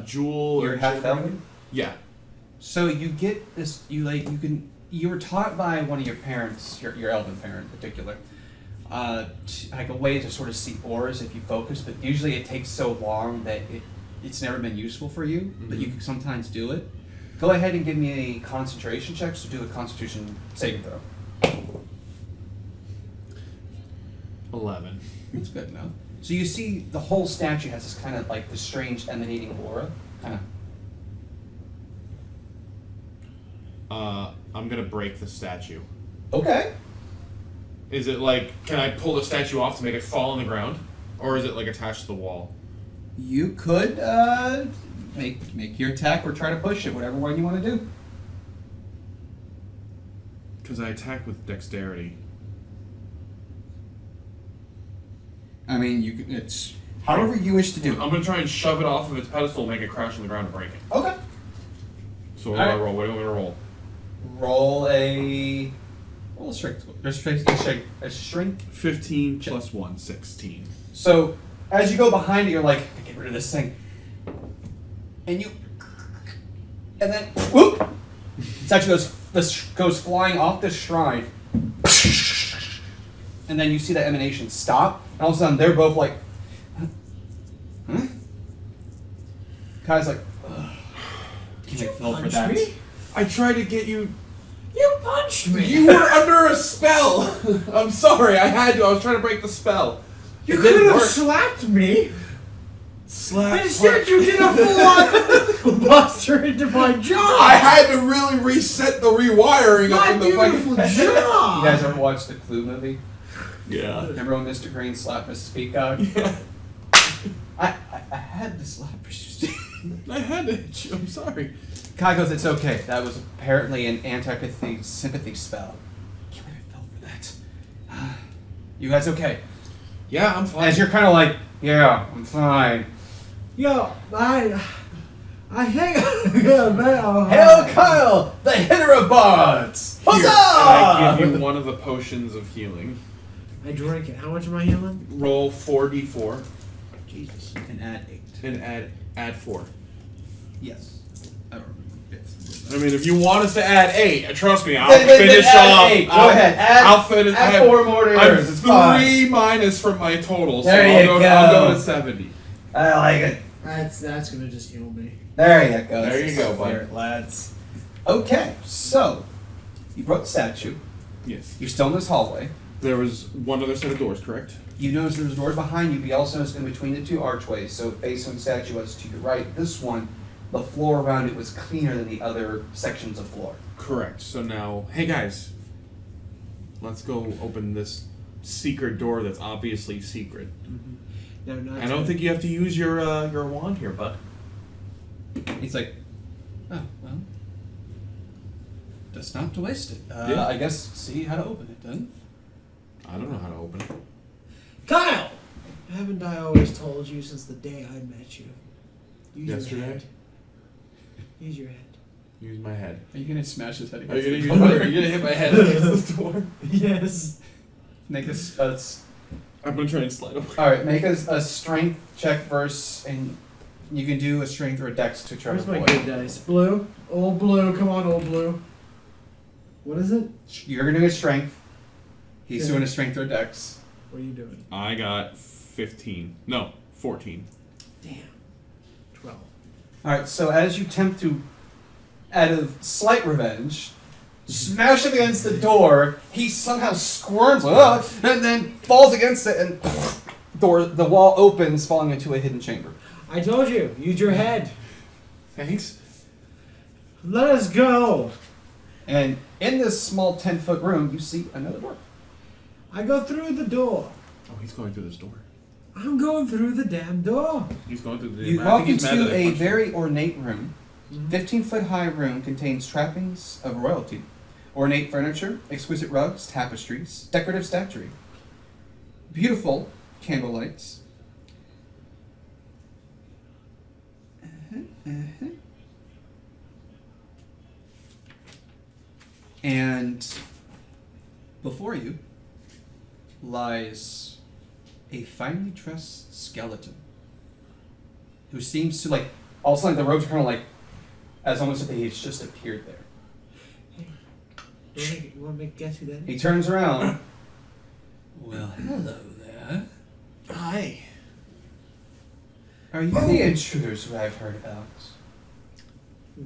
jewel You're or half elf? Yeah. So you get this. You were taught by one of your parents, your elven parent in particular, like a way to sort of see auras if you focus. But usually it takes so long that it's never been useful for you. But you can sometimes do it. Go ahead and give me a concentration check. So do a Constitution saving throw. 11. That's good enough. So you see the whole statue has this kind of like this strange emanating aura, kind of. I'm gonna break the statue. Okay. Is it like, can I pull the statue off to make it fall on the ground? Or is it like attached to the wall? You could make your attack or try to push it, whatever one you want to do. Because I attack with dexterity. I mean, it's however you wish to do. I'm gonna try and shove it off of its pedestal, make it crash on the ground and break it. Okay. So what do I roll? What do I roll? Roll a strength. A strength. 15 plus 1, 16. So as you go behind it, you're like, get rid of this thing, and then whoop, statue goes flying off the shrine, and then you see that emanation stop, and all of a sudden they're both like, huh? Kai's like, ugh. Can you feel for that? Me? I tried to get you. You punched me. You were under a spell. I'm sorry. I had to. I was trying to break the spell. You It could didn't have work. slapped me. Slap. Instead, you did a full-on buster into my jaw. I had to really reset the rewiring My up in the beautiful fucking. jaw. You guys ever watched the Clue movie? Yeah. Remember when Mr. Green slapped Mrs. Peacock? Yeah. I had to slap her. I had to hit you. I'm sorry. Kai goes, it's okay. That was apparently an antipathy sympathy spell. I can't believe I fell for that. You guys okay? Yeah, I'm fine. As you're kind of like, yeah, I'm fine. Yo, I hang. Yeah, man. Hail Kyle, the hitter of bards! Here, and Huzzah! I give you one of the potions of healing. I drink it. How much am I healing? Roll 4d4 Jesus. And add 8. and add 4. Yes. I don't remember. Yes. I mean, if you want us to add 8, trust me, I'll Then finish add off. 8. Go ahead. I'll finish. Add I have- 4 more to I'm yours. It's fine. 3 minus from my total, so There you I'll go. go to 70. I like it. That's gonna just heal me. There you go. There you go, bud. There, lads. Okay, so you broke the statue. Yes. You're still in this hallway. There was one other set of doors, correct? You notice there's doors behind you, but you also notice in between the two archways. So facing the statue was to your right. This one, the floor around it was cleaner than the other sections of floor. Correct. So now, hey guys, let's go open this secret door that's obviously secret. No, not I don't think you have to use your wand here, bud. He's like, oh, well, that's not to waste it. Yeah. I guess see how to open it then. I don't know how to open it. Kyle! Haven't I always told you since the day I met you? Use Yesterday? Your head. Use your head. Use my head. Are you gonna smash his head Are against you the gonna, door? are you gonna hit my head against the door? Yes. Make a I'm gonna try and slide over. all right. Make a strength check versus, and you can do a strength or a dex to try Where's to my avoid. good dice? Blue? Old blue. Come on, old blue. What is it? You're doing a strength. He's Yeah. doing a strength or a dex. What are you doing? I got 15. No, 14. Damn. Alright, so as you attempt to, out of slight revenge, smash him against the door, he somehow squirms and then falls against it, and the wall opens, falling into a hidden chamber. I told you, use your head. Thanks. Let us go. And in this small 10-foot room, you see another door. I go through the door. Oh, he's going through this door. I'm going through the damn door. He's going through the. You I walk think he's mad into that I a punched him. very ornate room. 15-foot high room contains trappings of royalty. Ornate furniture, exquisite rugs, tapestries, decorative statuary. Beautiful candle lights. And before you lies a finely dressed skeleton who seems to, like, all of a sudden the robes are kind of like, as almost if he's just appeared there. You want to make a guess who that is? He turns around. Well, hello there. Hi. Are you the intruders who I've heard about?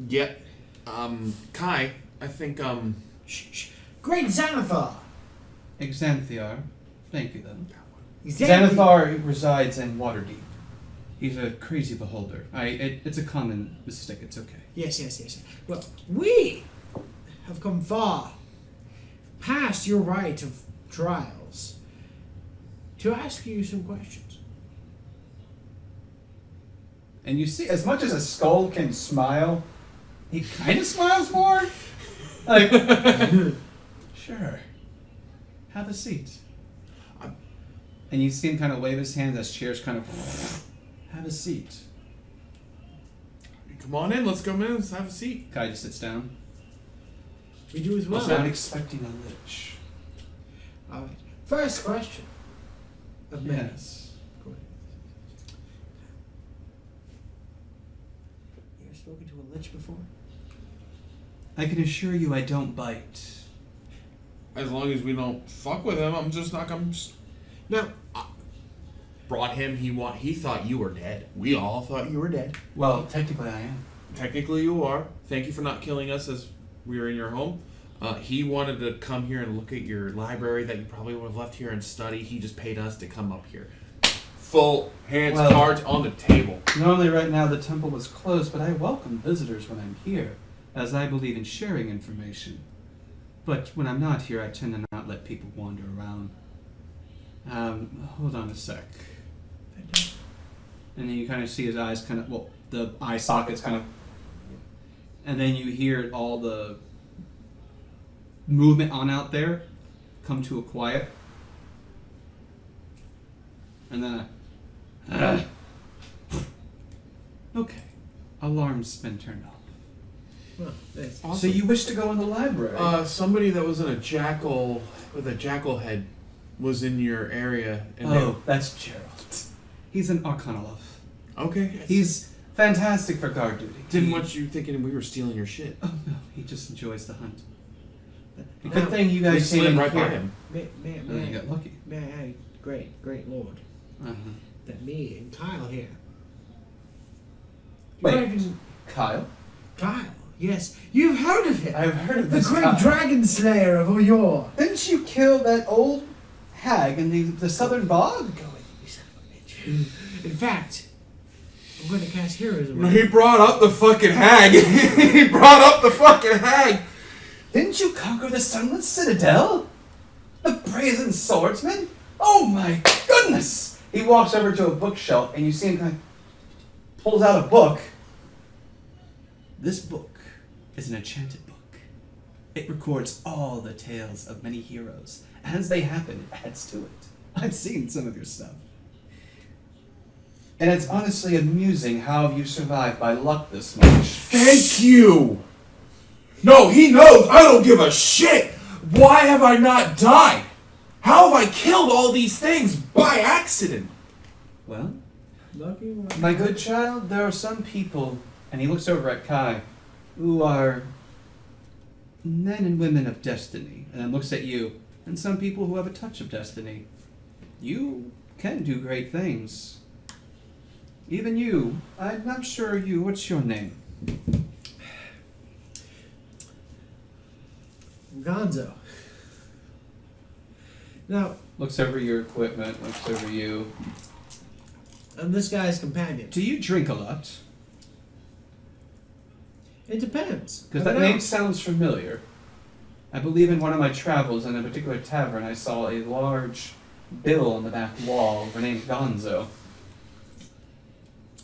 Yeah. Kai, I think, Shh. Great Xanathar. Xanthiar. Thank you, then. Exactly. Xanathar resides in Waterdeep. He's a crazy beholder. It's a common mistake. It's okay. Yes. Well, we have come far past your right of trials to ask you some questions. And you see, as much as a skull can smile, he kind of smiles more. Like, sure. Have a seat. And you see him kind of wave his hands as chairs kind of. Have a seat. come on in. Let's come in. Let's have a seat. Kai just sits down. We do as well. I'm expecting a lich. All right. First question. Of many. Yes. Go ahead. You ever spoken to a lich before? I can assure you I don't bite. As long as we don't fuck with him, I'm just not gonna. Now, Brought him. He thought you were dead. We all thought you were dead. Well, technically I am. Technically, you are. Thank you for not killing us as we were in your home. He wanted to come here and look at your library that you probably would have left here and study. He just paid us to come up here. Full hands, Well- cards on the table. Normally right now the temple is closed, but I welcome visitors when I'm here, as I believe in sharing information. But when I'm not here, I tend to not let people wander around. Hold on a sec. And then you kind of see his eyes kind of, well, the eye sockets kind of, and then you hear all the movement on out there come to a quiet. And then okay. Alarm's been turned off. well, that's So you wish to go in the library? Somebody that was in a jackal with a jackal head was in your area. And Oh, that's Gerald. He's an Arcanoloff. okay. He's fantastic for guard duty. Didn't want you thinking we were stealing your shit. Oh no, he just enjoys the hunt. Now, Good thing you We guys came slid in right here. by him. Oh, you got lucky. May I, great lord, Uh-huh. that me and Kyle here. Wait. You even- Kyle? Kyle, yes, you've heard of him. I've heard of The this great Kyle. dragon slayer of Oyor. Didn't you kill that old hag in the southern bog? Go with you, son of a bitch. In fact, I'm going to cast heroism. No, he brought up the fucking hag. He brought up the fucking hag. Didn't you conquer the Sunless Citadel? The brazen swordsman? Oh my goodness! He walks over to a bookshelf and you see him kind of pulls out a book. This book is an enchanted book. It records all the tales of many heroes. As they happen, it adds to it. I've seen some of your stuff. And it's honestly amusing how you survived by luck this much. Thank you. No, he knows. I don't give a shit. Why have I not died? How have I killed all these things by accident? Well, Lucky one. my good child, there are some people, and he looks over at Kai, who are men and women of destiny, and then looks at you, and some people who have a touch of destiny. You can do great things. Even you, I'm not sure you. What's your name? Gonzo. Now, Looks over your equipment, looks over you. I'm this guy's companion. Do you drink a lot? It depends. Because I that don't name know. sounds familiar. I believe in one of my travels in a particular tavern I saw a large bill on the back wall of the name Gonzo.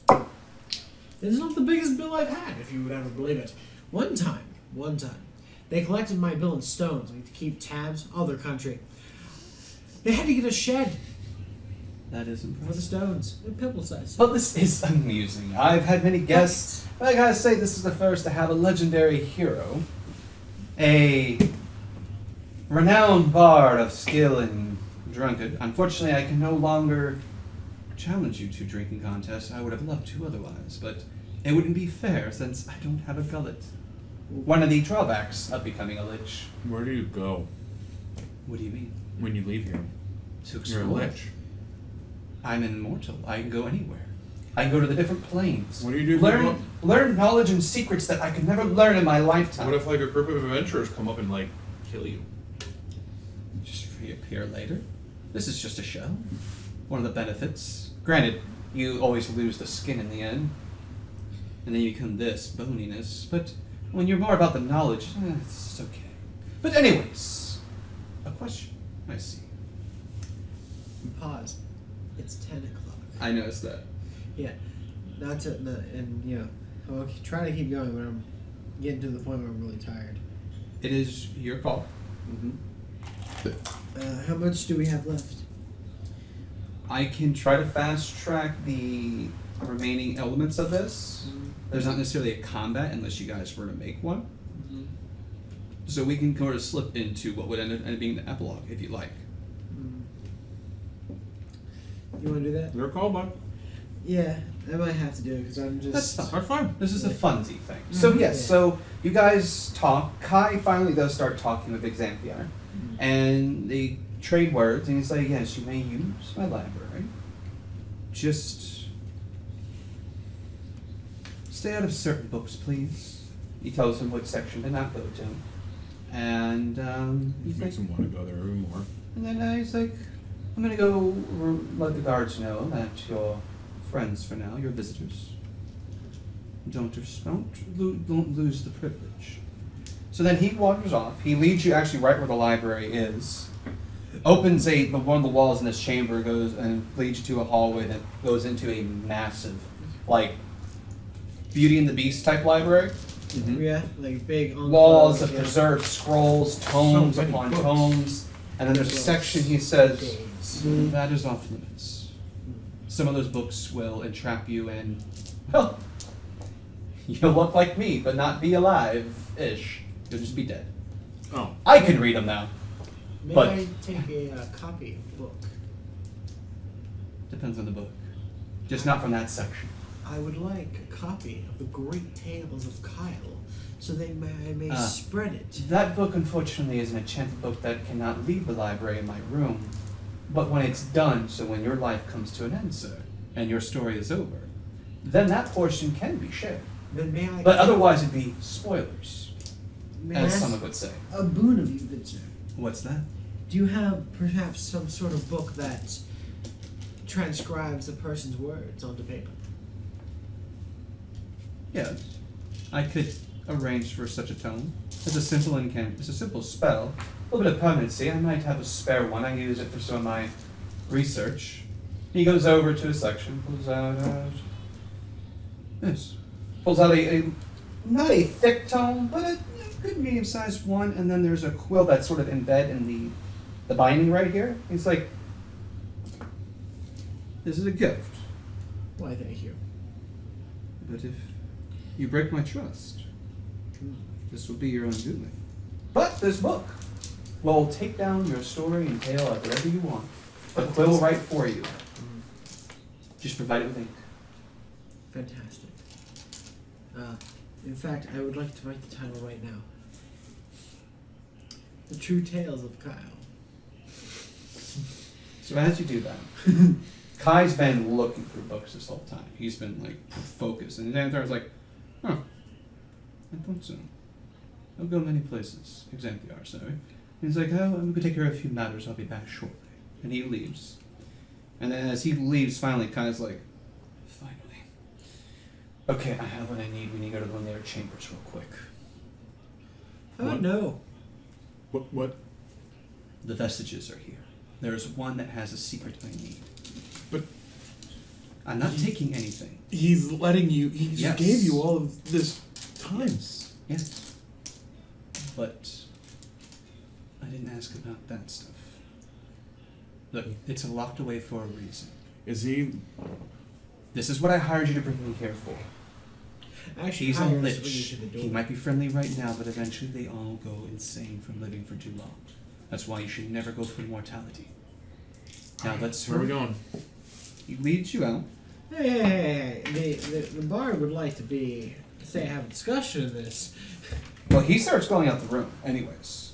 This is not the biggest bill I've had, if you would ever believe it. One time, they collected my bill in stones like, to keep tabs on their country. They had to get a shed That is for the impressive. stones. They're pimple size. But this is amusing. I've had many guests, but I gotta say this is the first to have a legendary hero. A renowned bard of skill and drunkard. Unfortunately, I can no longer challenge you to drinking contests. I would have loved to otherwise, but it wouldn't be fair since I don't have a gullet. One of the drawbacks of becoming a lich. Where do you go What do you mean? when you leave here? To You're a explore. lich. I'm immortal. I can go anywhere. I can go to the different planes. What do you do if you Learn knowledge and secrets that I could never learn in my lifetime. What if like a group of adventurers come up and like kill you? Just reappear later. This is just a show. One of the benefits. Granted, you always lose the skin in the end. And then you become this, boniness. But when you're more about the knowledge, it's just okay. But anyways, a question. I see. Pause. It's 10 o'clock. I noticed that. Yeah. And you know, I'll try to keep going, but I'm getting to the point where I'm really tired. It is your call. How much do we have left? I can try to fast track the remaining elements of this. There's not necessarily a combat unless you guys were to make one. So we can sort of slip into what would end up being the epilogue if you like. You want to do that? Your call, bud. Yeah, I might have to do it because I'm just. That's fine. That's fine. This is a funsy thing. So yes, Yeah. so you guys talk. Kai finally does start talking with Xanthiar, and they trade words, and he's like, "Yes, you may use my library. Just stay out of certain books, please." He tells him which section to not go to, and he's like, Makes him want to go there even more. and then he's like, "I'm gonna go let the guards know that you're friends for now. You're visitors. Don't lose the privilege." So then he wanders off. He leads you actually right where the library is. Opens one of the walls in this chamber, goes and leads you to a hallway that goes into a massive, like, Beauty and the Beast type library. Yeah, like big Walls of yeah. preserved scrolls, tomes So many upon books. tomes, and then there's a section he says, Games. that is off limits. Some of those books will entrap you and, well, you'll look like me, but not be alive-ish. You'll just be dead. Oh. I can read them now. May But- I take a copy of the book? Depends on the book. Just not from that section. I would like a copy of the Great Tales of Kyle, so I may Ah. spread it. That book, unfortunately, is an enchanted book that cannot leave the library in my room. But when it's done, so when your life comes to an end, sir, and your story is over, then that portion can be shared. Then may I? But otherwise, it'd be spoilers, may I as ask someone would say. a boon of you, good sir. What's that? Do you have perhaps some sort of book that transcribes the person's words onto paper? Yes, I could arrange for such a tome. It's a simple it's a simple spell. A little bit of permanency. I might have a spare one. I use it for some of my research. He goes over to a section, pulls out this. Pulls out a not a thick tome, but a good medium-sized one. And then there's a quill that's sort of embedded in the binding right here. He's like, "This is a gift. Why, thank you. But if you break my trust, this will be your undoing. But this book will take down your story and tale of whatever you want. The quill will write for you. Just provide it with ink." Fantastic. In fact, I would like to write the title right now. The True Tales of Kyle. So as you do that, Kai's been looking through books this whole time. He's been like focused, and Xanathar's like, huh, I thought so. I'll go many places. Xanthiar, sorry. And he's like, oh, I'm going to take care of a few matters. I'll be back shortly. And he leaves. And then as he leaves, finally, Kai's like, finally. Okay, I have what I need. We need to go to one of their chambers real quick. How about no? What? The vestiges are here. There's one that has a secret I need. But I'm not taking anything. he's letting you. He Yes. just gave you all of this time. Yes. But I didn't ask about that stuff. Look, it's locked away for a reason. Is he? This is what I hired you to bring me here for. Actually, He's a hire us lich. when you to the door. He might be friendly right now, but eventually they all go insane from living for too long. That's why you should never go for immortality. Now let's Where are we hurry. going? He leads you out. Hey. The bard would like to have a discussion of this. Well, he starts going out the room, anyways.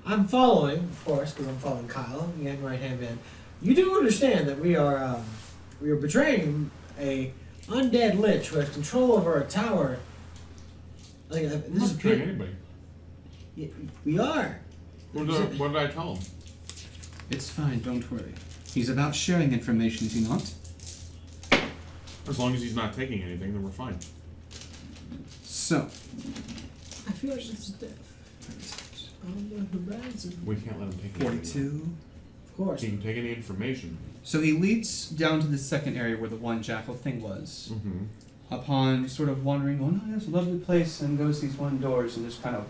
I'm following, of course, because I'm following Kyle, the right-hand man. You do understand that we are betraying a undead lich who has control over a tower. Like I'm this not is betraying anybody. We are. What did I tell him? It's fine, don't worry. He's about sharing information, is he not? As long as he's not taking anything, then we're fine. So, I feel like this is death on the horizon. We can't let him take anything. 42. Of course. He can take any information. So he leads down to the second area where the one jackal thing was. Mm-hmm. Upon sort of wondering, oh no, it's a lovely place, and goes these one doors and just kind of,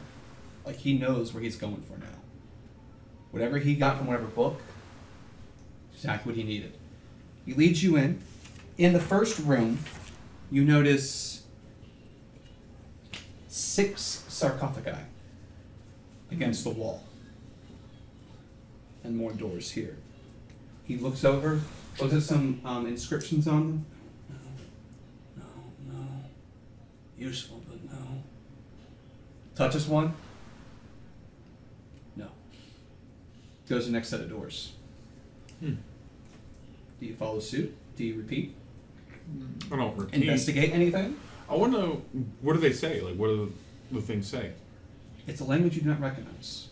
like he knows where he's going for now. Whatever he got from whatever book, exactly what he needed. He leads you in. In the first room, you notice 6 sarcophagi against the wall. And more doors here. He looks over, looks at some inscriptions on them. No. Useful, but no. Touches one. No. Goes to the next set of doors. Hmm. Do you follow suit? Do you repeat? I don't repeat. Investigate anything? I want to know, what do they say? Like, what do the things say? It's a language you do not recognize.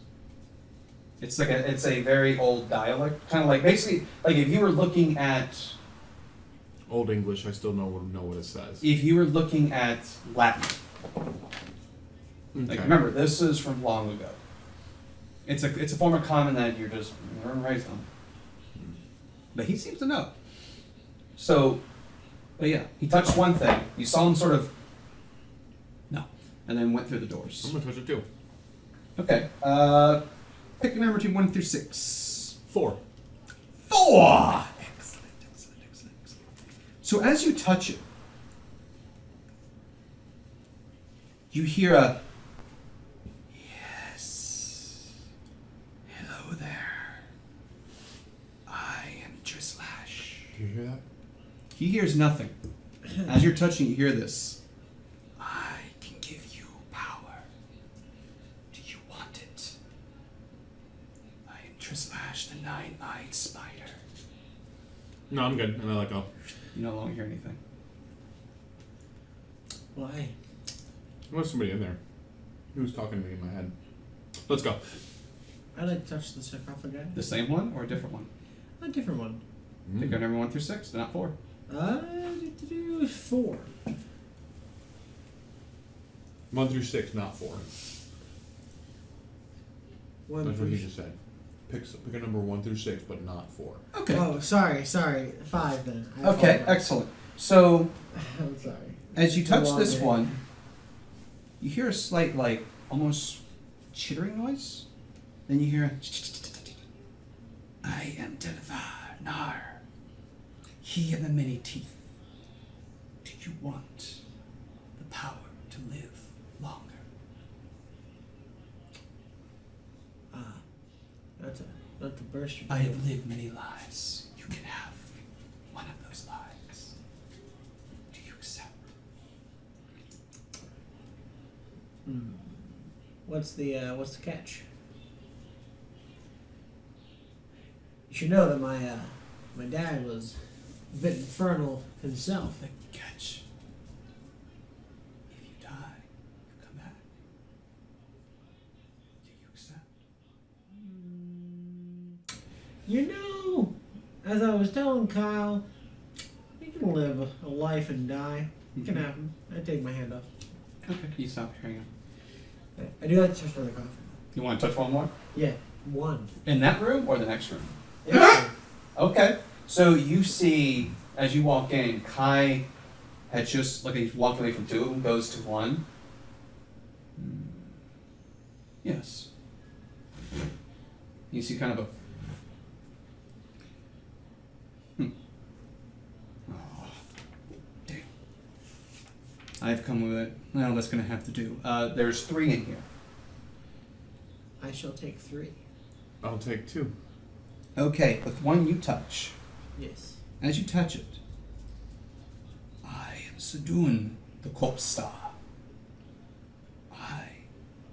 It's like it's a very old dialect, kind of like basically like if you were looking at Old English, I still know what it says. if you were looking at Latin. Like Okay. remember, this is from long ago. It's a form of common that you're just raised on. But he seems to know. So, but yeah, he touched one thing. You saw him sort of no, and then went through the doors. I'm gonna touch it too. Okay. Pick a number between 1 through 6. 4. 4! Excellent. So as you touch it, you hear a yes. Hello there. I am Drislash. Do you hear that? He hears nothing. As you're touching, you hear this. I can give you power. Do you want it? I am Drislash, the 9-eyed spider. No, I'm good. And I let go. You no longer hear anything. Why? There's somebody in there. He was talking to me in my head. Let's go. I like to touch the sarcophagi. The same one or a different one? A different one. Pick a number 1 through 6, not 4. Do 4. 1 through 6, not 4. One That's what through. he just said. Pick a number 1 through 6, but not 4. Okay. Oh, sorry. 5 then. I Okay, apologize. excellent. So, I'm sorry. as you touch Go on, this man. one, you hear a slight, like, almost chittering noise. Then you hear a I am Delvar Nar. He of the many teeth. Do you want the power to live longer? Not to burst your I have lived many lives. You can have one of those lives. Do you accept? What's the catch? You should know that my dad was bit infernal himself. The catch. If you die, you come back. Do you accept? You know, as I was telling Kyle, you can live a life and die. It can happen. I take my hand off. Okay. You stop hearing him. I do like to touch for the coffin. You want to touch one more? Yeah, one. In that room or the next room? Yeah. Okay. So you see, as you walk in, Kai had just, like he's walking away from two of them, goes to one. Yes. You see kind of a... Oh, damn. I've come with it. Well, that's going to have to do. There's 3 in here. I shall take 3. I'll take 2. Okay, with one you touch. Yes. As you touch it, I am Sadun, the corpse star. I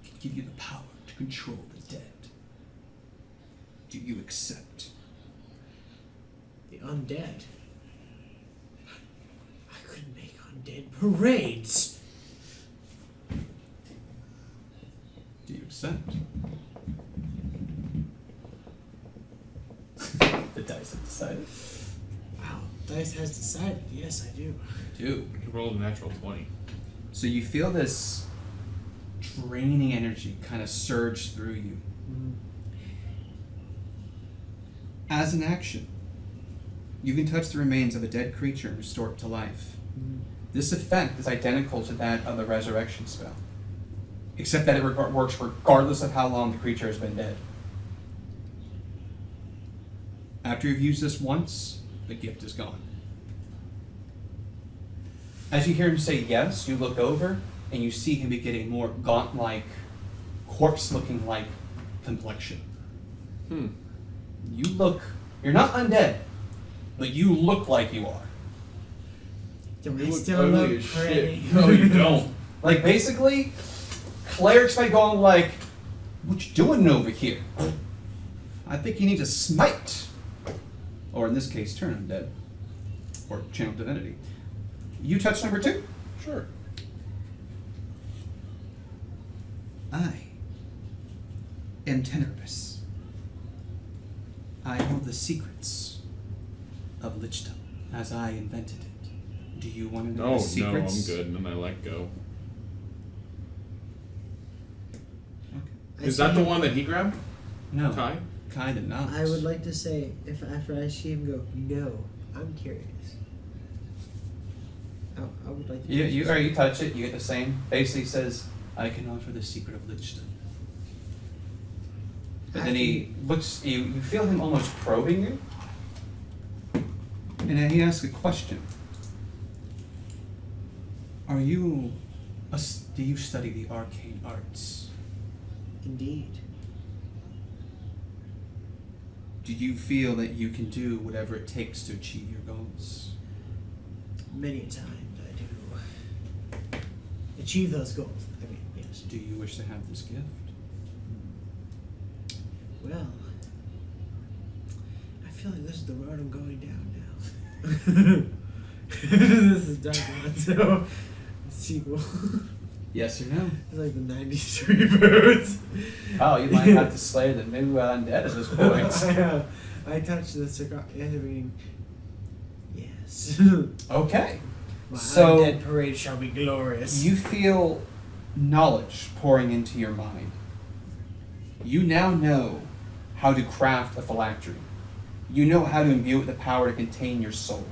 can give you the power to control the dead. Do you accept? The undead. I could make undead parades. Do you accept? The dice have decided. Wow, dice has decided. Yes, I do. Do. You rolled a natural 20. So you feel this draining energy kind of surge through you. As an action, you can touch the remains of a dead creature and restore it to life. This effect is identical to that of the resurrection spell, except that it works regardless of how long the creature has been dead. After you've used this once, the gift is gone. As you hear him say yes, you look over and you see him be getting more gaunt-like, corpse-looking like complexion. You're not undead, but you look like you are. Do You I look still ugly look as pretty? shit. No, you don't. Like, basically, clerics might go on like, what you doing over here? I think you need to smite. Or in this case, turn undead. Or channel divinity. You touch number 2? Sure. I am Tenerbus. I hold the secrets of Lichdom as I invented it. Do you want to know No, the secrets? I'm good. And then I let go. Okay. Is that the one that he grabbed? No. Kai? Kind of not. I would like to say, if after I see him go, no, I'm curious. I would like to. You touch it, you get the same. Basically says, I can offer the secret of Lichdom. But then he looks, you feel him almost probing you. And then he asks a question. Do you study the arcane arts? Indeed. Do you feel that you can do whatever it takes to achieve your goals? Many a time I do achieve those goals. I mean, yes. Do you wish to have this gift? Well, I feel like this is the road I'm going down now. This is Dark One, so sequel. Yes or no? It's like the 90s reboots. Oh, you might have to slay the new undead at this point. I touched the cigar. I mean, yes. Okay. My So- undead parade shall be glorious. You feel knowledge pouring into your mind. You now know how to craft a phylactery. You know how to imbue it with the power to contain your soul.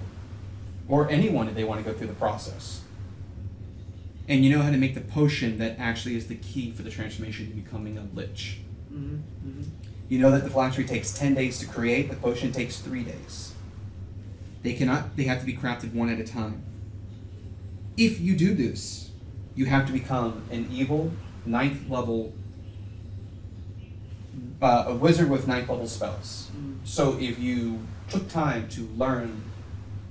Or anyone if they want to go through the process. And you know how to make the potion that actually is the key for the transformation to becoming a lich. You know that the phylactery takes 10 days to create, the potion takes 3 days. They have to be crafted one at a time. If you do this, you have to become an evil 9th level, a wizard with 9th level spells. So if you took time to learn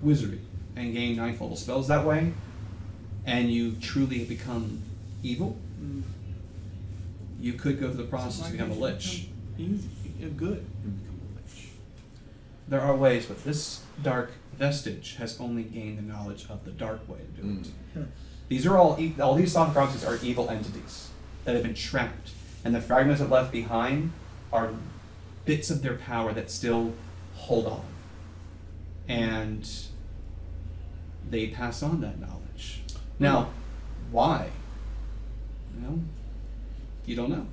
wizardry and gain 9th level spells that way, and you truly become evil, you could go through the process to become a lich. Easy. Good. And become a lich. there are ways, but this dark vestige has only gained the knowledge of the dark way to do it. These are all these sarcophaguses are evil entities that have been trapped, and the fragments that left behind are bits of their power that still hold on, and they pass on that knowledge. Now, why? You don't know.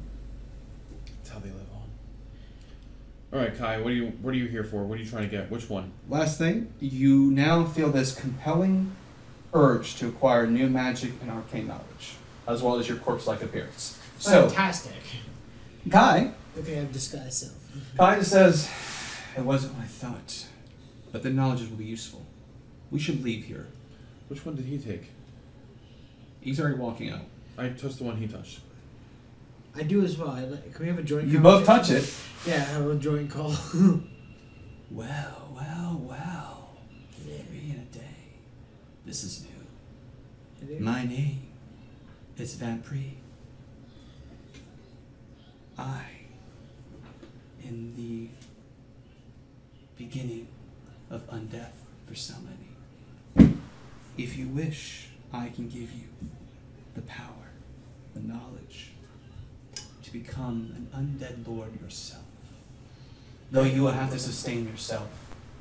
That's how they live on. All right, Kai. What are you here for? What are you trying to get? Which one? Last thing, you now feel this compelling urge to acquire new magic and arcane knowledge, as well as your corpse-like appearance. So, Fantastic. Kai Okay, I've disguised self. just says, it wasn't what I thought, but the knowledge will be useful. We should leave here. Which one did he take? He's already walking out. I touched the one he touched. I do as well. Can we have a joint You both conversation? touch it. Yeah, have a joint call. Well. 3 in a day. This is new. My name is Vampire. I, in the beginning of undeath for so many. If you wish, I can give you the power, the knowledge, to become an undead lord yourself. Though you will have to sustain yourself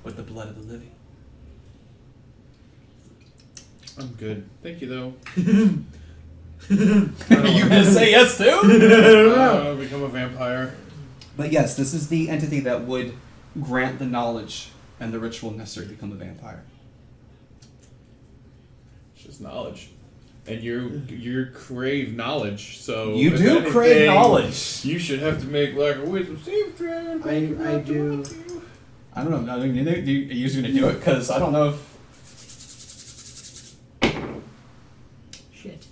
with the blood of the living. I'm good. Thank you, though. Are you gonna say yes too? Become a vampire. But yes, this is the entity that would grant the knowledge and the ritual necessary to become a vampire. It's just knowledge. And you crave knowledge, so You if do anything, crave knowledge. You should have to make like a wisdom save throw. I do. I don't know. Are you gonna do it? Because I don't know if. Shit.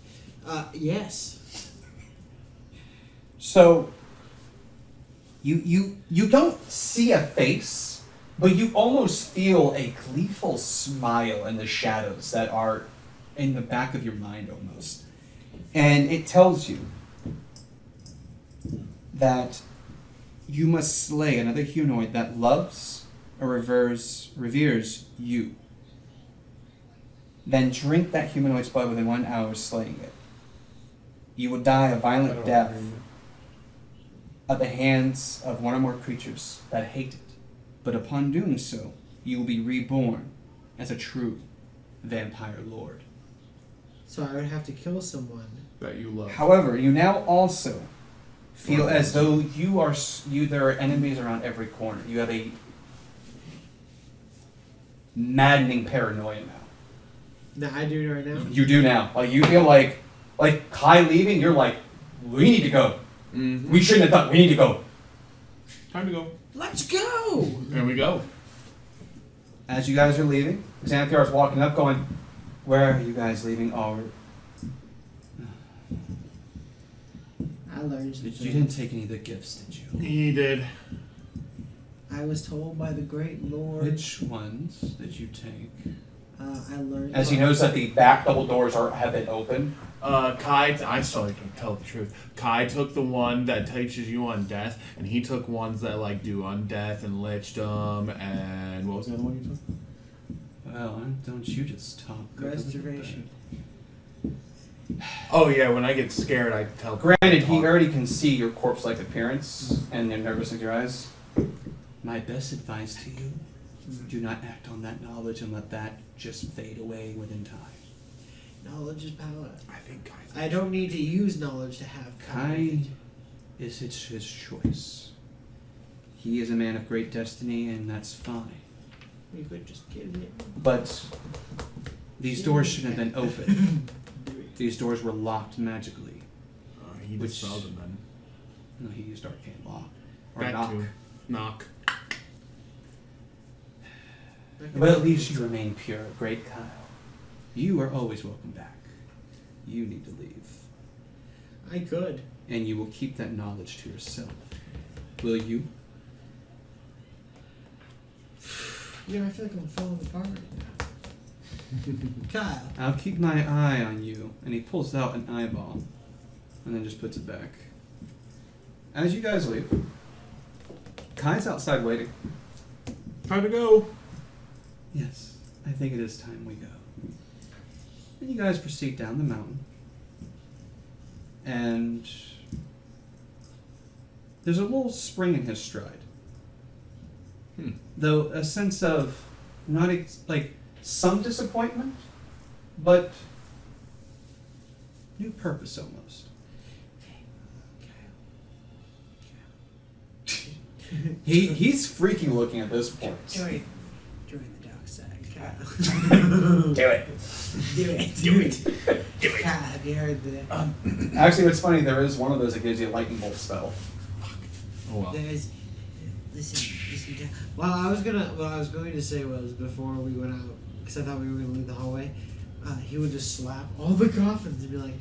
Yes. So. You don't see a face, but you almost feel a gleeful smile in the shadows that are in the back of your mind almost. And it tells you that you must slay another humanoid that loves or reveres you. Then drink that humanoid's blood within 1 hour of slaying it. You will die a violent death at the hands of one or more creatures that hate it. But upon doing so, you will be reborn as a true vampire lord. So I would have to kill someone. That you love. However, you now also feel as though there are enemies around every corner. You have a maddening paranoia now. That I do right now. You do now. Like you feel like Kai leaving, you're like, we need to go. Mm-hmm. We shouldn't have done. We need to go. Time to go. Let's go. There we go. As you guys are leaving, Xanthiar is walking up, going, "Where are you guys leaving? Oh, I learned some you didn't take any of the gifts, did you? He did. I was told by the great Lord. Which ones did you take?" I learned. As he knows that the back double doors have been open. Kai, I still can tell the truth. Kai took the one that teaches you on death, and he took ones that like do undeath and lichdom, and what was the other one you took? Well, don't you just talk. Restoration. Oh yeah, when I get scared, I tell. Granted, he already can see your corpse-like appearance and the nervousness of your eyes. My best advice to you: do not act on that knowledge and let that just fade away within time. Knowledge is power. I think I don't need to use knowledge to have Kai is his choice. He is a man of great destiny, and that's fine. You could just give it. But these doors shouldn't have been open. These doors were locked magically. He dispelled them then. No, he used arcane lock. Or That knock. too. Knock. But at least you remain pure, great Kyle. You are always welcome back. You need to leave. I could. And you will keep that knowledge to yourself. Will you? Yeah, I feel like I'm falling apart. Kyle. I'll keep my eye on you. And he pulls out an eyeball. And then just puts it back. As you guys leave, Kai's outside waiting. Time to go. Yes, I think it is time we go. And you guys proceed down the mountain. And there's a little spring in his stride. Though a sense of not like some disappointment, but new purpose almost. He's freaky looking at this point. Join the dark side, Kyle. Do it. Do it. Kyle, have you heard the... Actually, what's funny, there is one of those that gives you a lightning bolt spell. Oh well. There's... Listen, Kyle. What I was going to say was, before we went out, because I thought we were going to leave the hallway, he would just slap all the coffins and be like,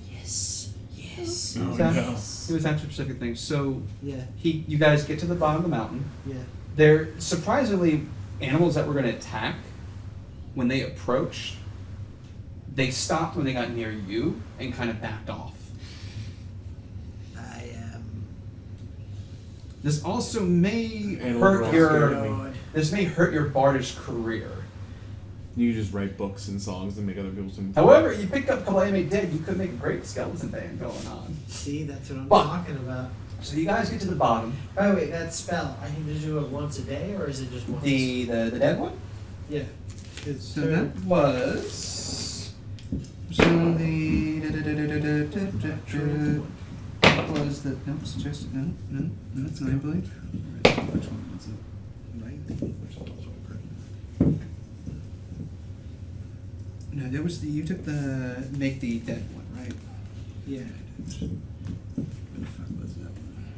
yes. Oh, It no. was actually specific things. So Yeah, you guys get to the bottom of the mountain. yeah. They're surprisingly animals that were going to attack. When they approached, they stopped when they got near you and kind of backed off. This also may hurt your bardish career. You just write books and songs and make other people sing. However, you picked up Kalame Dead, you could make a great skeleton band going on. See, that's what I'm But- talking about. So you guys get to the bottom. By the way, that spell, I need to do it once a day, or is it just once? The dead one? Yeah. So that was was the no suggested no that's not I believe. Which one was it? No, there was you took the make the dead one, right? Yeah. Where the fuck was that one?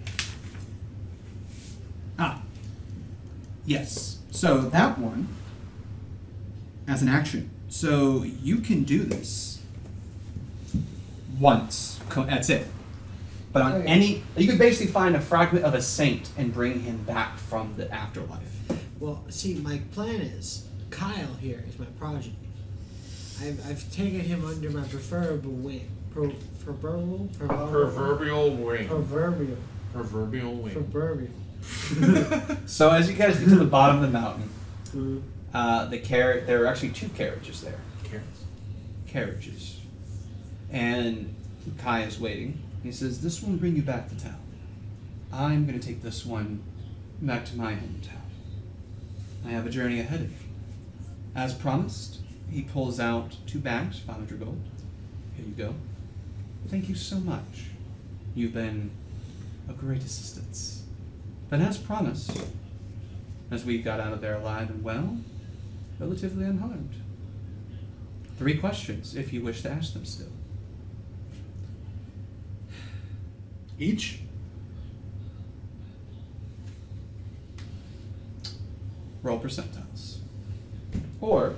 Ah. Yes. So that one as an action. So you can do this once. That's it. But on Okay. you could basically find a fragment of a saint and bring him back from the afterlife. Well, see, my plan is, Kyle here is my progeny. I've taken him under my preferable wing. Proverbial wing. So as you guys get to the bottom of the mountain, Mhm. there are actually two carriages there. Carrots. Carriages. And Kai is waiting. He says, this one will bring you back to town. I'm going to take this one back to my hometown. I have a journey ahead of me. As promised, he pulls out 2 bags, 500 gold. Here you go. Thank you so much. You've been a great assistance. But as promised, as we got out of there alive and well, relatively unharmed. 3 questions, if you wish to ask them still. Each? Roll percentiles. Or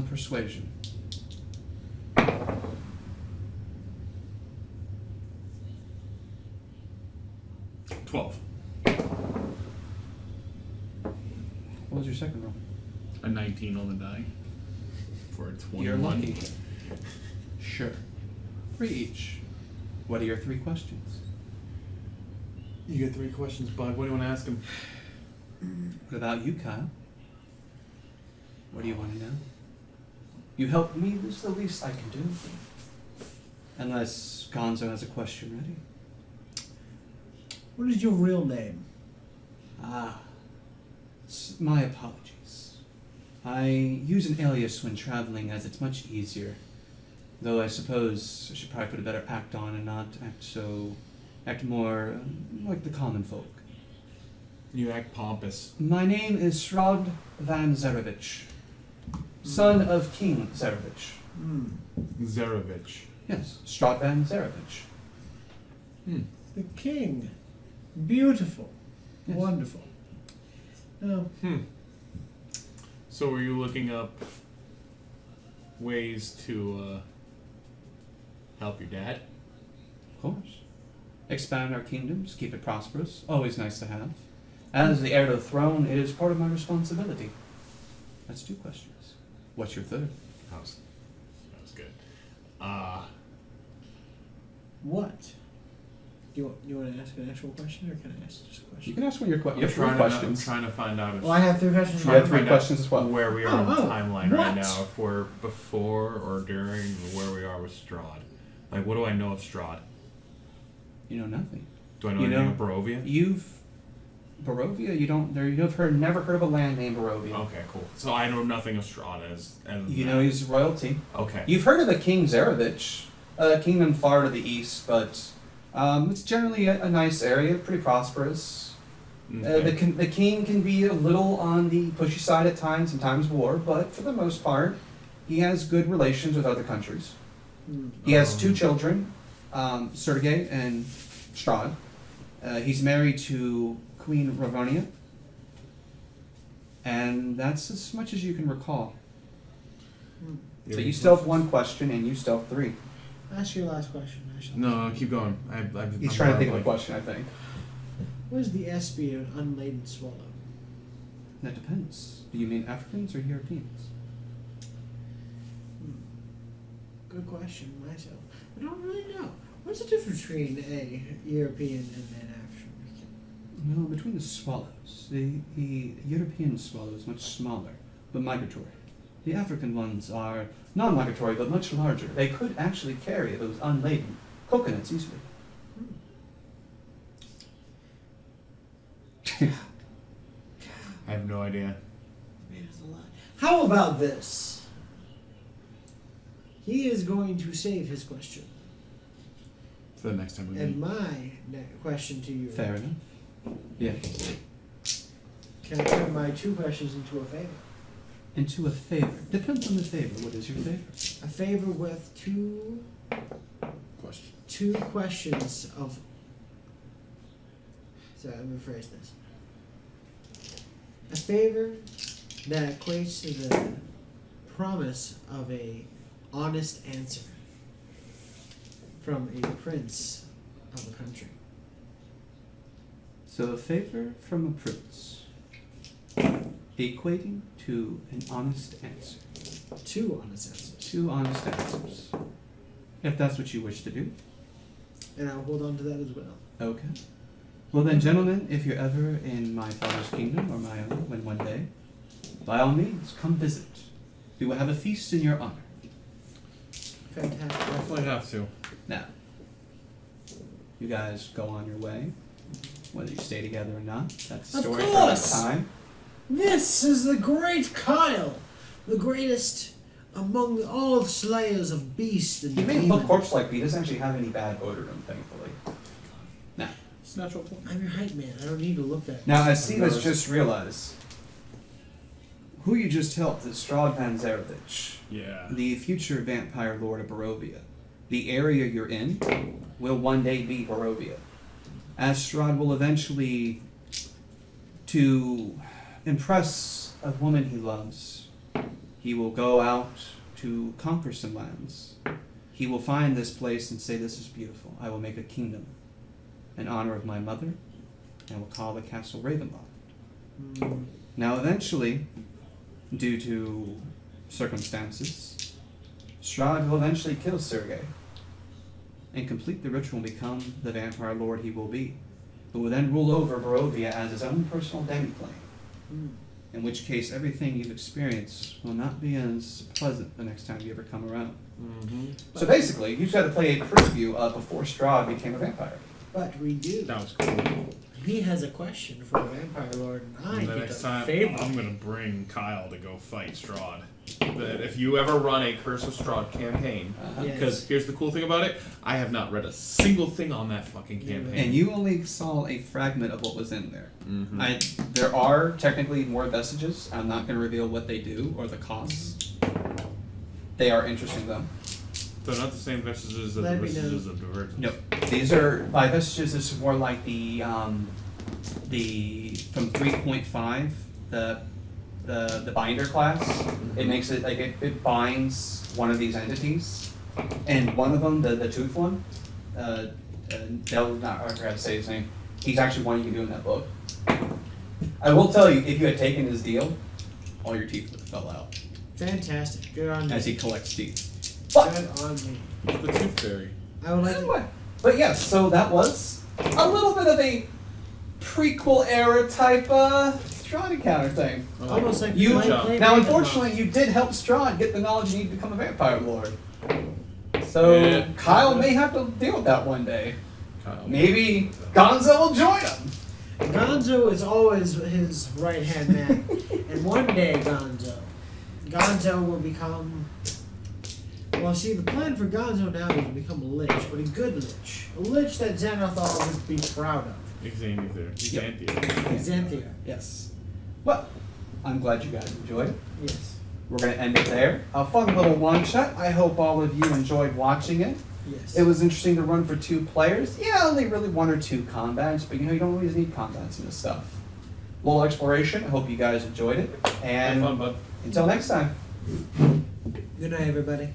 persuasion. 12. What was your second roll? A 19 on the die. For a 21. You're lucky. Sure. 3 each. What are your 3 questions? You get 3 questions, Bud. What do you want to ask him? What about you, Kyle? What do you want to know? You helped me, this is the least I can do. Unless Gonzo has a question ready. What is your real name? My apologies. I use an alias when traveling as it's much easier. Though I suppose I should probably put a better act on and not act more like the common folk. You act pompous. My name is Shrod van Zarevich, son of King Zarevich. Zarevich. Yes, Shrod van Zarevich. The king. Beautiful. Yes. Wonderful. Oh, So were you looking up ways to help your dad? Of course. Expand our kingdoms, keep it prosperous, always nice to have. As the heir to the throne, it is part of my responsibility. That's 2 questions. What's your third? That was good. what? You want to ask an actual question, or can I ask just a You question? can ask one of your questions. You have three I'm questions. trying to find out. Well, I have 3 questions. You have 3 questions as well. Where we are in the timeline right what? now, if we're before or during, or where we are with Strahd. Like, what do I know of Strahd? You know nothing. Do I know You anything know- of Barovia? Barovia, you've never heard of a land named Barovia. Okay, cool. So I know nothing of Strahd as You know he's royalty. Okay. You've heard of the King Zarevich, a kingdom far to the east, but it's generally a nice area, pretty prosperous. Okay. The king can be a little on the pushy side at times, sometimes war, but for the most part, he has good relations with other countries. He has 2 children, Sergei and Strahd. He's married to Queen Ravonia, and that's as much as you can recall. So you still have 1 question, and you still have 3. Ask your last question. No, keep going. He's trying to think of a question, I think. What is the SB of an unladen swallow? That depends. Do you mean Africans or Europeans? Good question, myself. I don't really know. What's the difference between a European and an African? No, between the swallows. The European swallow is much smaller, but migratory. The African ones are non-migratory, but much larger. They could actually carry those unladen coconuts easily. I have no idea. Man, it's a lot. How about this? He is going to save his question. For the next time we And meet. my question to you. Fair enough. Yeah. Can I turn my 2 questions into a favor? Into a favor. Depends on the favor. What is your favor? A favor with 2 Question. 2 questions of. Sorry, let me rephrase this. A favor that equates to the promise of a honest answer from a prince of a country. So a favor from a prince, equating to an honest answer. 2 honest answers. 2 honest answers. If that's what you wish to do. And I'll hold on to that as well. Okay. Well then, gentlemen, if you're ever in my father's kingdom or my own, when one day, by all means, come visit. We will have a feast in your honor. Fantastic. Definitely have to. Now, you guys go on your way, whether you stay together or not. That's a Of story for another course. time. This is the great Kyle, the greatest among all slayers of beasts and He may demons. look corpse-like, but he doesn't actually have any bad odor to him, thankfully. Now, It's a natural point. I'm your hype man. I don't need to look that. Now, as Steve has just realized, who you just helped is Strahd Van Zarevich, Yeah. the future vampire lord of Barovia. The area you're in will one day be Barovia. As Strahd will eventually, to impress a woman he loves, he will go out to conquer some lands. He will find this place and say, "This is beautiful. I will make a kingdom in honor of my mother, and will call the castle Ravenloft." Now, eventually, due to circumstances, Strahd will eventually kill Sergei and complete the ritual and become the vampire lord he will be, who will then rule over Barovia as his own personal demiplane. In which case, everything you've experienced will not be as pleasant the next time you ever come around. Mm-hmm. So basically, you've got to play a preview of before Strahd became a vampire. But we do. That was cool. He has a question for the vampire lord, and I And the get next a time, favor. I'm gonna bring Kyle to go fight Strahd. That if you ever run a Curse of Strahd campaign, Yes. because here's the cool thing about it, I have not read a single thing on that fucking campaign. And you only saw a fragment of what was in there. Mhm. There are technically more vestiges. I'm not going to reveal what they do or the costs. They are interesting though. They're not the same vestiges as the Let me vestiges know. of Divergence. Nope. These are by vestiges. This is more like the from 3.5 the binder class. It makes it like it binds one of these entities, and one of them, the tooth one, Del, not I forgot to say his name. He's actually one you can do in that book. I will tell you, if you had taken his deal, all your teeth would have fell out Fantastic. Good on me. as he collects teeth. But Good on me. The Tooth Fairy. I would like to. But yes, so that was a little bit of a prequel era type Strahd encounter thing. Almost like You- we might play Now, Ravenloft. unfortunately, you did help Strahd get the knowledge you need to become a vampire lord. So Yeah. Kyle may have to deal with that one day. Kyle. Maybe Gonzo will join him. Gonzo is always his right hand man, and one day Gonzo will become. Well, see, the plan for Gonzo now is to become a lich, but a good lich that Xanathar would be proud of. Xanthier. Xanthia. Yes. Well, I'm glad you guys enjoyed it. Yes. We're going to end it there. A fun little one shot. I hope all of you enjoyed watching it. Yes. It was interesting to run for 2 players. Yeah, only really 1 or 2 combats, but you don't always need combats in this stuff. Little exploration. I hope you guys enjoyed it. And Have fun, bud. until next time. Good night, everybody.